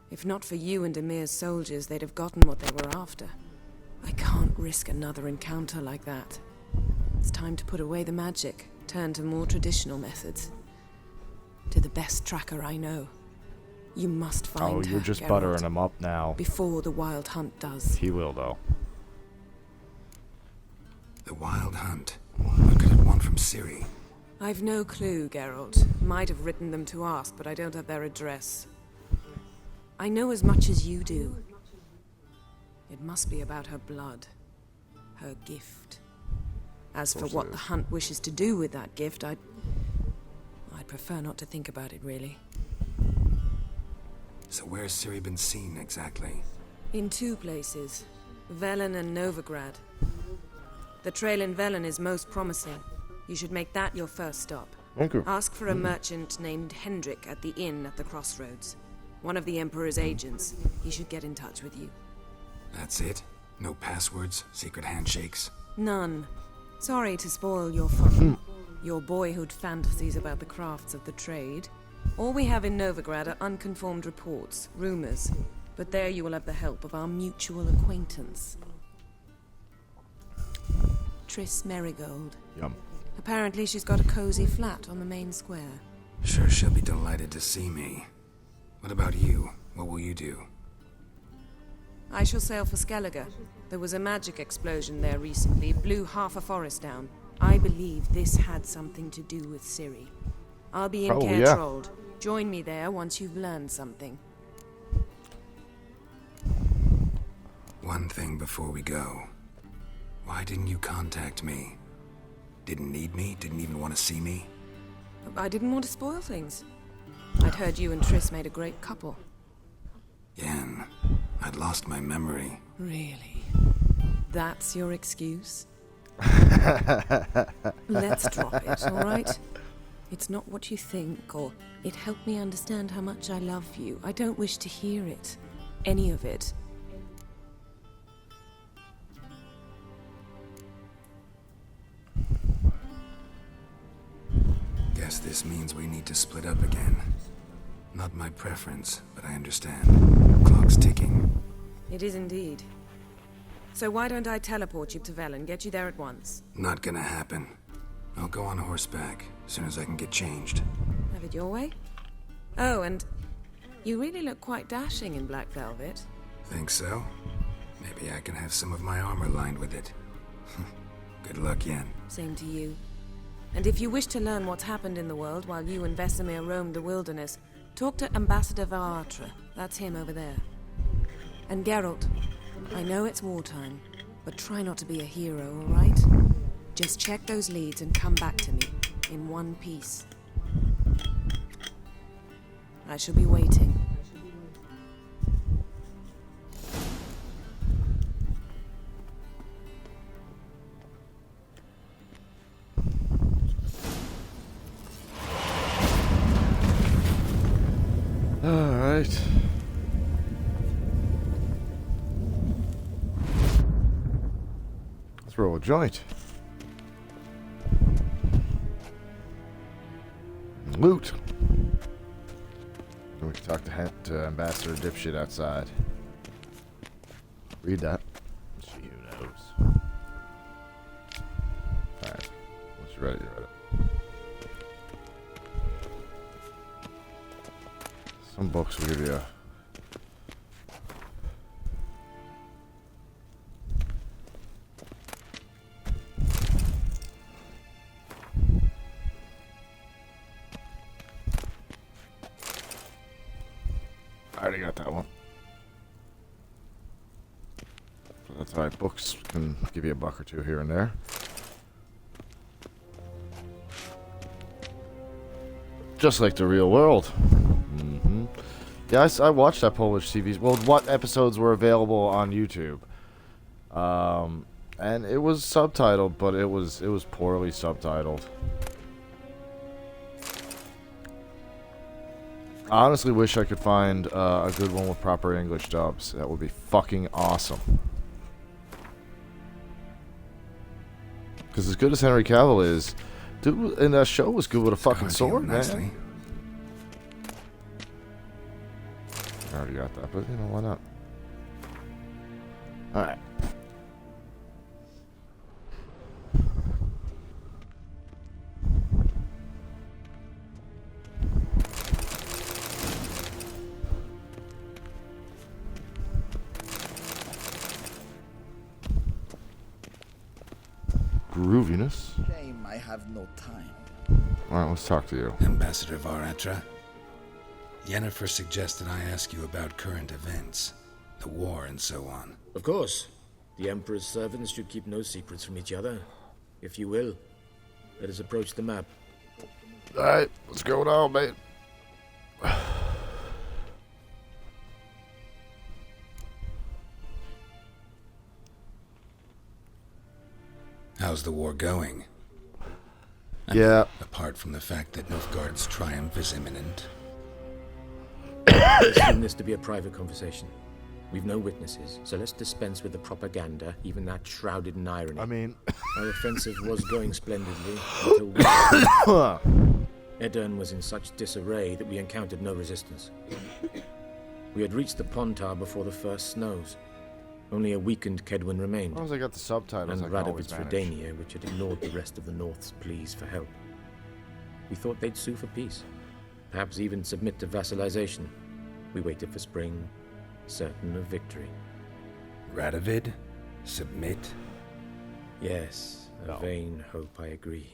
If not for you and Emir's soldiers, they'd have gotten what they were after. I can't risk another encounter like that. It's time to put away the magic, turn to more traditional methods. To the best tracker I know. You must find her, Oh, you're just Geralt, buttering him up now. before the Wild Hunt does. He will, though. The Wild Hunt. What could it want from Ciri? I've no clue, Geralt. Might have written them to ask, but I don't have their address. I know as much as you do. It must be about her blood. Her gift. As for course it what the is. Hunt wishes to do with that gift, I'd prefer not to think about it, really. So where's Ciri been seen exactly? In two places. Velen and Novigrad. The trail in Velen is most promising. You should make that your first stop. Okay. Ask for a merchant named Hendrik at the inn at the crossroads. One of the Emperor's agents. He should get in touch with you. That's it? No passwords? Secret handshakes? None. Sorry to spoil your fun. Your boyhood fantasies about the crafts of the trade. All we have in Novigrad are unconformed reports, rumors. But there you will have the help of our mutual acquaintance. Triss Merigold. Yum. Apparently she's got a cozy flat on the main square. Sure, she'll be delighted to see me. What about you? What will you do? I shall sail for Skellige. There was a magic explosion there recently, blew half a forest down. I believe this had something to do with Ciri. I'll be in Oh, Caer yeah. Trolde. Join me there once you've learned something. One thing before we go. Why didn't you contact me? Didn't need me? Didn't even want to see me? I didn't want to spoil things. I'd heard you and Triss made a great couple. Yen, I'd lost my memory. Really? That's your excuse? Let's drop it, all right? It's not what you think, or it helped me understand how much I love you. I don't wish to hear it. Any of it. Guess this means we need to split up again. Not my preference, but I understand. Clock's ticking. It is indeed. So why don't I teleport you to Velen, get you there at once? Not gonna happen. I'll go on horseback, as soon as I can get changed. Have it your way? Oh, and you really look quite dashing in black velvet. Think so? Maybe I can have some of my armor lined with it. Good luck, Yen. Same to you. And if you wish to learn what's happened in the world while you and Vesemir roamed the wilderness, talk to Ambassador Varatra. That's him over there. And Geralt, I know it's wartime, but try not to be a hero, all right? Just check those leads and come back to me, in one piece. I shall be waiting. Alright. Let's roll a joint. Loot. Then we can talk to Ambassador Dipshit outside. Read that. See who knows. You read it. Some books will give you I already got that one. So that's alright. Books can give you a buck or two here and there. Just like the real world. Mm-hmm. Yeah, I watched that Polish TV. Well, what episodes were available on YouTube? And it was subtitled, but it was poorly subtitled. I honestly wish I could find a good one with proper English dubs. That would be fucking awesome. Because as good as Henry Cavill is, dude, and that show was good with a fucking sword, man. I already got that, but you know, why not? Alright. Grooviness. Shame I have no time. Alright, let's talk to you. Ambassador Varatra. Yennefer suggested I ask you about current events, the war and so on. Of course. The Emperor's servants should keep no secrets from each other. If you will, let us approach the map. Alright, what's going on, mate? How's the war going? Yeah. Apart from the fact that Nilfgaard's triumph is imminent. I assume this to be a private conversation. We've no witnesses, so let's dispense with the propaganda, even that shrouded in irony. I mean... Our offensive was going splendidly until Edirne was in such disarray that we encountered no resistance. We had reached the Pontar before the first snows. Only a weakened Kedwin remained. As long as I got the subtitles, and I can always Radovid's manage. Redania, which had ignored the rest of the North's pleas for help. We thought they'd sue for peace, perhaps even submit to vassalization. We waited for spring, certain of victory. Radovid? Submit? Yes, a vain hope, I agree.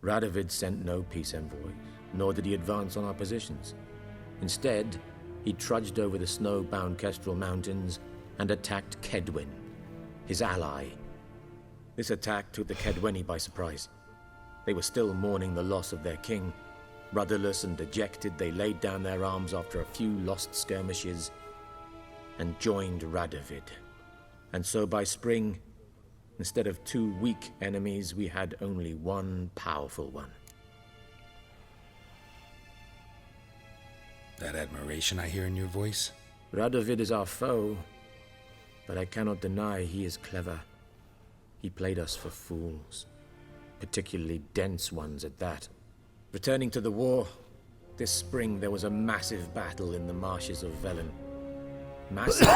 Radovid sent no peace envoys, nor did he advance on our positions. Instead, he trudged over the snow-bound Kestrel Mountains and attacked Kedwin, his ally. This attack took the Kedweni by surprise. They were still mourning the loss of their king. Rudderless and dejected, they laid down their arms after a few lost skirmishes and joined Radovid. And so by spring, instead of two weak enemies, we had only one powerful one. That admiration I hear in your voice? Radovid is our foe, but I cannot deny he is clever. He played us for fools, particularly dense ones at that. Returning to the war, this spring there was a massive battle in the marshes of Velen. Massive,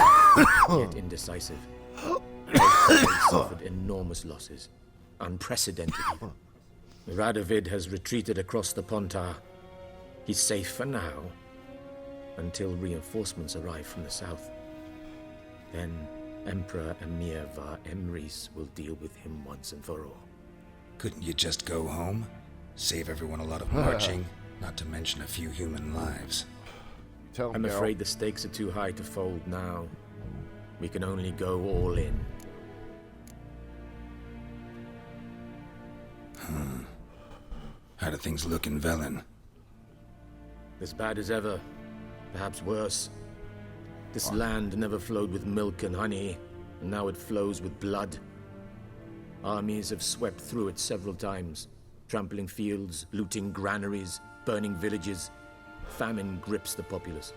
yet indecisive. Both suffered enormous losses, unprecedented. Radovid has retreated across the Pontar. He's safe for now, until reinforcements arrive from the south. Then Emperor Emir var Emrys will deal with him once and for all. Couldn't you just go home? Save everyone a lot of marching, not to mention a few human lives. I'm afraid the stakes are too high to fold now. We can only go all in. How do things look in Velen? As bad as ever, perhaps worse. This land never flowed with milk and honey, and now it flows with blood. Armies have swept through it several times, trampling fields, looting granaries, burning villages. Famine grips the populace.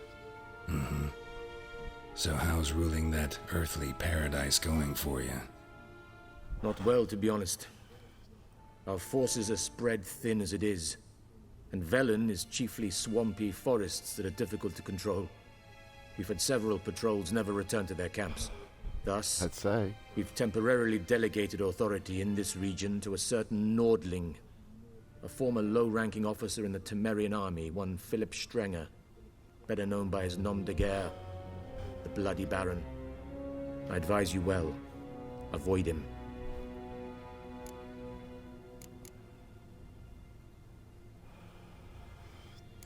So how's ruling that earthly paradise going for you? Not well, to be honest. Our forces are spread thin as it is, and Velen is chiefly swampy forests that are difficult to control. We've had several patrols never return to their camps. Thus, I'd say. we've temporarily delegated authority in this region to a certain Nordling, a former low-ranking officer in the Temerian army, one Philip Strenger, better known by his nom de guerre, the Bloody Baron. I advise you well. Avoid him.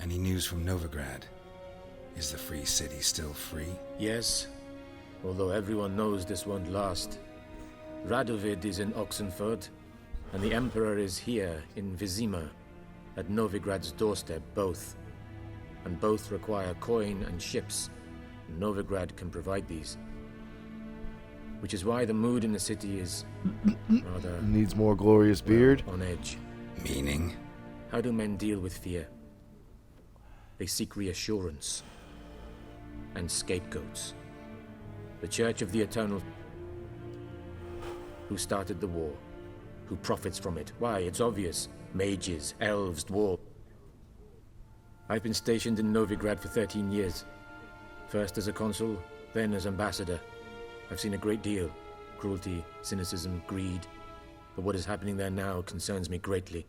Any news from Novigrad? Is the free city still free? Yes, although everyone knows this won't last. Radovid is in Oxenford, and the Emperor is here in Vizima, at Novigrad's doorstep, both. And both require coin and ships. Novigrad can provide these. Which is why the mood in the city is rather... Needs more glorious beard. On edge. Meaning? How do men deal with fear? They seek reassurance. And scapegoats. The Church of the Eternal... Who started the war? Who profits from it? Why, it's obvious. Mages, elves, dwarves. I've been stationed in Novigrad for 13 years. First as a consul, then as ambassador. I've seen a great deal. Cruelty, cynicism, greed. But what is happening there now concerns me greatly.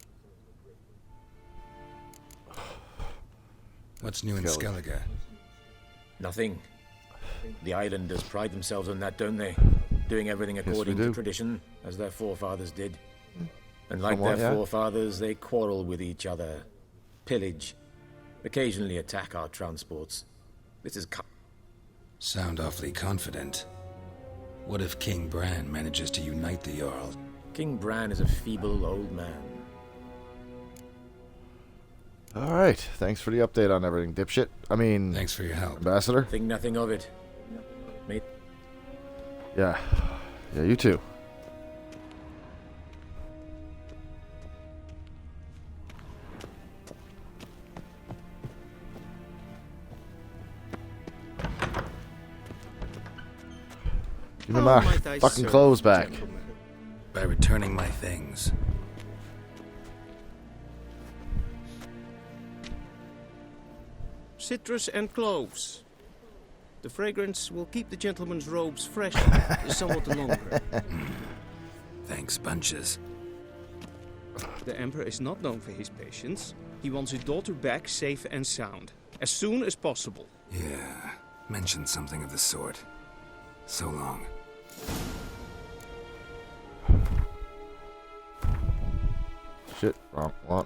What's new in Skellige? Nothing. The islanders pride themselves on that, don't they? Doing everything according to tradition, as their forefathers did. And like their forefathers, they quarrel with each other. Pillage. Occasionally attack our transports. This is... Sound awfully confident. What if King Bran manages to unite the Jarl? King Bran is a feeble old man. Alright, thanks for the update on everything, dipshit. I mean... Thanks for your help. Ambassador? Think nothing of it. Mate. Yeah. Yeah, you too. Give me my fucking clothes back. By returning my things. Citrus and cloves. The fragrance will keep the gentleman's robes fresh somewhat longer. Thanks, bunches. The Emperor is not known for his patience. He wants his daughter back safe and sound, as soon as possible. Yeah, mentioned something of the sort. So long. Shit, wrong one.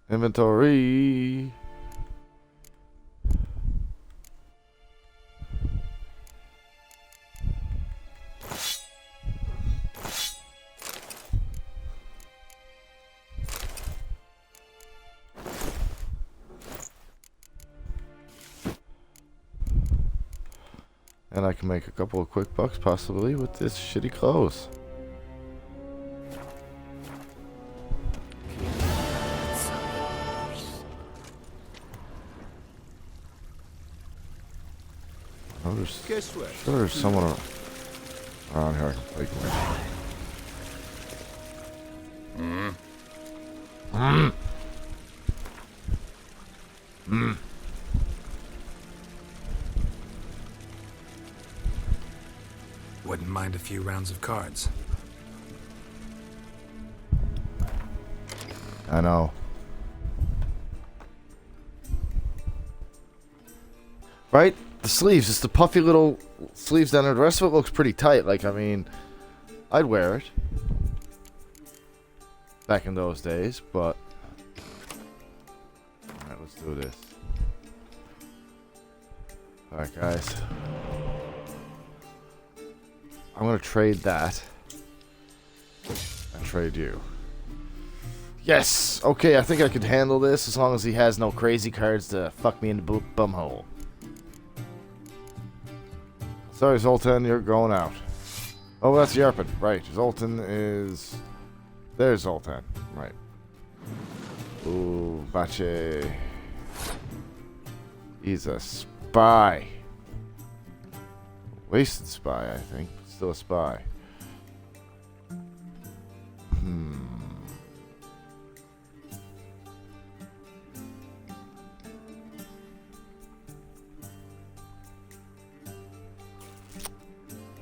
Inventory. And I can make a couple of quick bucks possibly with this shitty clothes. Sure there's someone around here I can take with. Wouldn't mind a few rounds of cards. I know. Right? The sleeves, just the puffy little sleeves down there. The rest of it looks pretty tight. Like, I mean, I'd wear it. Back in those days, but... Alright, let's do this. Alright, guys. I'm gonna trade that. And trade you. Yes! Okay, I think I could handle this as long as he has no crazy cards to fuck me in the bumhole. Sorry, Zoltan, you're going out. Oh, that's Yarpen. Right, Zoltan is... There's Zoltan. Right. Ooh, Bache. He's a spy. Wasted spy, I think. Still a spy.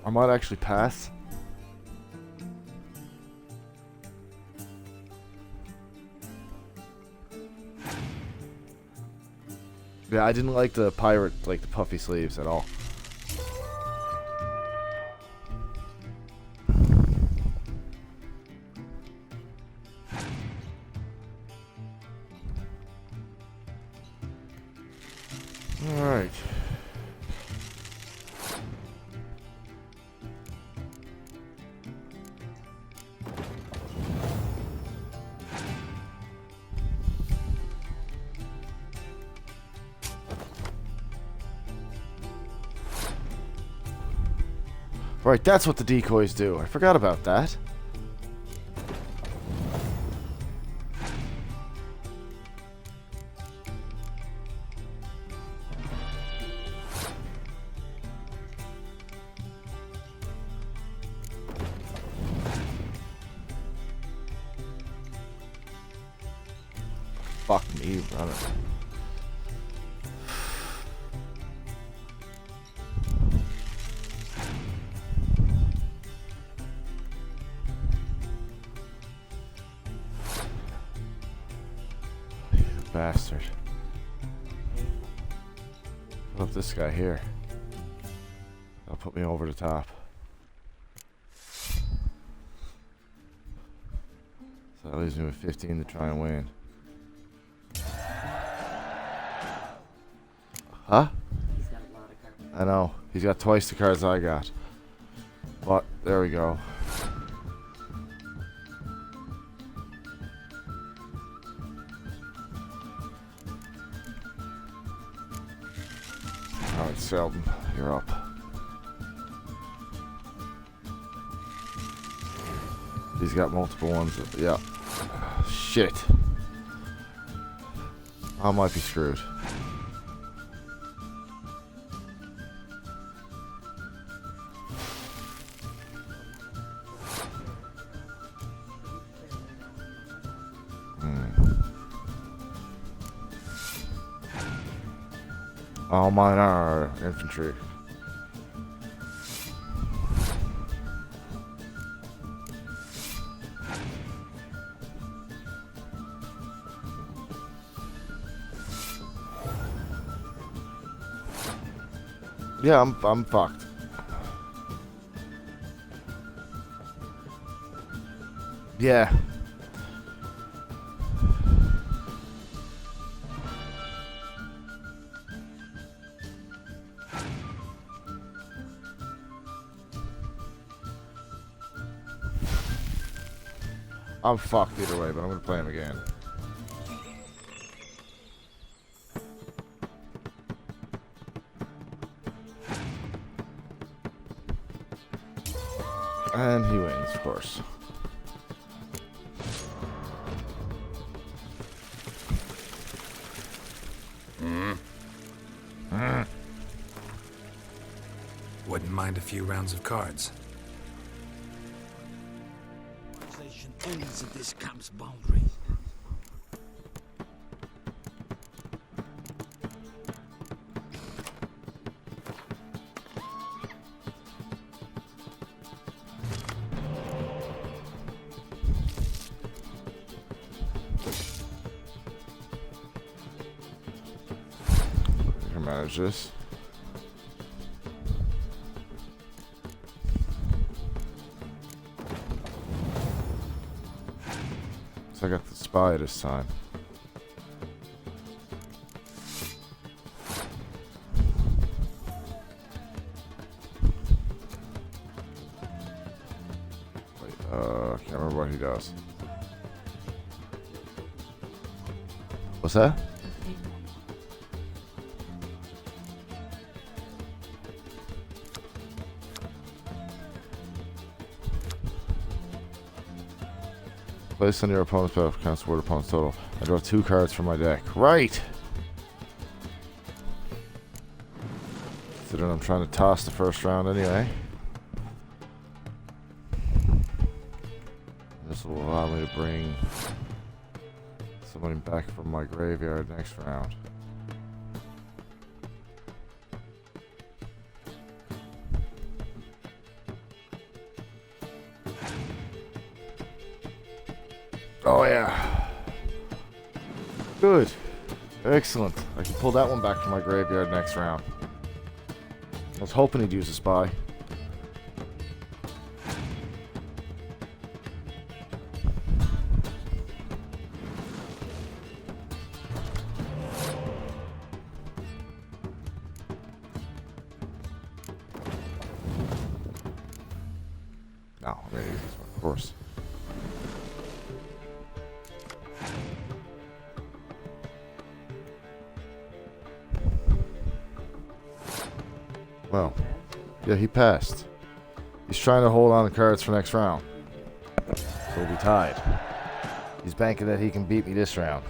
I might actually pass. Yeah, I didn't like the pirate, like the puffy sleeves at all. Alright. Right, that's what the decoys do. I forgot about that. Fuck me, running. Bastard. What up this guy here? That'll put me over the top. So that leaves me with 15 to try and win. Huh? I know. He's got twice the cards I got. But, there we go. Alright, Selden, you're up. He's got multiple ones. Yeah. Shit. I might be screwed. All mine are infantry. Yeah, I'm fucked. Yeah. I'm fucked either way, but I'm gonna play him again. And he wins, of course. Wouldn't mind a few rounds of cards. Ends at this camp's boundary. I can manage this. I got the spy this time. Wait, can't remember what he does. What's that? Place on your opponent's battlefield counts toward opponent's total. I draw 2 cards from my deck. Right! Considering I'm trying to toss the first round anyway. This will allow me to bring somebody back from my graveyard next round. Oh, yeah. Good. Excellent. I can pull that one back from my graveyard next round. I was hoping he'd use a spy. No, I'm gonna use this one, of course. Well, yeah, he passed. He's trying to hold on the cards for next round. So we'll be tied. He's banking that he can beat me this round.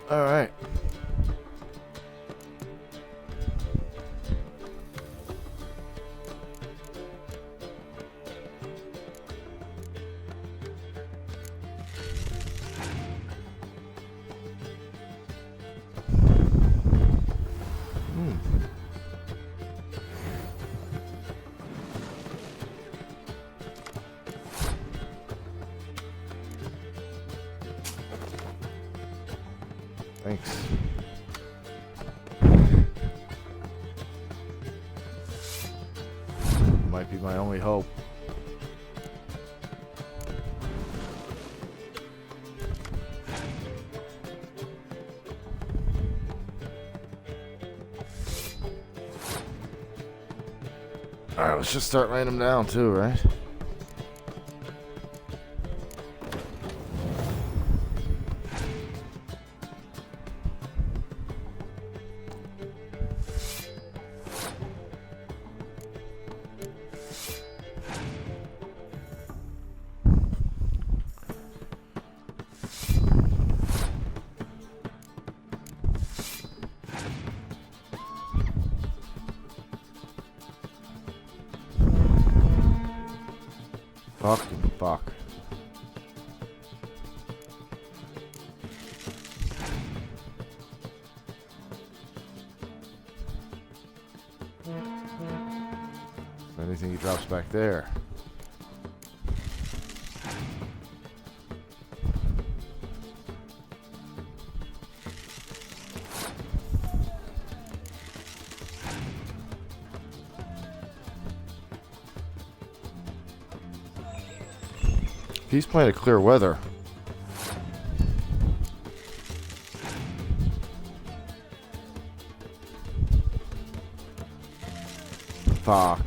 Alright. Thanks. Might be my only hope. Alright, let's just start laying them down too, right? Fucking fuck. Anything he drops back there. He's playing a clear weather. Fuck.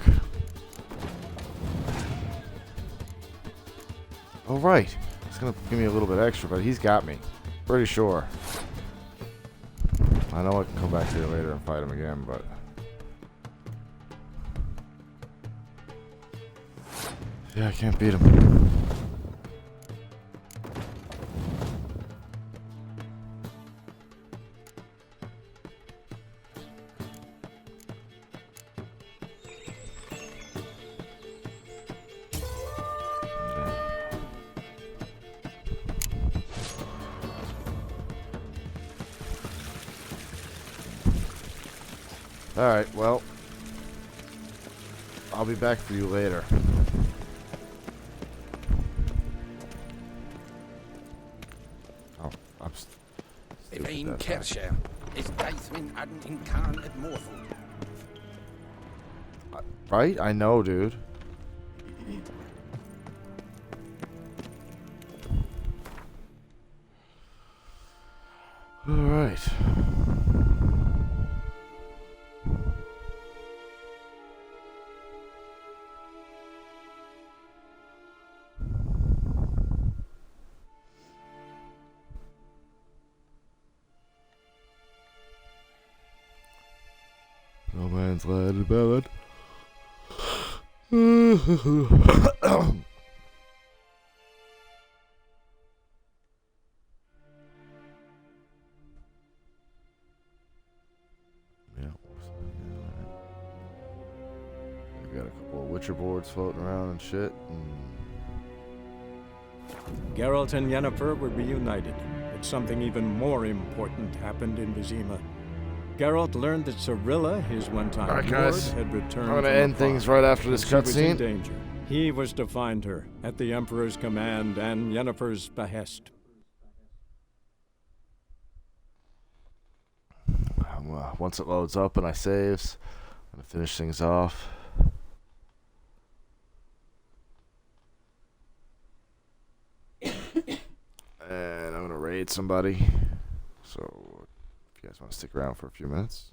Oh, right. He's gonna give me a little bit extra, but he's got me. Pretty sure. I know I can come back here later and fight him again, but... yeah, I can't beat him. Alright, well, I'll be back for you later. Oh, I'm Evain Kersher is Daithwin Adden in Khan at Morthal. Right? I know, dude. Alright. No man's land about it. Got a couple of Witcher boards floating around and shit. Geralt and Yennefer were reunited, but something even more important happened in Vizima. Geralt learned that Cirilla, his one-time Alright, lord, guys. had returned. I'm gonna from end afar, things right after this and she was in cutscene. danger. He was to find her at the Emperor's command and Yennefer's behest. Once it loads up and I saves, I'm gonna finish things off. And I'm gonna raid somebody. So if you guys want to stick around for a few minutes.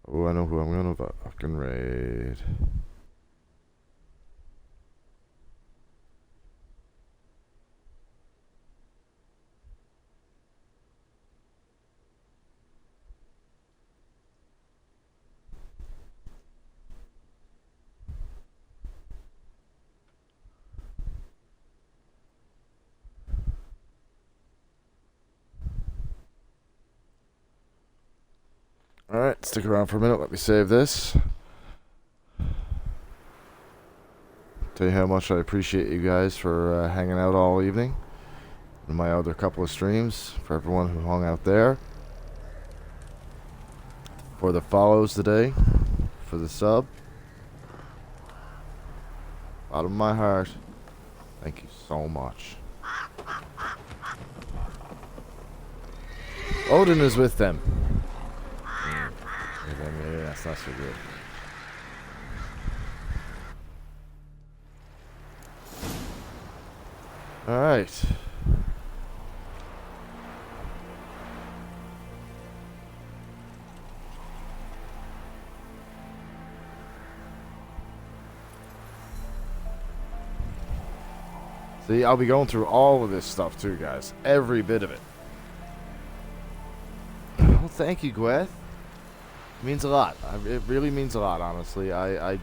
Oh, I know who I'm gonna fucking raid. Alright, stick around for a minute. Let me save this. Tell you how much I appreciate you guys for hanging out all evening. And my other couple of streams. For everyone who hung out there. For the follows today. For the sub. Bottom of my heart. Thank you so much. Odin is with them. Maybe that's not so good. Alright. See, I'll be going through all of this stuff too, guys. Every bit of it. Well, thank you, Gweth. It means a lot. It really means a lot, honestly. I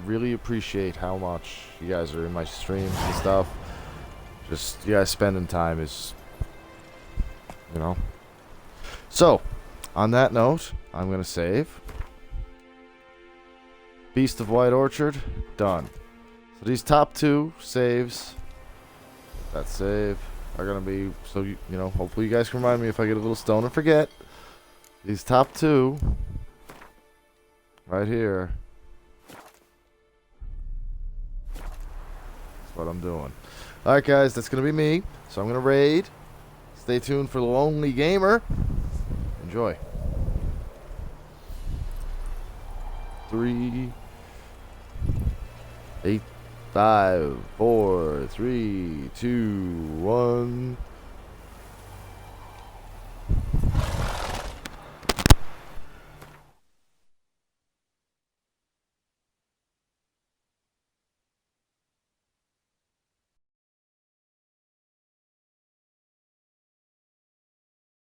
really appreciate how much you guys are in my streams and stuff. Just, you guys spending time is, you know. So, on that note, I'm going to save. Beast of White Orchard, done. So these top two saves, that save, are going to be, so, you know, hopefully you guys can remind me if I get a little stone and forget. These top two, right here, that's what I'm doing. Alright guys, that's going to be me. So I'm going to raid. Stay tuned for the Lonely Gamer. Enjoy. 3, 8, 5, 4, 3, 2, 1.